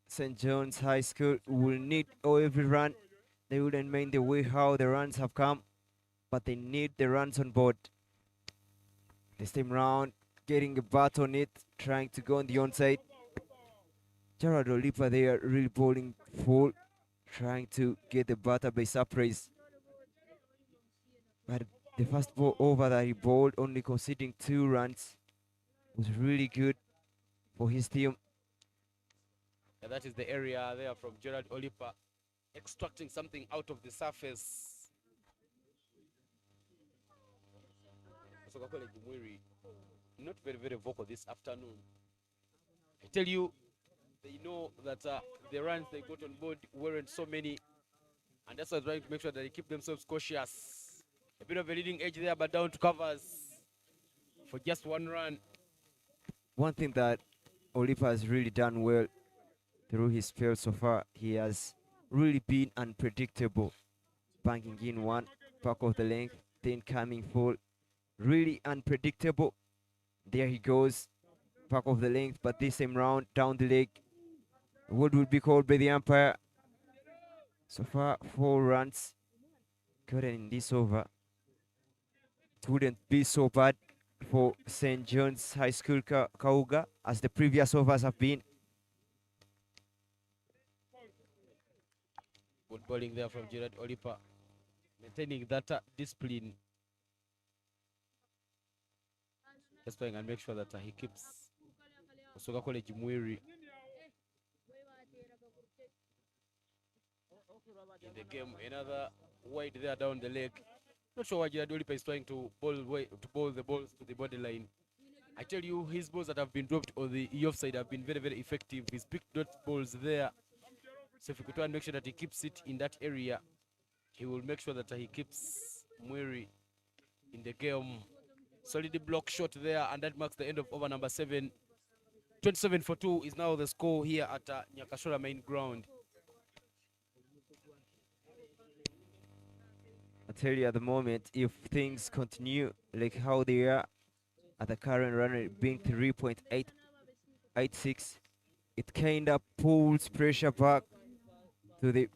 St. John's High School will need every run. They wouldn't mind the way how the runs have come, but they need the runs on board. This time round, getting a bat on it, trying to go on the onside. Gerard Olipa there really bowling full, trying to get the batter by surprise. But the first ball over that he bowled, only conceding 2 runs, was really good for his team. Yeah, that is the area there from Gerard Olipa, extracting something out of the surface. BUSOGA College Mwiri, not very, very vocal this afternoon. I tell you, they know that the runs they got on board weren't so many, and that's why they're trying to make sure that they keep themselves cautious. A bit of a leading edge there, but down to covers for just 1 run. One thing that Olipa has really done well through his spell so far, he has really been unpredictable. Banking in one, back of the length, then coming full. Really unpredictable. There he goes, back of the length, but this same round, down the leg. What would be called by the umpire? So far, 4 runs gotten in this over. It wouldn't be so bad for St. John's High School KAUGA as the previous overs have been. Good bowling there from Gerard Olipa, maintaining that discipline. Just trying and make sure that he keeps BUSOGA College Mwiri in the game. Another wide there down the leg. Not sure why Gerard Olipa is trying to bowl the balls to the borderline. I tell you, his balls that have been dropped on the offside have been very, very effective. He's picked dot balls there. So if you could try and make sure that he keeps it in that area, he will make sure that he keeps Mwiri in the game. Solid block shot there, and that marks the end of over number 7. 27-2 is now the score here at Nyakashora main ground. I tell you at the moment, if things continue like how they are at the current run rate being 3.886, it kind of pulls pressure back to the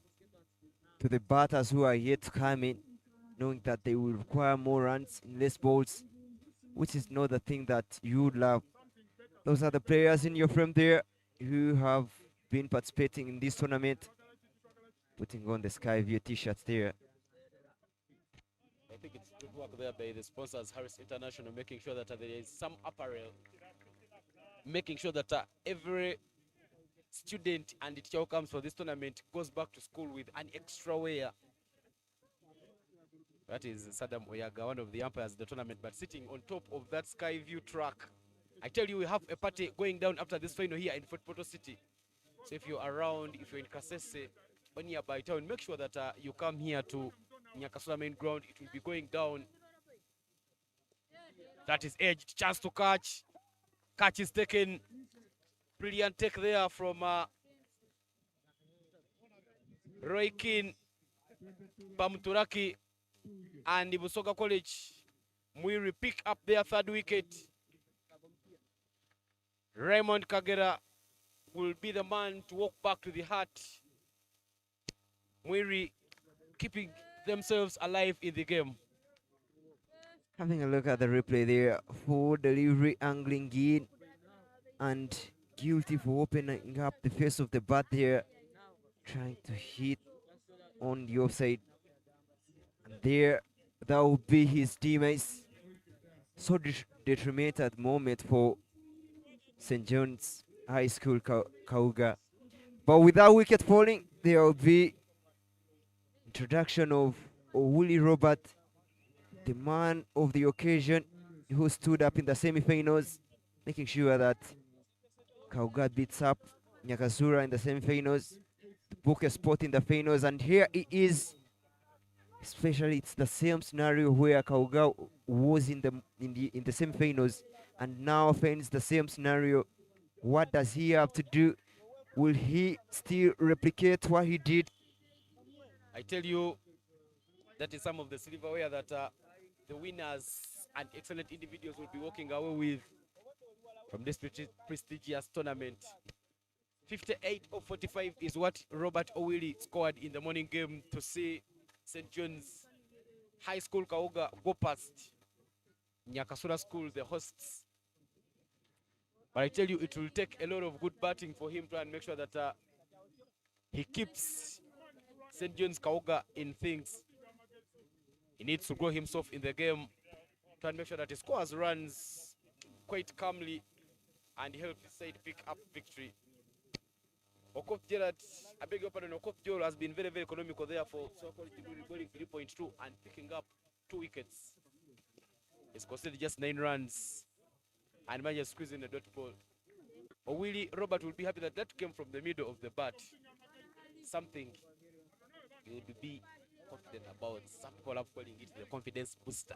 batters who are yet to come in, knowing that they will require more runs in less balls, which is not the thing that you would love. Those are the players in your frame there who have been participating in this tournament, putting on the Sky View t-shirts there. I think it's good work there by the sponsors, Harris International, making sure that there is some apparel, making sure that every student and it all comes for this tournament goes back to school with an extra wear. That is Saddam Oyaga, one of the umpires of the tournament, but sitting on top of that Sky View track. I tell you, we have a party going down after this final here in Fort Portal City. So if you're around, if you're in Kasese or nearby town, make sure that you come here to Nyakasura main ground. It will be going down. That is edged, chance to catch. Catch is taken. Brilliant take there from Roy Keane, Bamuturaki, and BUSOGA College Mwiri pick up their 3rd wicket. Raymond Kagera will be the man to walk back to the heart. Mwiri keeping themselves alive in the game. Having a look at the replay there, for delivery angling in and guilty for opening up the face of the bat there, trying to hit on the offside. And there, that will be his teammates. So detrimental at the moment for St. John's High School KAUGA. But without wicket falling, there will be introduction of Willie Robert, the man of the occasion who stood up in the semi-finals, making sure that KAUGA beats up Nyakasura in the semi-finals, book a spot in the finals, and here it is. Especially, it's the same scenario where KAUGA was in the semi-finals, and now finds the same scenario. What does he have to do? Will he still replicate what he did? I tell you, that is some of the silverware that the winners and excellent individuals will be walking away with from this prestigious tournament. 58 of 45 is what Robert Owili scored in the morning game to see St. John's High School KAUGA go past Nyakasura School, the hosts. But I tell you, it will take a lot of good batting for him to and make sure that he keeps St. John's KAUGA in things. He needs to grow himself in the game to and make sure that he scores runs quite calmly and help his side pick up victory. Okoth Gerard, I beg your pardon, Okoth Joel has been very, very economical there for so-called bowling 3.2 and picking up 2 wickets. He's conceded just 9 runs and managed to squeeze in a dot ball. Willie Robert will be happy that that came from the middle of the bat. Something he will be confident about. Some people are calling it the confidence booster.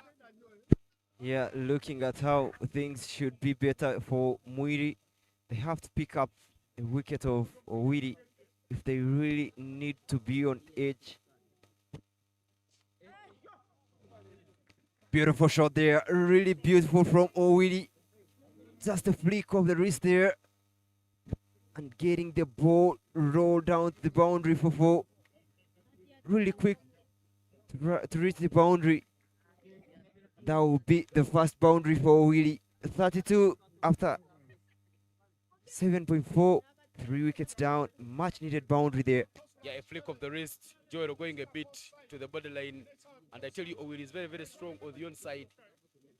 Yeah, looking at how things should be better for Mwiri, they have to pick up a wicket of Owiri if they really need to be on edge. Beautiful shot there, really beautiful from Owiri. Just a flick of the wrist there, and getting the ball rolled down to the boundary for four. Really quick to reach the boundary. That will be the first boundary for Willie. 32 after 7.4. 3 wickets down. Much needed boundary there. Yeah, a flick of the wrist. Joel going a bit to the borderline. And I tell you, Owiri is very, very strong on the onside.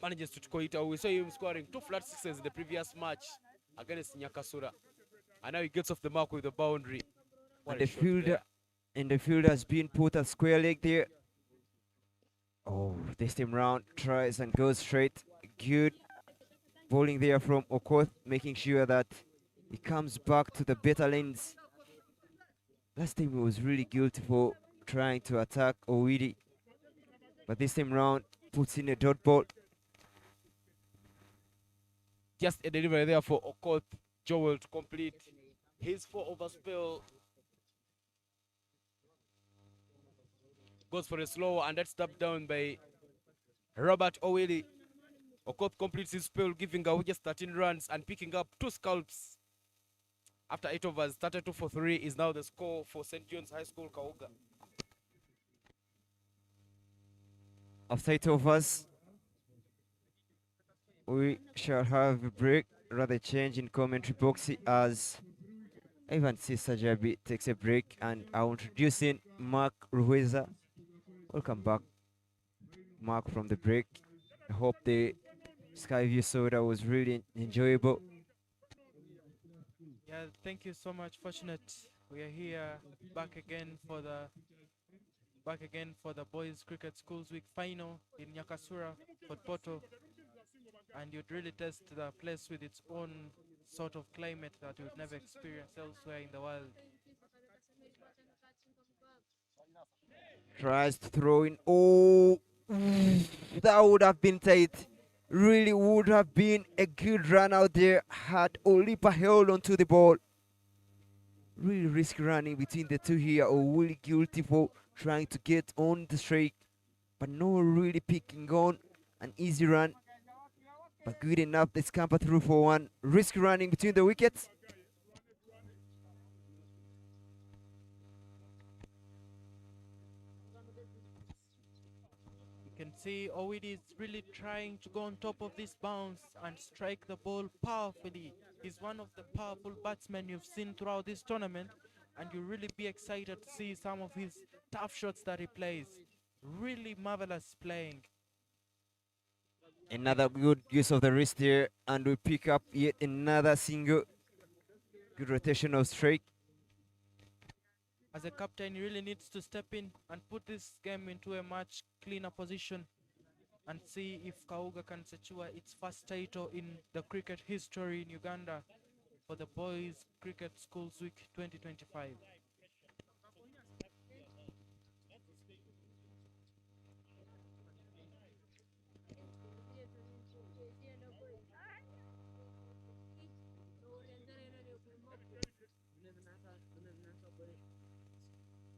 Manages to score it. We saw him scoring 2 flat sixes in the previous match against Nyakasura. And now he gets off the mark with the boundary. What And a the shot fielder there. and the fielder has been put at square leg there. Oh, this time round tries and goes straight. Good bowling there from Okoth, making sure that he comes back to the better lanes. Last time he was really guilty for trying to attack Owiri, but this time round puts in a dot ball. Just a delivery there for Okoth Joel to complete his 4-over spell. Goes for a slow, and that's tapped down by Robert Owili. Okoth completes his spell, giving away just 13 runs and picking up 2 scalps. After 8 overs, 32 for 3 is now the score for St. John's High School Kauga. After 8 overs, we shall have a break, rather change in commentary box as Ivan Sisajabi takes a break, and I'll introduce in Mark Ruiza. Welcome back, Mark, from the break. I hope the Skyview soda was really enjoyable. Yeah, thank you so much. Fortunate we are here back again for the Boys Cricket Schools Week final in Nyakasura, Port Poto, and you'd really test the place with its own sort of climate that you'd never experience elsewhere in the world. Tries to throw in. Oh, that would have been tight. Really would have been a good run out there had Olipa held onto the ball. Really risky running between the two here. Or really guilty for trying to get on the strike, but no really picking on an easy run. But good enough, they scamper through for one. Risky running between the wickets. You can see Owidi is really trying to go on top of this bounce and strike the ball powerfully. He's one of the powerful batsmen you've seen throughout this tournament, and you'll really be excited to see some of his tough shots that he plays. Really marvelous playing. Another good use of the wrist here, and we pick up yet another single. Good rotation of strike. As a captain, he really needs to step in and put this game into a much cleaner position and see if KAUGA can secure its first title in the cricket history in Uganda for the Boys Cricket Schools Week 2025.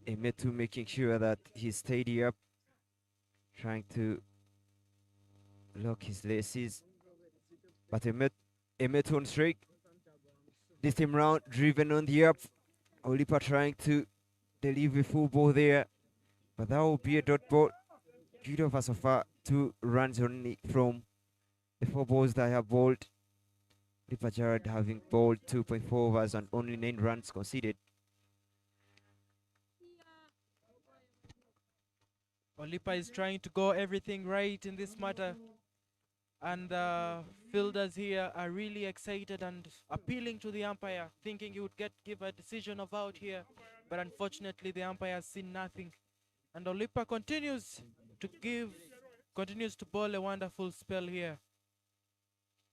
Emetu making sure that he's steady up, trying to lock his laces. But Emetu on strike. This time round, driven on the up. Olipa trying to deliver a full ball there, but that will be a dot ball. Good over so far. 2 runs only from the 4 balls that I have bowled. Olipa Jared having bowled 2.4 overs and only 9 runs conceded. Olipa is trying to go everything right in this matter, and the fielders here are really excited and appealing to the umpire, thinking he would give a decision of out here, but unfortunately the umpire has seen nothing, and Olipa continues to bowl a wonderful spell here.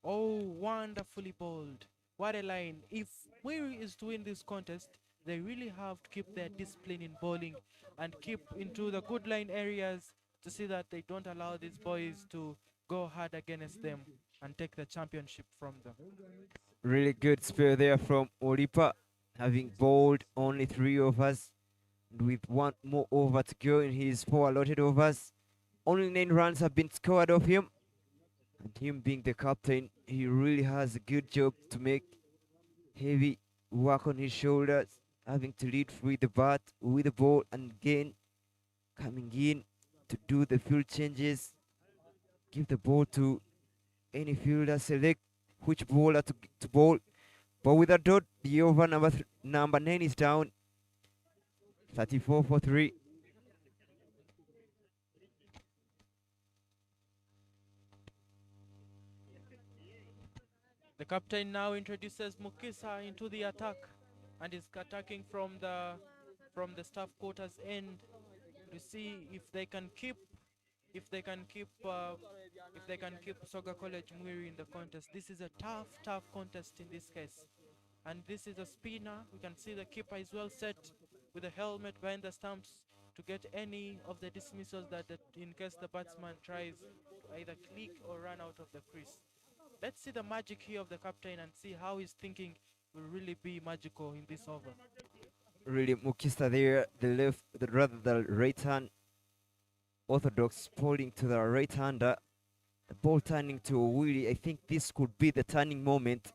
Oh, wonderfully bowled. What a line. If Mwiri is to win this contest, they really have to keep their discipline in bowling and keep into the good line areas to see that they don't allow these boys to go hard against them and take the championship from them. Really good spell there from Olipa, having bowled only 3 overs. And with 1 more over to go in his 4 allotted overs, only 9 runs have been scored of him. And him being the captain, he really has a good job to make. Heavy work on his shoulders, having to lead with the bat, with the ball, and again coming in to do the field changes. Give the ball to any fielder, select which bowler to bowl. But with a dot, the over number 9 is down. 34 for 3. The captain now introduces Mukisa into the attack and is attacking from the staff quarters end to see if they can keep Busoga College Mwiri in the contest. This is a tough contest in this case. And this is a spinner. We can see the keeper is well set with a helmet behind the stumps to get any of the dismissals that in case the batsman tries to either click or run out of the crease. Let's see the magic here of the captain and see how his thinking will really be magical in this over. Really, Mukista there, the right hand orthodox pulling to the right hander. The ball turning to Willie. I think this could be the turning moment.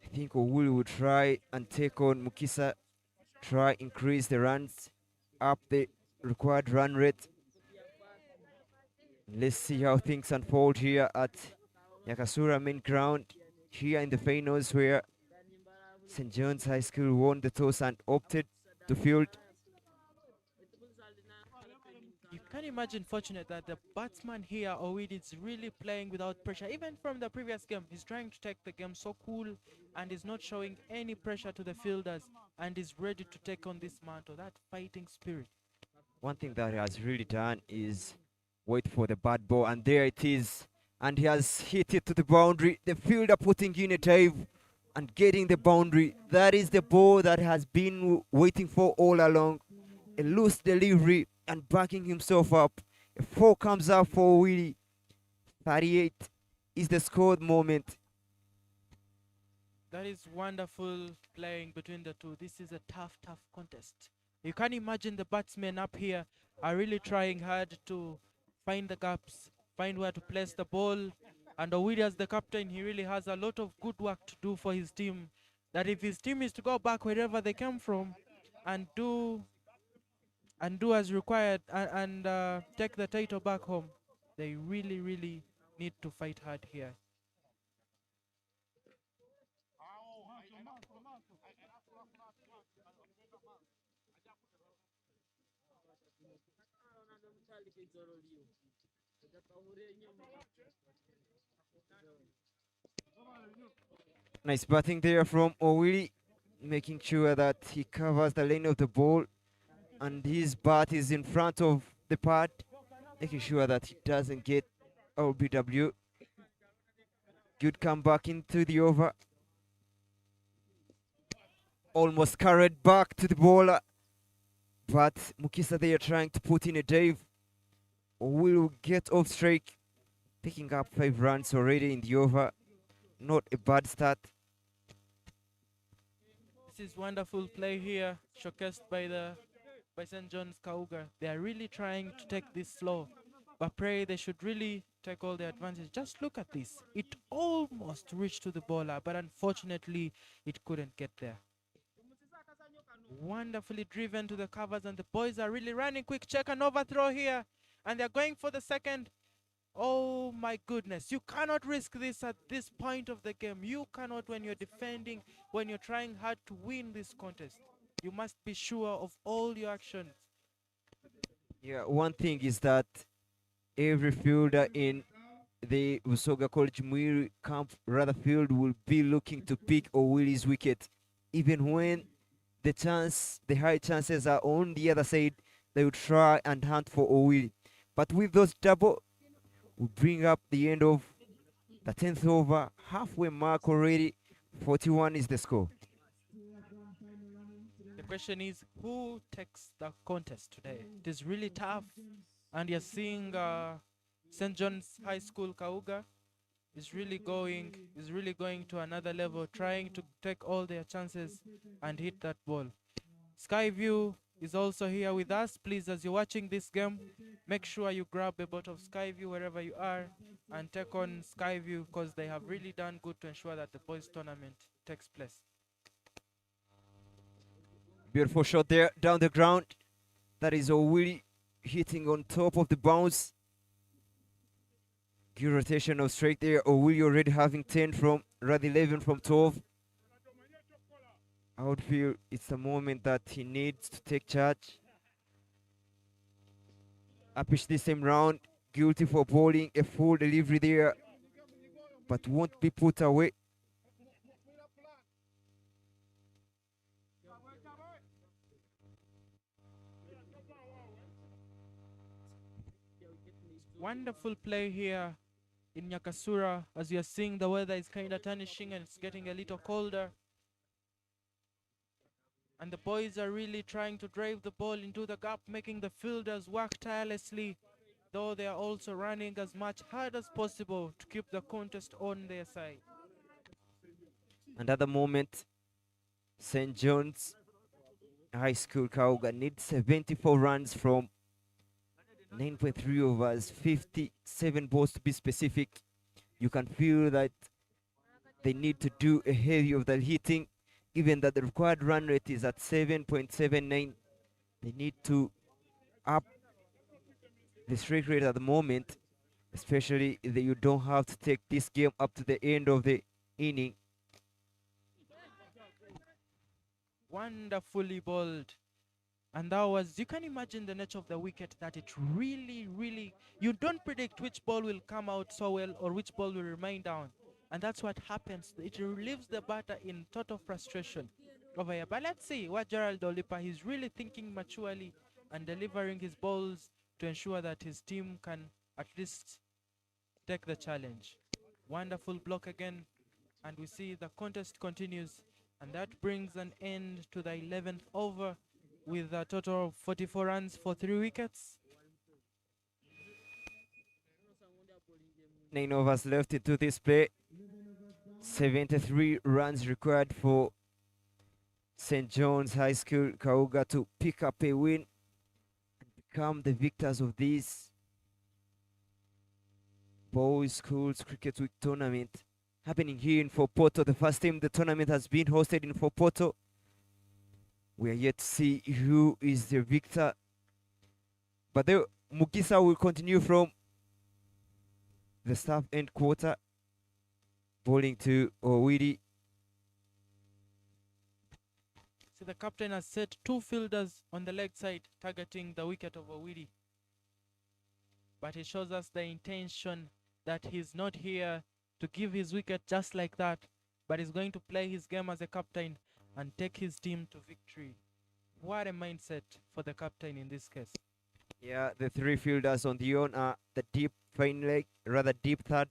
I think Willie will try and take on Mukisa, try increase the runs, up the required run rate. Let's see how things unfold here at Yakasura main ground, here in the finals where St. John's High School won the toss and opted to field. You can imagine fortunate that the batsman here, Owidi, is really playing without pressure. Even from the previous game, he's trying to take the game so cool and is not showing any pressure to the fielders and is ready to take on this mantle, that fighting spirit. One thing that he has really done is wait for the bad ball, and there it is. And he has hit it to the boundary. The fielder putting in a dive and getting the boundary. That is the ball that has been waiting for all along. A loose delivery and backing himself up. A 4 comes up for Willie. 38 is the scored moment. That is wonderful playing between the two. This is a tough contest. You can imagine the batsmen up here are really trying hard to find the gaps, find where to place the ball. And Owidi, as the captain, he really has a lot of good work to do for his team. That if his team is to go back wherever they came from and do as required and take the title back home, they really need to fight hard here. Nice batting there from Owili, making sure that he covers the lane of the ball and his bat is in front of the pad, making sure that he doesn't get LBW. Good comeback into the over. Almost carried back to the bowler, but Mukisa there trying to put in a dive. Will get off strike, picking up 5 runs already in the over. Not a bad start. This is wonderful play here, showcased by St. John's KAUGA. They are really trying to take this slow, but pray they should really take all the advantage. Just look at this. It almost reached to the bowler, but unfortunately it couldn't get there. Wonderfully driven to the covers, and the boys are really running quick. Check an overthrow here, and they're going for the second. Oh my goodness, you cannot risk this at this point of the game. You cannot when you're defending, when you're trying hard to win this contest. You must be sure of all your actions. Yeah, one thing is that every fielder in the BUSOGA College Mwiri camp, rather field, will be looking to pick Owili's wicket. Even when the high chances are on the other side, they will try and hunt for Owili. But with those double, we bring up the end of the 10th over, halfway mark already. 41 is the score. question is, who takes the contest today? It is really tough, and you're seeing St. John's High School KAUGA is really going to another level, trying to take all their chances and hit that ball. Skyview is also here with us. Please, as you're watching this game, make sure you grab a bottle of Skyview wherever you are and take on Skyview, because they have really done good to ensure that the boys tournament takes place. Beautiful shot there down the ground. That is Mwiri hitting on top of the bounce. Good rotation of strike there. Mwiri already having 10 from, rather 11 from 12. I would feel it's a moment that he needs to take charge. Uppish this same round. Guilty for bowling a full delivery there, but won't be put away. Wonderful play here in Nyakasura. As you are seeing, the weather is kind of tarnishing and it's getting a little colder. And the boys are really trying to drive the ball into the gap, making the fielders work tirelessly, though they are also running as much hard as possible to keep the contest on their side. And at the moment, St. John's High School KAUGA needs 74 runs from 9.3 overs, 57 balls to be specific. You can feel that they need to do a heavy of the hitting, given that the required run rate is at 7.79. They need to up the strike rate at the moment, especially if you don't have to take this game up to the end of the inning. Wonderfully bowled. And that was, you can imagine the nature of the wicket, that it really, you don't predict which ball will come out so well or which ball will remain down. And that's what happens. It relieves the batter in total frustration over here. But let's see what Gerald Olipa, he's really thinking maturely and delivering his balls to ensure that his team can at least take the challenge. Wonderful block again. And we see the contest continues. And that brings an end to the 11th over, with a total of 44 runs for 3 wickets. 9 overs left into this play. 73 runs required for St. John's High School KAUGA to pick up a win and become the victors of this Boys Schools Cricket Week tournament happening here in Fopoto. The first time the tournament has been hosted in Fopoto. We are yet to see who is the victor. But the Mugisa will continue from the staff end quarter, bowling to Mwiri. So the captain has set 2 fielders on the leg side, targeting the wicket of Mwiri. But he shows us the intention that he's not here to give his wicket just like that, but he's going to play his game as a captain and take his team to victory. What a mindset for the captain in this case. Yeah, the 3 fielders on the on are the deep fine leg, rather deep third,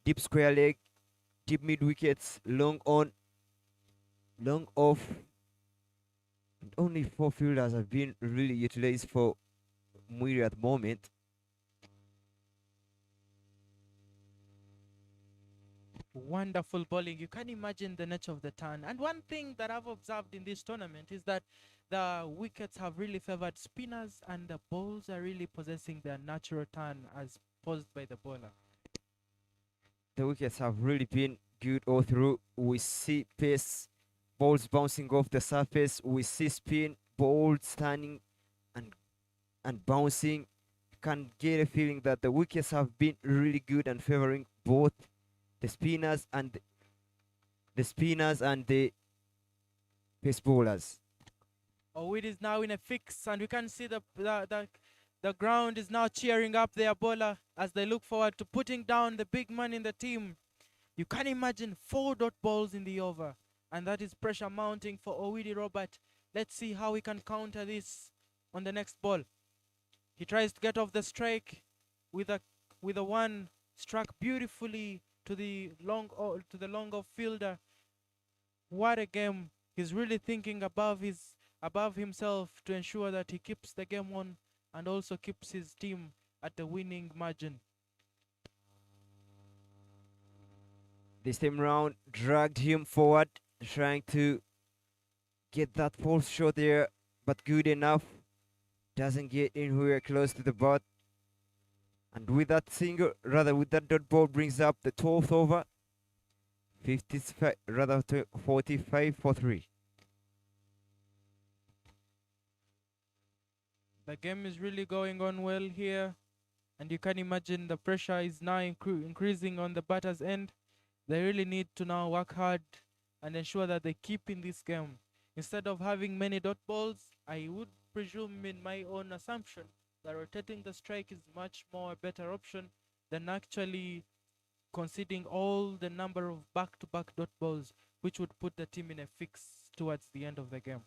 deep square leg, deep mid wickets, long on, long off. And only 4 fielders have been really utilized for Mwiri at the moment. Wonderful bowling. You can imagine the nature of the turn. And one thing that I've observed in this tournament is that the wickets have really favored spinners, and the balls are really possessing their natural turn as posed by the bowler. The wickets have really been good all through. We see pace, balls bouncing off the surface. We see spin, balls standing and bouncing. You can get a feeling that the wickets have been really good and favoring both the spinners and the pace bowlers. It is now in a fix, and we can see the ground is now cheering up their bowler as they look forward to putting down the big man in the team. You can imagine 4 dot balls in the over, and that is pressure mounting for Owidi Robert. Let's see how he can counter this on the next ball. He tries to get off the strike with a one struck beautifully to the long off fielder. What a game. He's really thinking above his above himself to ensure that he keeps the game on and also keeps his team at the winning margin. This time round, dragged him forward, trying to get that fourth shot there, but good enough. Doesn't get anywhere close to the bat. And with that single, rather with that dot ball, brings up the 12th over. 55, rather 45 for 3. The game is really going on well here, and you can imagine the pressure is now increasing on the batter's end. They really need to now work hard and ensure that they keep in this game. Instead of having many dot balls, I would presume in my own assumption that rotating the strike is much more a better option than actually conceding all the number of back-to-back dot balls, which would put the team in a fix towards the end of the game.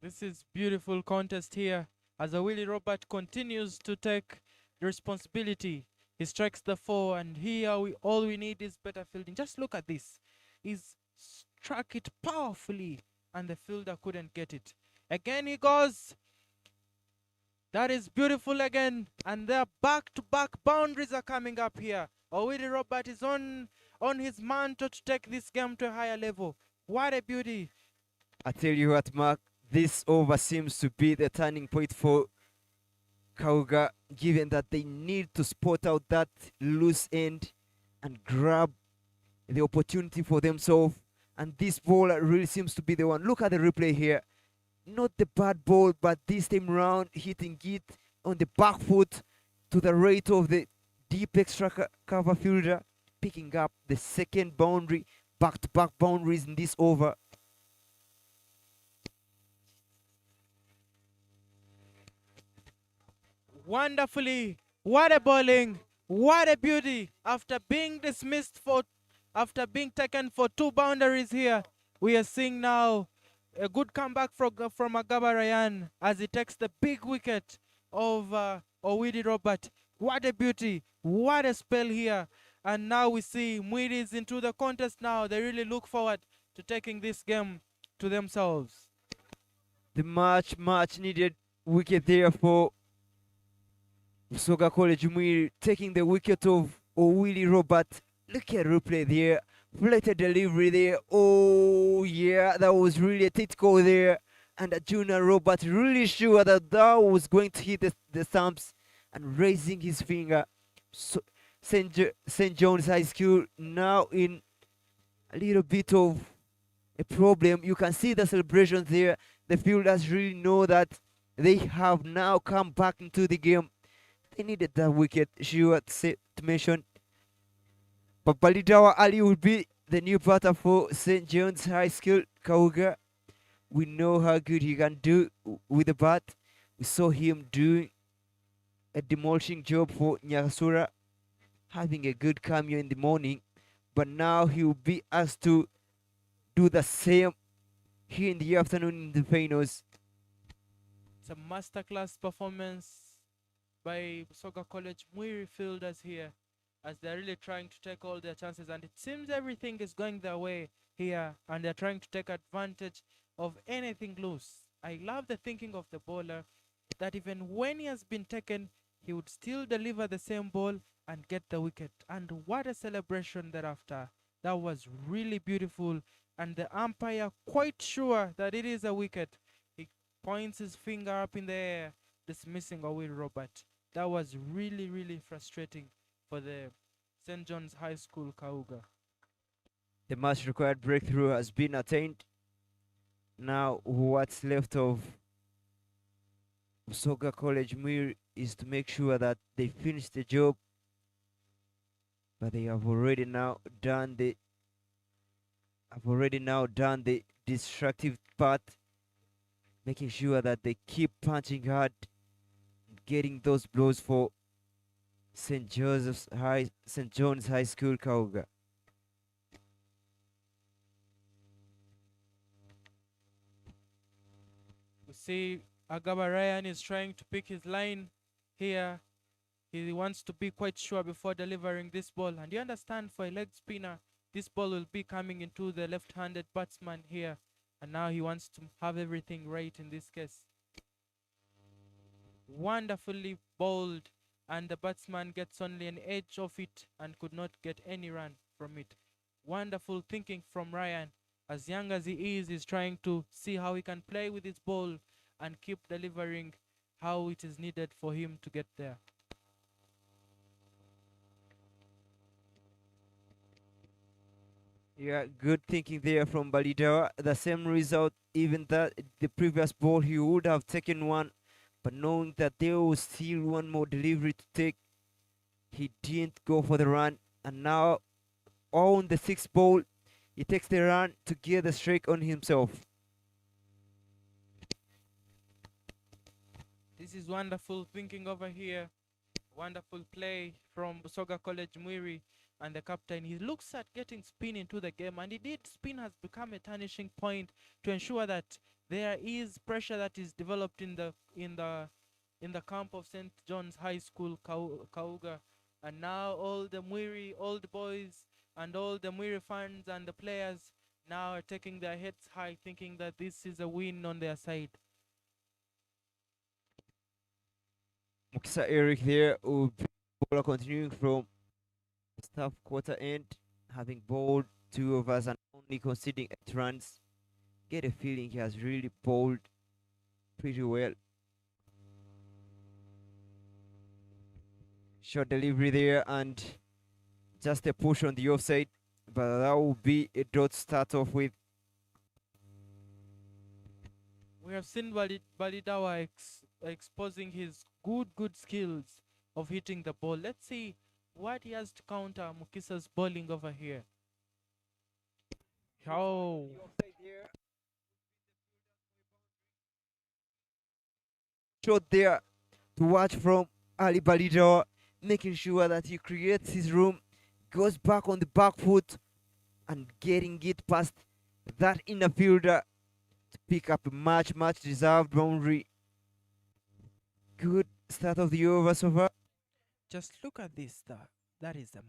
This is beautiful contest here as a Willie Robert continues to take the responsibility. He strikes the 4, and here all we need is better fielding. Just look at this. He's struck it powerfully and the fielder couldn't get it. Again he goes. That is beautiful again, and their back-to-back boundaries are coming up here. Willie Robert is on his mantle to take this game to a higher level. What a beauty. I tell you what, Mark, this over seems to be the turning point for KAUGA, given that they need to spot out that loose end and grab the opportunity for themselves. And this bowler really seems to be the one. Look at the replay here. Not the bad ball, but this time round hitting it on the back foot to the right of the deep extra cover fielder, picking up the second boundary, back-to-back boundaries in this over. Wonderfully, what a bowling, what a beauty. After being taken for 2 boundaries here, we are seeing now a good comeback from Agaba Ryan as he takes the big wicket of Willie Robert. What a beauty, what a spell here. And now we see Mwiri is into the contest now. They really look forward to taking this game to themselves. The much needed wicket there for BUSOGA College Mwiri, taking the wicket of Willie Robert. Look at replay there. Flatted delivery there. Oh yeah, that was really a tight call there. And Junior Robert really sure that was going to hit the stumps, and raising his finger. So St. John's High School now in a little bit of a problem. You can see the celebrations there. The fielders really know that they have now come back into the game. They needed that wicket, sure to mention. But Balidawa Ali will be the new batter for St. John's High School, KAUGA. We know how good he can do with the bat. We saw him doing a demolishing job for Nyasura, having a good cameo in the morning. But now he will be asked to do the same here in the afternoon in the finals. It's a masterclass performance by BUSOGA College Mwiri fielders here, as they're really trying to take all their chances, and it seems everything is going their way here, and they're trying to take advantage of anything loose. I love the thinking of the bowler, that even when he has been taken, he would still deliver the same ball and get the wicket. And what a celebration thereafter. That was really beautiful, and the umpire quite sure that it is a wicket. He points his finger up in the air, dismissing Will Robert. That was really, really frustrating for the St. John's High School KAUGA. The much required breakthrough has been attained. Now, what's left of BUSOGA College Mwiri is to make sure that they finish the job, but they have already now done the destructive part, making sure that they keep punching hard, getting those blows for St. John's High School KAUGA. We see Agaba Ryan is trying to pick his line here. He wants to be quite sure before delivering this ball. And you understand, for a leg spinner, this ball will be coming into the left-handed batsman here. And now he wants to have everything right in this case. Wonderfully bowled, and the batsman gets only an edge of it and could not get any run from it. Wonderful thinking from Ryan. As young as he is, he's trying to see how he can play with his ball and keep delivering how it is needed for him to get there. Yeah, good thinking there from Balidawa. The same result, even that the previous ball he would have taken one, but knowing that there was still one more delivery to take, he didn't go for the run. And now on the sixth ball, he takes the run to get the strike on himself. This is wonderful thinking over here. Wonderful play from BUSOGA College Mwiri and the captain. He looks at getting spin into the game, and indeed spin has become a tarnishing point to ensure that there is pressure that is developed in the camp of St. John's High School KAUGA. And now all the Mwiri, all the boys and all the Mwiri fans and the players now are taking their heads high, thinking that this is a win on their side. Mukisa Eric there will be bowler continuing from the staff quarter end, having bowled 2 overs and only conceding 8 runs. Get a feeling he has really bowled pretty well. Short delivery there and just a push on the offside, but that will be a dot to start off with. We have seen Balidawa exposing his good skills of hitting the ball. Let's see what he has to counter Mukisa's bowling over here. Oh, Shot there to watch from Ali Balidawa, making sure that he creates his room, goes back on the back foot and getting it past that inner fielder to pick up a much deserved boundary. Good start of the over so far. just look at this. That is a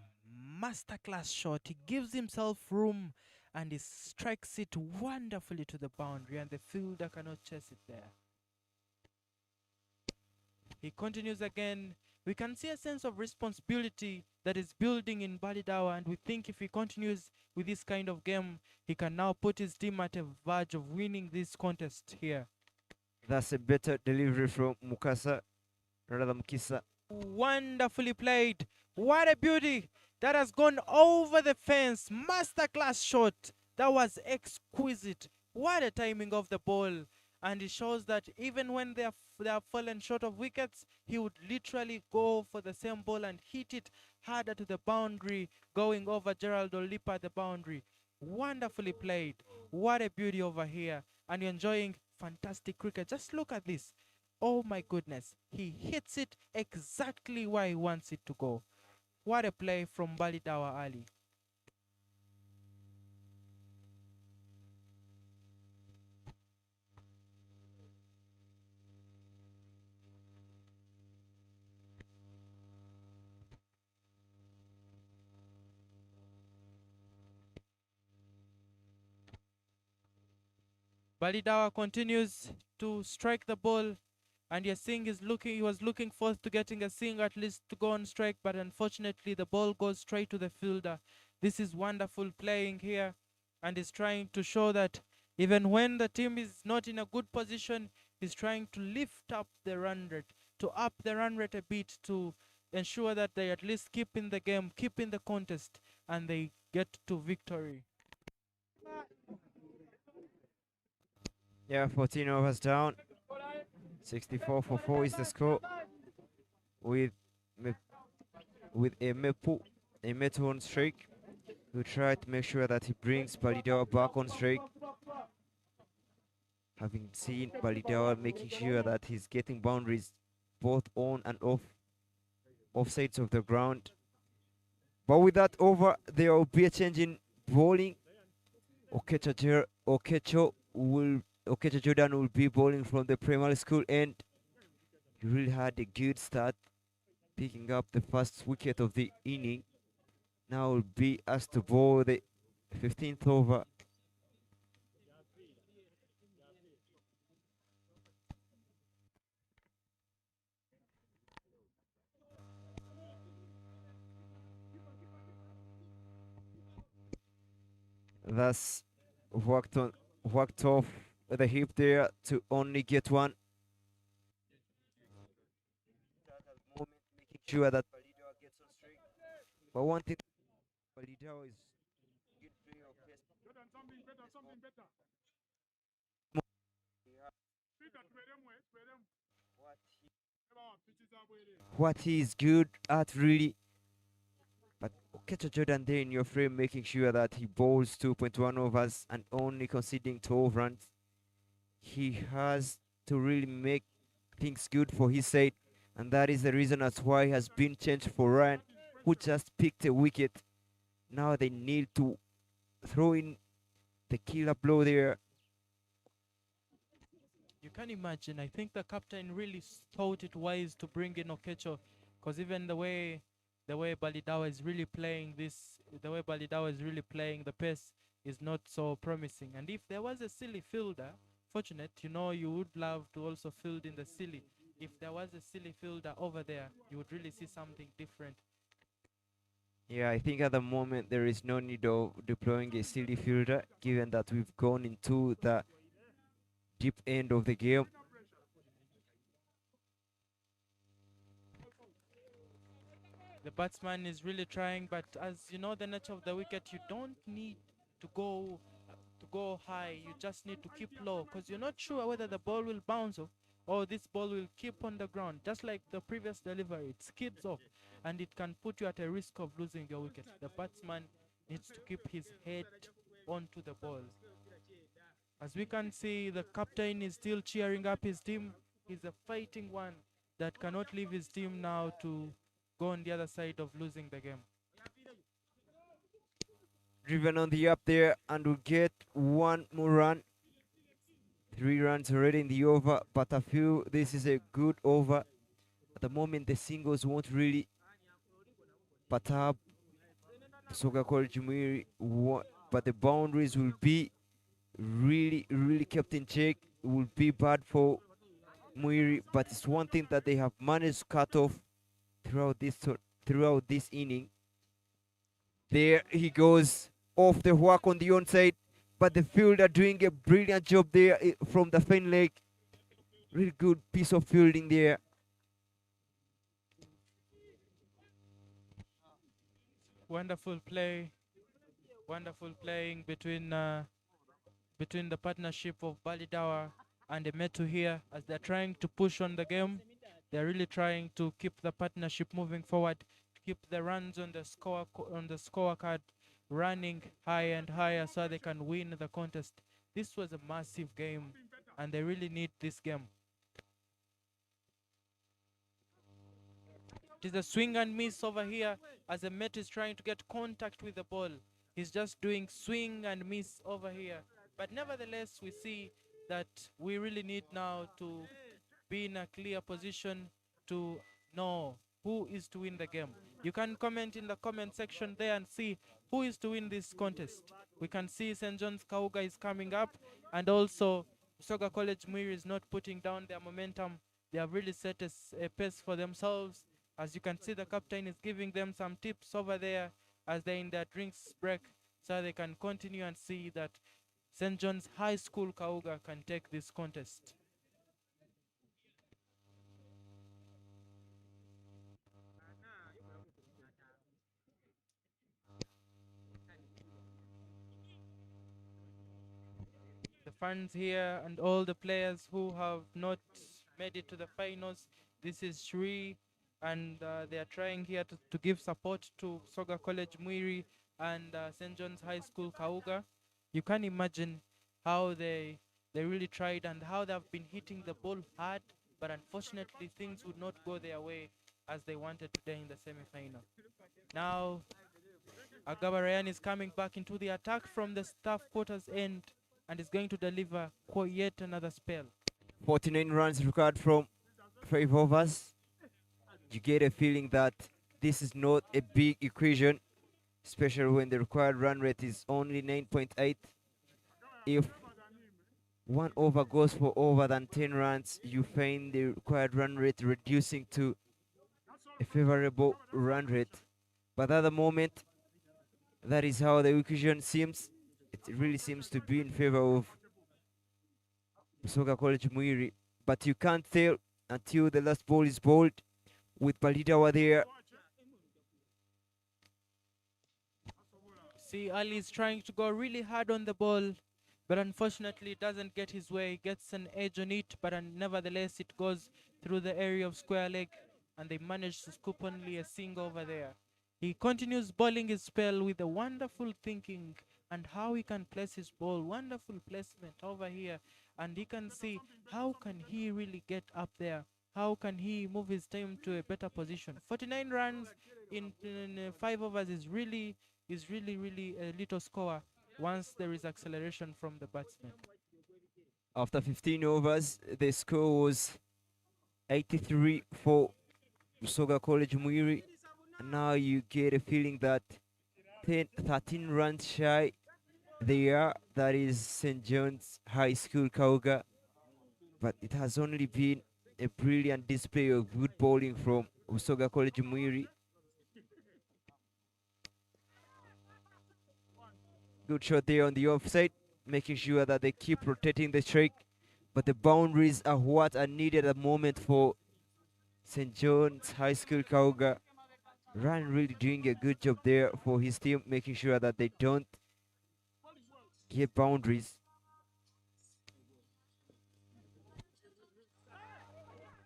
masterclass shot. He gives himself room and he strikes it wonderfully to the boundary, and the fielder cannot chase it there. He continues again. We can see a sense of responsibility that is building in Balidawa, and we think if he continues with this kind of game, he can now put his team at a verge of winning this contest here. That's a better delivery from Mukasa, rather Mukisa. Wonderfully played. What a beauty. That has gone over the fence. Masterclass shot. That was exquisite. What a timing of the ball. And it shows that even when they have fallen short of wickets, he would literally go for the same ball and hit it harder to the boundary, going over Gerald Olipa at the boundary. Wonderfully played. What a beauty over here. And you're enjoying fantastic cricket. Just look at this. Oh my goodness. He hits it exactly where he wants it to go. What a play from Balidawa Ali. Balidawa continues to strike the ball, and you're seeing he was looking forward to getting a single at least to go on strike, but unfortunately the ball goes straight to the fielder. This is wonderful playing here, and is trying to show that even when the team is not in a good position, He's trying to lift up the run rate, to up the run rate a bit to ensure that they at least keep in the game, keep in the contest, and they get to victory. Yeah, 14 overs down. 64 for 4 is the score. With with a Metu on streak, who tried to make sure that he brings Balidawa back on streak. Having seen Balidawa making sure that he's getting boundaries both on and off sides of the ground. But with that over, there will be a change in bowling. Okecha Jordan will be bowling from the primary school end. He really had a good start, picking up the first wicket of the inning. Now will be asked to bowl the 15th over. Thus worked off the hip there to only get one. Making sure that Balidawa gets on straight. But one thing, Balidawa is good player of pace. What he is good at really. But Okecha Jordan there in your frame, making sure that he bowls 2.1 overs and only conceding 12 runs. He has to really make things good for his side, and that is the reason as why he has been changed for Ryan, who just picked a wicket. Now they need to throw in the killer blow there. You can imagine, I think the captain really thought it wise to bring in Okecho, because even the way Balidawa is really playing the pace is not so promising. And if there was a silly fielder, fortunate, you would love to also field in the silly. If there was a silly fielder over there, you would really see something different. Yeah, I think at the moment there is no need of deploying a silly fielder, given that we've gone into the deep end of the game. The batsman is really trying, but as you know the nature of the wicket, you don't need to go high. You just need to keep low, because you're not sure whether the ball will bounce off or this ball will keep on the ground. Just like the previous delivery, it skids off and it can put you at a risk of losing your wicket. The batsman needs to keep his head onto the ball. As we can see, the captain is still cheering up his team. He's a fighting one that cannot leave his team now to go on the other side of losing the game. Driven on the up there, and will get one more run. 3 runs already in the over, but I feel this is a good over. At the moment, the singles won't really perturb BUSOGA College Mwiri, but the boundaries will be really kept in check. It will be bad for Mwiri, but it's one thing that they have managed to cut off throughout this inning. There he goes off the whack on the onside, but the fielder doing a brilliant job there from the fin leg. Really good piece of fielding there. Wonderful play, wonderful playing between the partnership of Balidawa and Emetu here, as they're trying to push on the game. They're really trying to keep the partnership moving forward, to keep the runs on the scorecard running higher and higher, so they can win the contest. This was a massive game, and they really need this game. It is a swing and miss over here, as Emetu is trying to get contact with the ball. He's just doing swing and miss over here. But nevertheless, we see that we really need now to be in a clear position to know who is to win the game. You can comment in the comment section there and see who is to win this contest. We can see St. John's KAUGA is coming up, and also BUSOGA College Mwiri is not putting down their momentum. They have really set a pace for themselves. As you can see, the captain is giving them some tips over there as they're in their drinks break, so they can continue and see that St. John's High School KAUGA can take this contest. fans here and all the players who have not made it to the finals. This is Shri, and they are trying here to give support to Soga College Mwiri and St. John's High School KAUGA. You can imagine how they really tried and how they have been hitting the ball hard, but unfortunately things would not go their way as they wanted today in the semi-final. Now Agaba Ryan is coming back into the attack from the staff quarters end and is going to deliver yet another spell. 49 runs required from 5 overs. You get a feeling that this is not a big equation, especially when the required run rate is only 9.8. If 1 over goes for over than 10 runs, you find the required run rate reducing to a favorable run rate. But at the moment, that is how the equation seems. It really seems to be in favor of BUSOGA College Mwiri. But you can't tell until the last ball is bowled with Balidawa there. See, Ali is trying to go really hard on the ball, but unfortunately it doesn't get his way. He gets an edge on it, but nevertheless it goes through the area of square leg, and they manage to scoop only a single over there. He continues bowling his spell with a wonderful thinking and how he can place his ball. Wonderful placement over here, and he can see how can he really get up there. How can he move his team to a better position? 49 runs in 5 overs is really a little score once there is acceleration from the batsman. After 15 overs, the score was 83 for BUSOGA College Mwiri. And now you get a feeling that 13 runs shy there, that is St. John's High School KAUGA. But it has only been a brilliant display of good bowling from BUSOGA College Mwiri. Good shot there on the offside, making sure that they keep rotating the strike. But the boundaries are what are needed at the moment for St. John's High School KAUGA. Ryan really doing a good job there for his team, making sure that they don't get boundaries.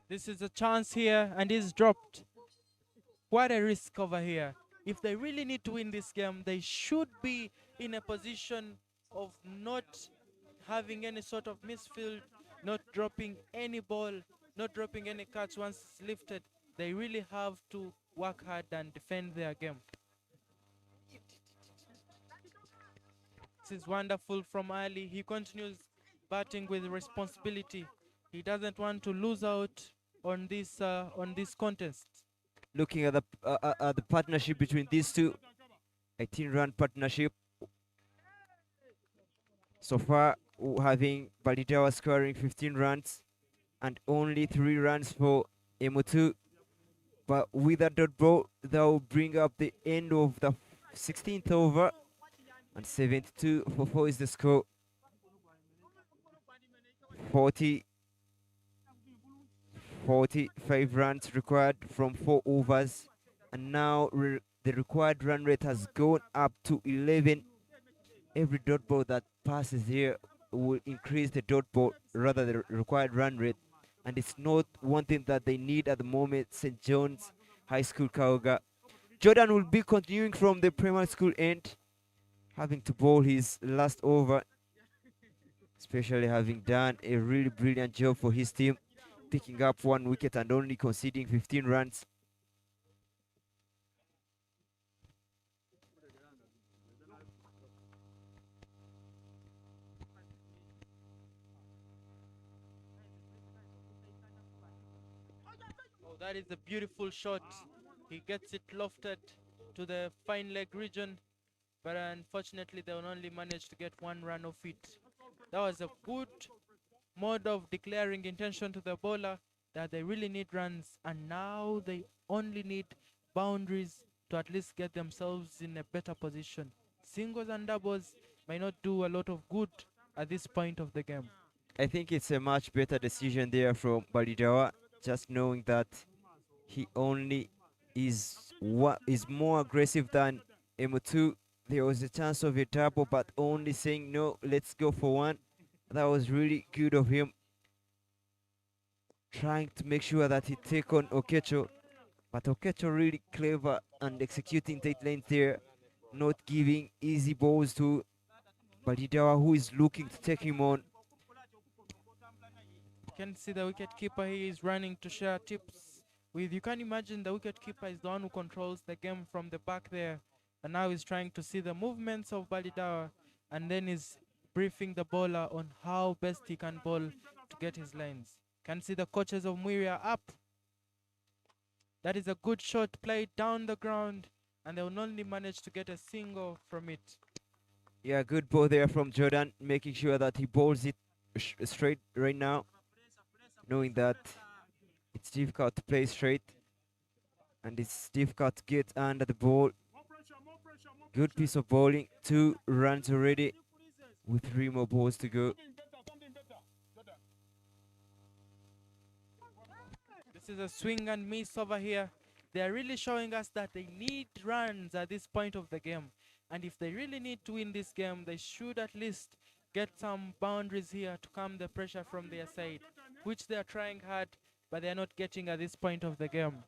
This is a chance here, and he's dropped. What a risk over here. If they really need to win this game, they should be in a position of not having any sort of misfield, not dropping any ball, not dropping any catch once it's lifted. They really have to work hard and defend their game. This is wonderful from Ali. He continues batting with responsibility. He doesn't want to lose out on this contest. Looking at the partnership between these two, 18-run partnership. So far, having Balitawa scoring 15 runs and only 3 runs for Emo2. But with that dot ball, that will bring up the end of the 16th over. And 72 for 4 is the score. 45 runs required from 4 overs. And now the required run rate has gone up to 11. Every dot ball that passes here will increase the dot ball, rather the required run rate. And it's not one thing that they need at the moment. St. John's High School KAUGA. Jordan will be continuing from the primary school end, having to bowl his last over, especially having done a really brilliant job for his team, picking up 1 wicket and only conceding 15 runs. Oh, that is a beautiful shot. He gets it lofted to the fine leg region, but unfortunately they will only manage to get 1 run off it. That was a good mode of declaring intention to the bowler that they really need runs, and now they only need boundaries to at least get themselves in a better position. Singles and doubles may not do a lot of good at this point of the game. I think it's a much better decision there from Balidawa, just knowing that he only is more aggressive than Emo2. There was a chance of a double, but only saying no, let's go for 1. That was really good of him, trying to make sure that he take on Okecho. But Okecho really clever and executing tight lanes there, not giving easy balls to Balidawa, who is looking to take him on. You can see the wicket keeper. He is running to share tips with. You can imagine the wicket keeper is the one who controls the game from the back there, and now he's trying to see the movements of Balidawa, and then is briefing the bowler on how best he can bowl to get his lines. Can see the coaches of Mwiri are up. That is a good shot played down the ground, and they will only manage to get a single from it. Yeah, good ball there from Jordan, making sure that he bowls it straight right now, knowing that it's difficult to play straight and it's difficult to get under the ball. Good piece of bowling, 2 runs already with 3 more balls to go. This is a swing and miss over here. They are really showing us that they need runs at this point of the game. And if they really need to win this game, they should at least get some boundaries here to calm the pressure from their side, which they are trying hard, but they are not getting at this point of the game.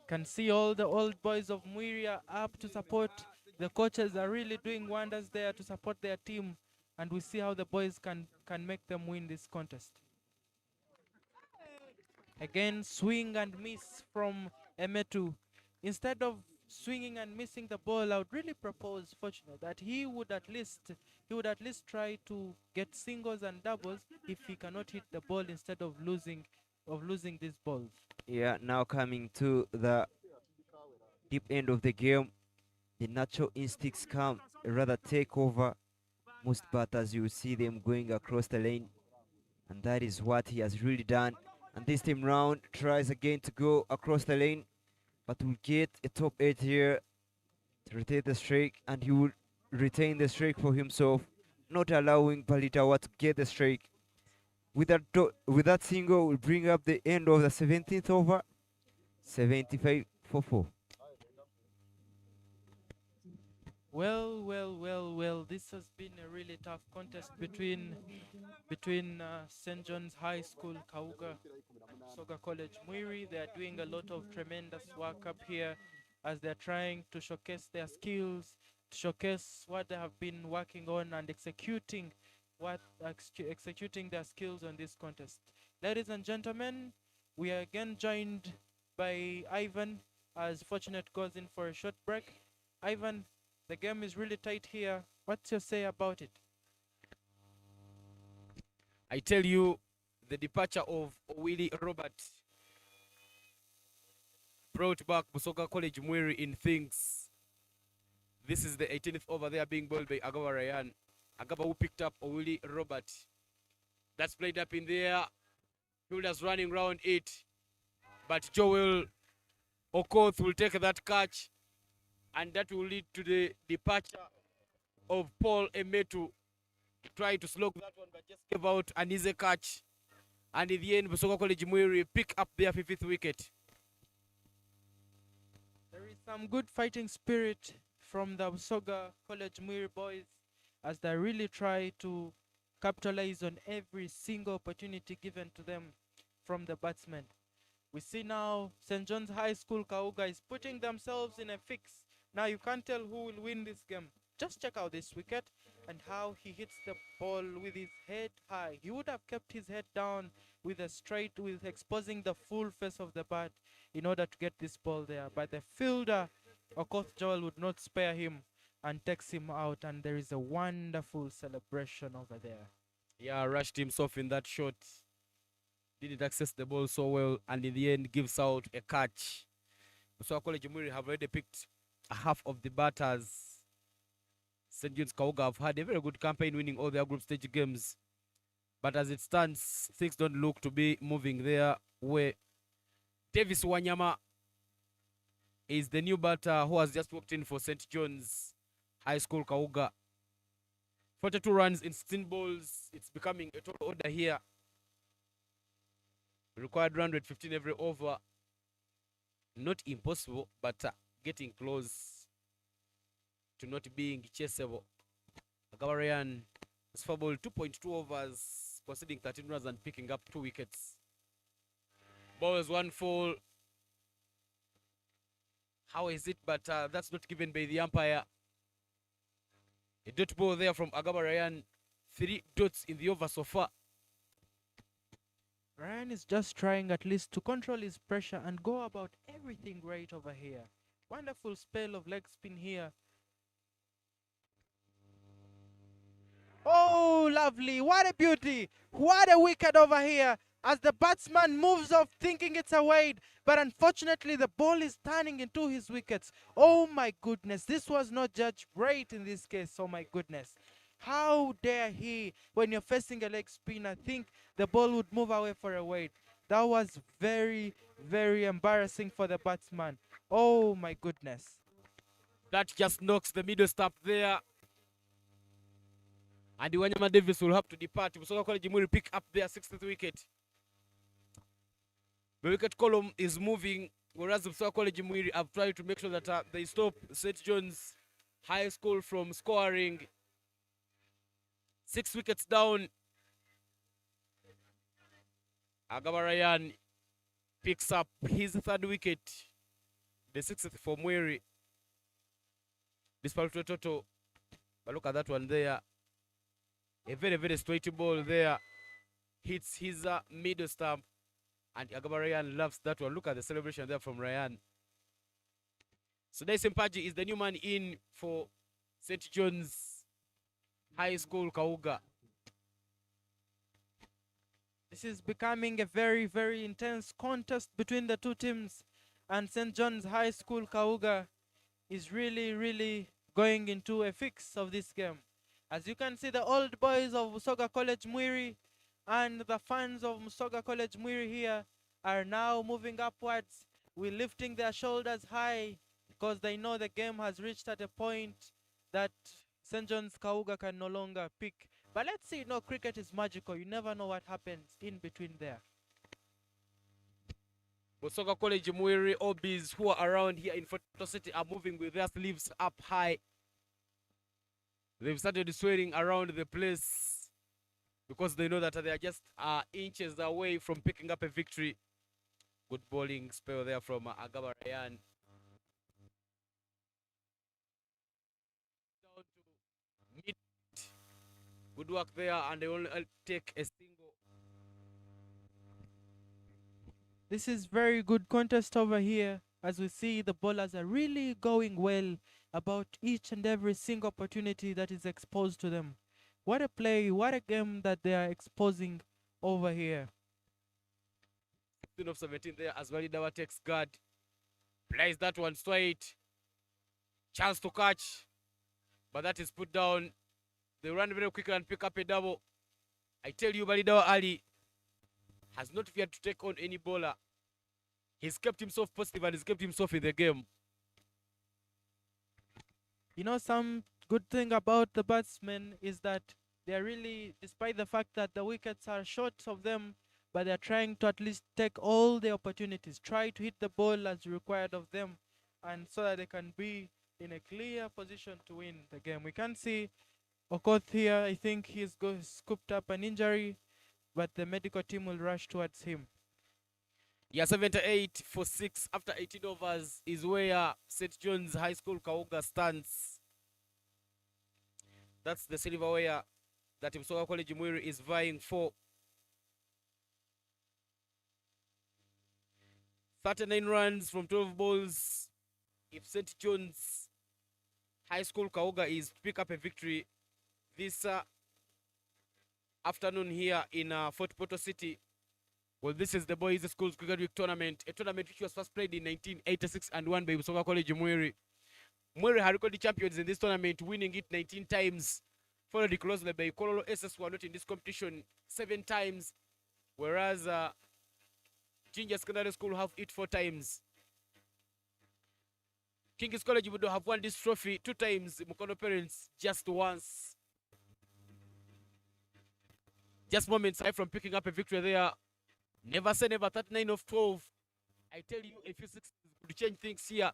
Can see all the old boys of Mwiri are up to support. The coaches are really doing wonders there to support their team, and we see how the boys can make them win this contest. Again, swing and miss from Emetu. Instead of swinging and missing the ball, I would really propose Fortunate that he would at least try to get singles and doubles if he cannot hit the ball instead of losing these balls. Yeah, now coming to the deep end of the game, the natural instincts come, rather take over. Most batters, you see them going across the lane, and that is what he has really done. And this time round, tries again to go across the lane, but will get a top 8 here to retain the streak, and he will retain the streak for himself, not allowing Balitawa to get the streak. With that single, will bring up the end of the 17th over, 75 for 4. Well, this has been a really tough contest between St. John's High School, KAUGA, and BUSOGA College Mwiri. They are doing a lot of tremendous work up here as they're trying to showcase their skills, to showcase what they have been working on and executing their skills on this contest. Ladies and gentlemen, we are again joined by Ivan as Fortunate goes in for a short break. Ivan, the game is really tight here. What's your say about it? I tell you, the departure of Willie Robert brought back BUSOGA College Mwiri in things. This is the 18th over there being bowled by Agaba Ryan. Agaba who picked up Willie Robert. That's played up in there. Fielders running around it. But Joel Okoth will take that catch. And that will lead to the departure of Paul Emetu. Trying to slog that one, but just gave out an easy catch. And in the end, BUSOGA College Mwiri pick up their 5th wicket. There is some good fighting spirit from the BUSOGA College Mwiri boys as they really try to capitalize on every single opportunity given to them from the batsmen. We see now St. John's High School KAUGA is putting themselves in a fix. Now you can't tell who will win this game. Just check out this wicket and how he hits the ball with his head high. He would have kept his head down with exposing the full face of the bat in order to get this ball there. But the fielder, Okoth Joel, would not spare him and takes him out, and there is a wonderful celebration over there. Yeah, rushed himself in that shot. Didn't access the ball so well, and in the end gives out a catch. BUSOGA College Mwiri have already picked half of the batters. St. John's KAUGA have had a very good campaign, winning all their group stage games. But as it stands, things don't look to be moving their way. Davis Wanyama is the new batter who has just walked in for St. John's High School KAUGA. 42 runs in 16 balls. It's becoming a total order here. Required run rate 15 every over. Not impossible, but getting close to not being chaseable. Agawarian has fumbled 2.2 overs, conceding 13 runs and picking up 2 wickets. Ball is 1 full. How is it? But that's not given by the umpire. A dot ball there from Agaba Ryan. 3 dots in the over so far. Ryan is just trying at least to control his pressure and go about everything right over here. Wonderful spell of leg spin here. Oh, lovely. What a beauty. What a wicket over here as the batsman moves off thinking it's a wide. But unfortunately, the ball is turning into his wickets. Oh, my goodness. This was not judged right in this case. Oh, my goodness. How dare he, when you're facing a leg spinner, think the ball would move away for a wide. That was very, very embarrassing for the batsman. Oh, my goodness. That just knocks the middle stump there. And Wanyama Davis will have to depart. Busoga College will pick up their 60th wicket. The wicket column is moving, whereas Busoga College Mwiri have tried to make sure that they stop St. John's High School from scoring. 6 wickets down. Agaba Ryan picks up his 3rd wicket. The 6th for Mwiri. Despite Toto. But look at that one there. A very, very straight ball there. Hits his middle stump. And Agaba Ryan loves that one. Look at the celebration there from Ryan. So Dyson Paji is the new man in for St. John's High School KAUGA. This is becoming a very, very intense contest between the two teams. And St. John's High School KAUGA is really, really going into a fix of this game. As you can see, the old boys of Busoga College Mwiri and the fans of Busoga College Mwiri here are now moving upwards. We're lifting their shoulders high because they know the game has reached at a point that St. John's KAUGA can no longer pick. But let's see, no, cricket is magical. You never know what happens in between there. Busoga College Mwiri OBs who are around here in Photo City are moving with their sleeves up high. They've started swearing around the place because they know that they are just inches away from picking up a victory. Good bowling spell there from Agaba Ryan. Down to mid. Good work there, and they will take a single. This is very good contest over here. As we see, the bowlers are really going well about each and every single opportunity that is exposed to them. What a play, what a game that they are exposing over here. 16 of 17 there as Walidawa takes guard. Plays that one straight. Chance to catch. But that is put down. They run very quickly and pick up a double. I tell you, Walidawa Ali has not feared to take on any bowler. He's kept himself positive and he's kept himself in the game. You know, some good thing about the batsmen is that they are really, despite the fact that the wickets are short of them, but they are trying to at least take all the opportunities, try to hit the ball as required of them, and so that they can be in a clear position to win the game. We can see Okoth here. I think he's scooped up an injury, but the medical team will rush towards him. Yeah, 78 for 6 after 18 overs is where St. John's High School KAUGA stands. That's the silverware that Busoga College Mwiri is vying for. 39 runs from 12 balls. If St. John's High School KAUGA is to pick up a victory this afternoon here in Fort Portal City, well, this is the Boys Schools Cricket Week tournament, a tournament which was first played in 1986 and won by Busoga College Mwiri. Mwiri had recorded champions in this tournament, winning it 19 times, followed closely by Kololo SS, who are not in this competition, 7 times, whereas Ginger Secondary School have it 4 times. King's College would have won this trophy 2 times, Mukono Parents just once. Just moments away from picking up a victory there. Never say never, 39 of 12. I tell you, a few sixes could change things here.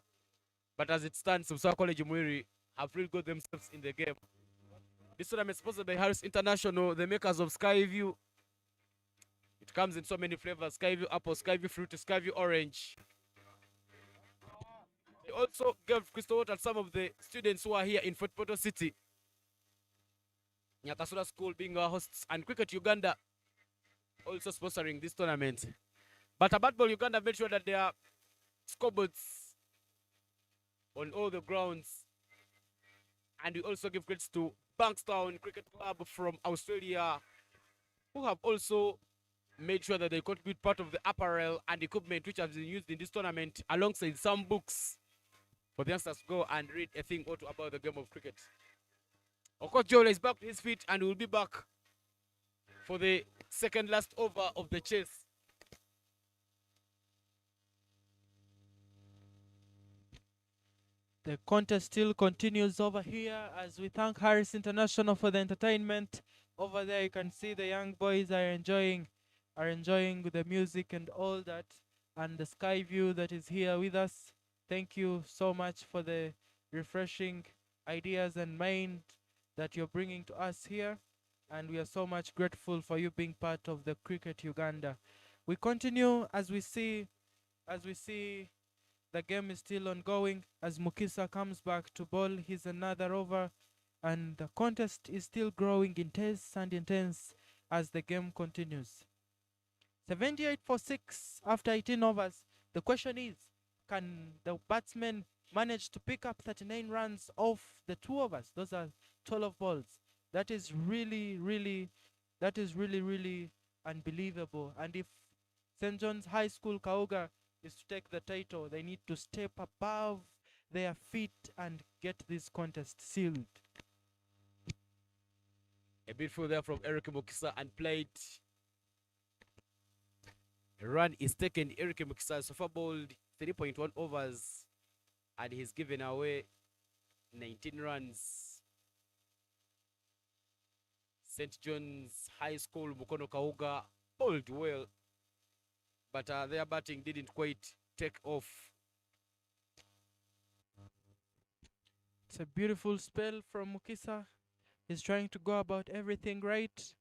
But as it stands, Busoga College Mwiri have really got themselves in the game. This tournament is sponsored by Harris International, the makers of Skyview, Comes in so many flavors: Skyview apple, Skyview fruit, Skyview orange. They also gave crystal water to some of the students who are here in Fort Portal City. Nyakasura School being our hosts, and Cricket Uganda also sponsoring this tournament. But about ball, Uganda made sure that there are scoreboards on all the grounds. And we also give credits to Bankstown Cricket Club from Australia, who have also made sure that they contribute part of the apparel and equipment which has been used in this tournament, alongside some books for the youngsters to go and read a thing or two about the game of cricket. Of course, Joel is back to his feet and will be back for the second last over of the chase. The contest still continues over here as we thank Harris International for the entertainment. Over there you can see the young boys are enjoying the music and all that, and the sky view that is here with us. Thank you so much for the refreshing ideas and mind that you're bringing to us here, and we are so much grateful for you being part of the Cricket Uganda. We continue as we see the game is still ongoing as Mukisa comes back to bowl his another over, and the contest is still growing intense and intense as the game continues. 78 for 6 after 18 overs. The question is, can the batsmen manage to pick up 39 runs off the 2 overs? Those are 12 balls. That is really unbelievable. And if St. John's High School KAUGA is to take the title, they need to step above their feet and get this contest sealed. A beautiful there from Eric Mukisa and played. A run is taken. Eric Mukisa so far bowled 3.1 overs and he's given away 19 runs. St. John's High School Mukono KAUGA bowled well, but their batting didn't quite take off. It's a beautiful spell from Mukisa. He's trying to go about everything right,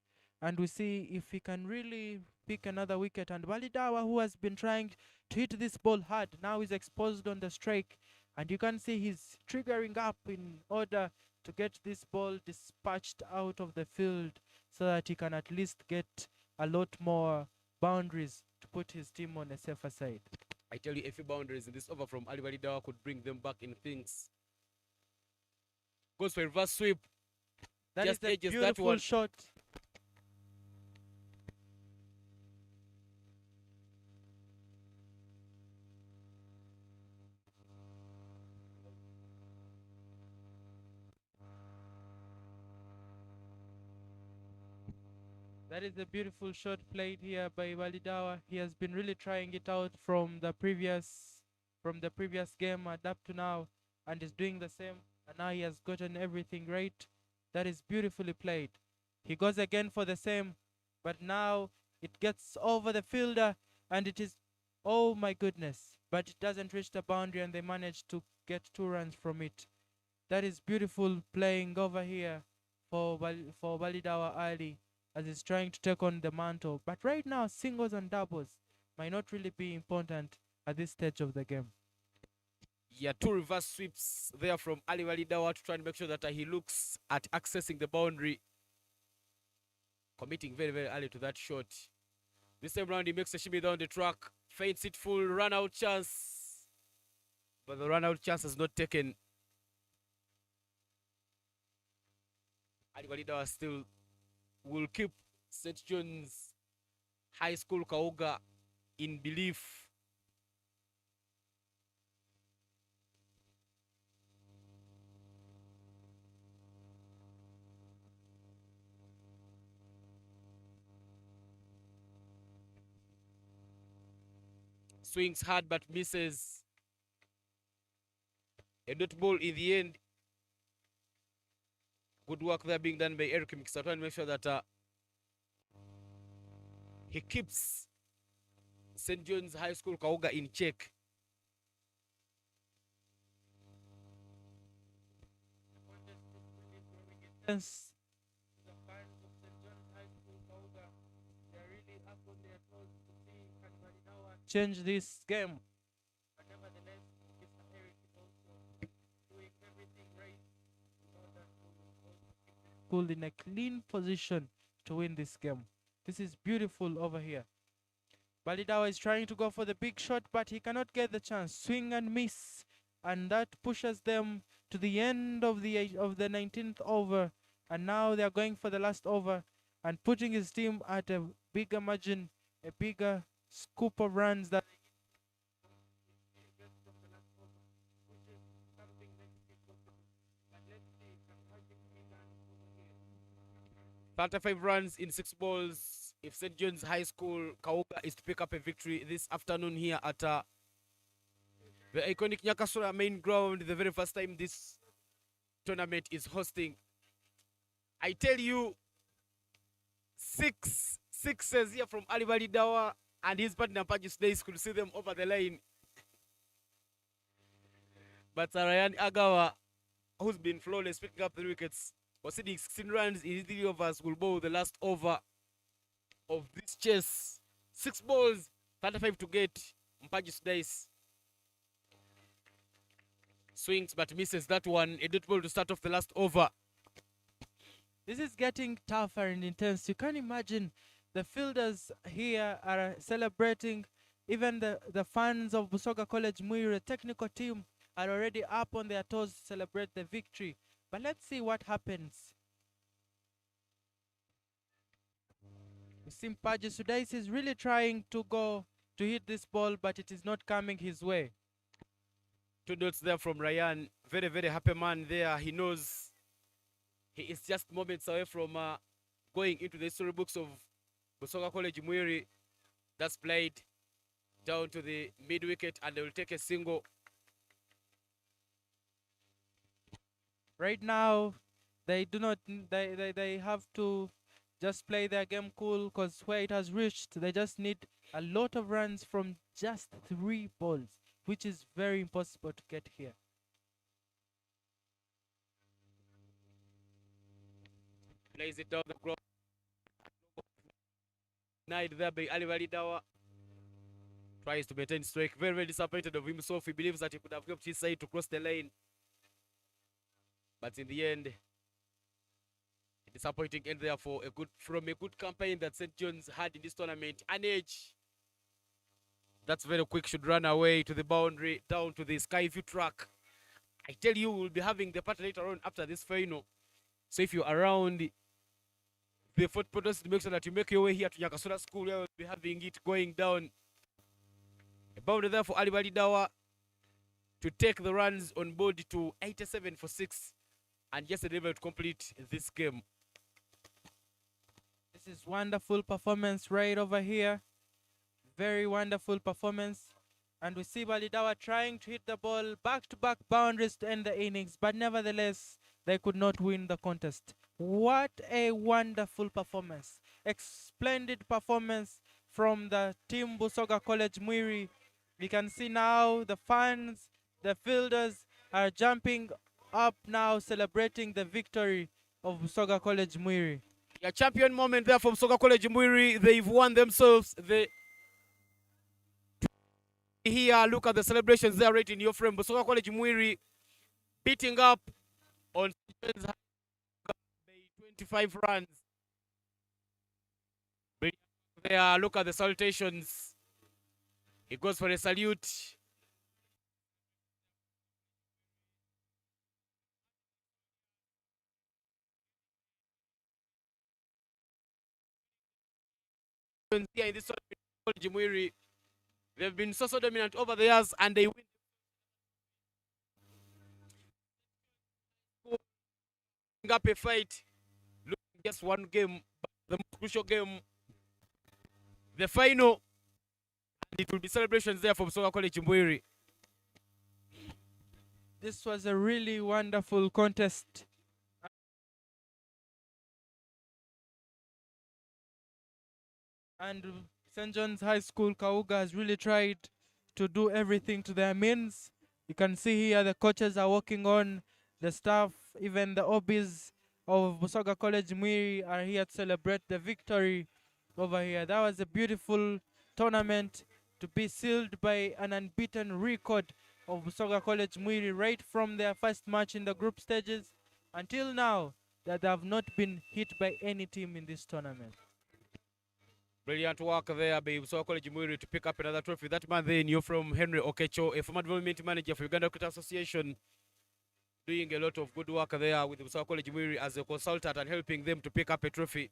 and we see if he can really pick another wicket. And Balidawa, who has been trying to hit this ball hard, now is exposed on the strike, and you can see he's triggering up in order to get this ball dispatched out of the field so that he can at least get a lot more boundaries to put his team on a safer side. I tell you, a few boundaries in this over from Ali Balidawa could bring them back in things. Goes for a reverse sweep. That Just is a edges that beautiful one. shot. That is a beautiful shot played here by Walidawa. He has been really trying it out from the previous game and up to now, and is doing the same. And now he has gotten everything right. That is beautifully played. He goes again for the same, but now it gets over the fielder, and it is, oh my goodness, but it doesn't reach the boundary, and they manage to get 2 runs from it. That is beautiful playing over here for Walidawa Ali, as he's trying to take on the mantle. But right now, singles and doubles might not really be important at this stage of the game. Yeah, 2 reverse sweeps there from Ali Walidawa to try and make sure that he looks at accessing the boundary. Committing very, very early to that shot. This time round, he makes a shimmy down the track. Feints it full, run out chance. But the run out chance is not taken. Ali Walidawa still will keep St. John's High School KAUGA in belief. Swings hard but misses. A dot ball in the end. Good work there being done by Eric Mukisa to make sure that he keeps St. John's High School KAUGA in check. Yes. The fans of St. John's High School KAUGA, they're really up on their change this game. But nevertheless, Mr. Eric is also doing everything right in order to also keep the school in a clean position to win this game. This is beautiful over here. Balidawa is trying to go for the big shot, but he cannot get the chance. Swing and miss, and that pushes them to the end of the 19th over. And now they are going for the last over and putting his team at a bigger margin, a bigger scoop of runs that. 35 runs in 6 balls. If St. John's High School KAUGA is to pick up a victory this afternoon here at the iconic Nyakasura main ground, the very first time this tournament is hosting, I tell you, 6 sixes here from Ali Dawa and his partner Pajis Days could see them over the line. But Ryan Agawa, who's been flawless picking up the wickets, conceding 16 runs in 3 overs, will bowl the last over of this chase. 6 balls, 35 to get. Mpajis Dice swings but misses that one. A dead ball to start off the last over. This is getting tougher and intense. You can imagine the fielders here are celebrating. Even the fans of BUSOGA College Mwiri, the technical team, are already up on their toes to celebrate the victory. But let's see what happens. You see Mpaji Sudais is really trying to go to hit this ball, but it is not coming his way. 2 dots there from Ryan. Very, very happy man there. He knows he is just moments away from going into the storybooks of BUSOGA College Mwiri. That's played down to the mid wicket and they will take a single. Right now, they do not. They have to just play their game cool, because where it has reached, they just need a lot of runs from just 3 balls, which is very impossible to get here. Plays it down the ground. Denied there by Ali Dawa. Tries to maintain strike. Very, very disappointed of himself. He believes that he could have helped his side to cross the lane. But in the end, a disappointing end there for from a good campaign that St. John's had in this tournament. An edge that's very quick should run away to the boundary, down to the Skyview track. I tell you, we'll be having the part later on after this final. So if you're around the fourth protest, make sure that you make your way here to Nyakasura School, where we'll be having it going down. A boundary there for Ali Dawa to take the runs on board to 87 for 6. And just able to complete this game. This is wonderful performance right over here. Very wonderful performance. And we see Balidawa trying to hit the ball back-to-back boundaries to end the innings. But nevertheless, they could not win the contest. What a wonderful performance. A splendid performance from the team BUSOGA College Mwiri. We can see now the fans, the fielders are jumping up now, celebrating the victory of BUSOGA College Mwiri. A champion moment there from BUSOGA College Mwiri. They've won themselves. Here, look at the celebrations there right in your frame. BUSOGA College Mwiri beating up on by 25 runs. There, look at the salutations. He goes for a salute. Here in this College Mwiri, they've been so dominant over the years and they win. Up a fight, looking just one game, but the most crucial game, the final, and it will be celebrations there from BUSOGA College Mwiri. This was a really wonderful contest. And St. John's High School KAUGA has really tried to do everything to their means. You can see here the coaches are working on, the staff, even the OBs of BUSOGA College Mwiri are here to celebrate the victory over here. That was a beautiful tournament. to be sealed by an unbeaten record of Busoga College Mwiri right from their first match in the group stages until now, that they have not been hit by any team in this tournament. Brilliant work there by Busoga College Mwiri to pick up another trophy. That man then, you're from Henry Okecho, a former development manager for Uganda Cricket Association, doing a lot of good work there with Busoga College Mwiri as a consultant and helping them to pick up a trophy.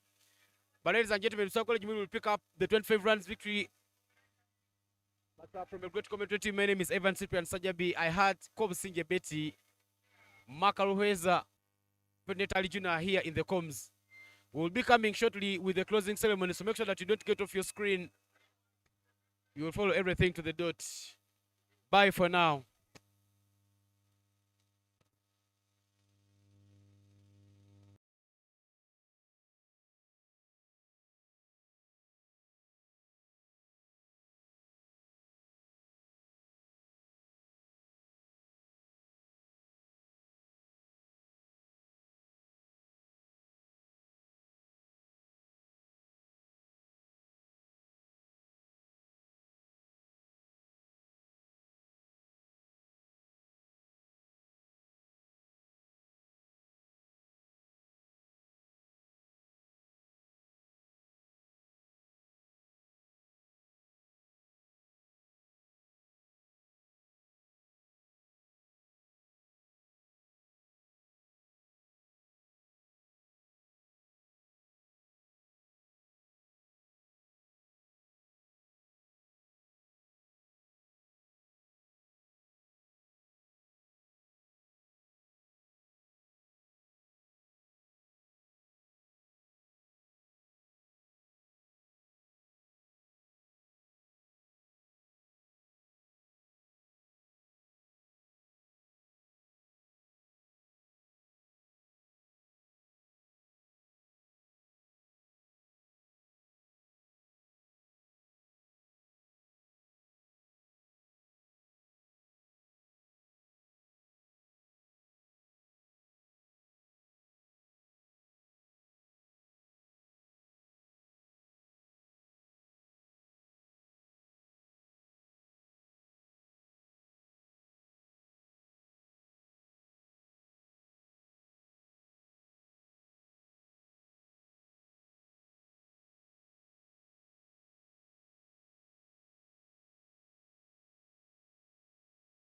But ladies and gentlemen, Busoga College Mwiri will pick up the 25 runs victory. But from a great commentary team, my name is Evan Cyprian Sajabi. I had Kob Sinje Betty, Mark Aruheza, Natali Juna here in the comms. We'll be coming shortly with the closing ceremony, so make sure that you don't get off your screen. You will follow everything to the dot. Bye for now.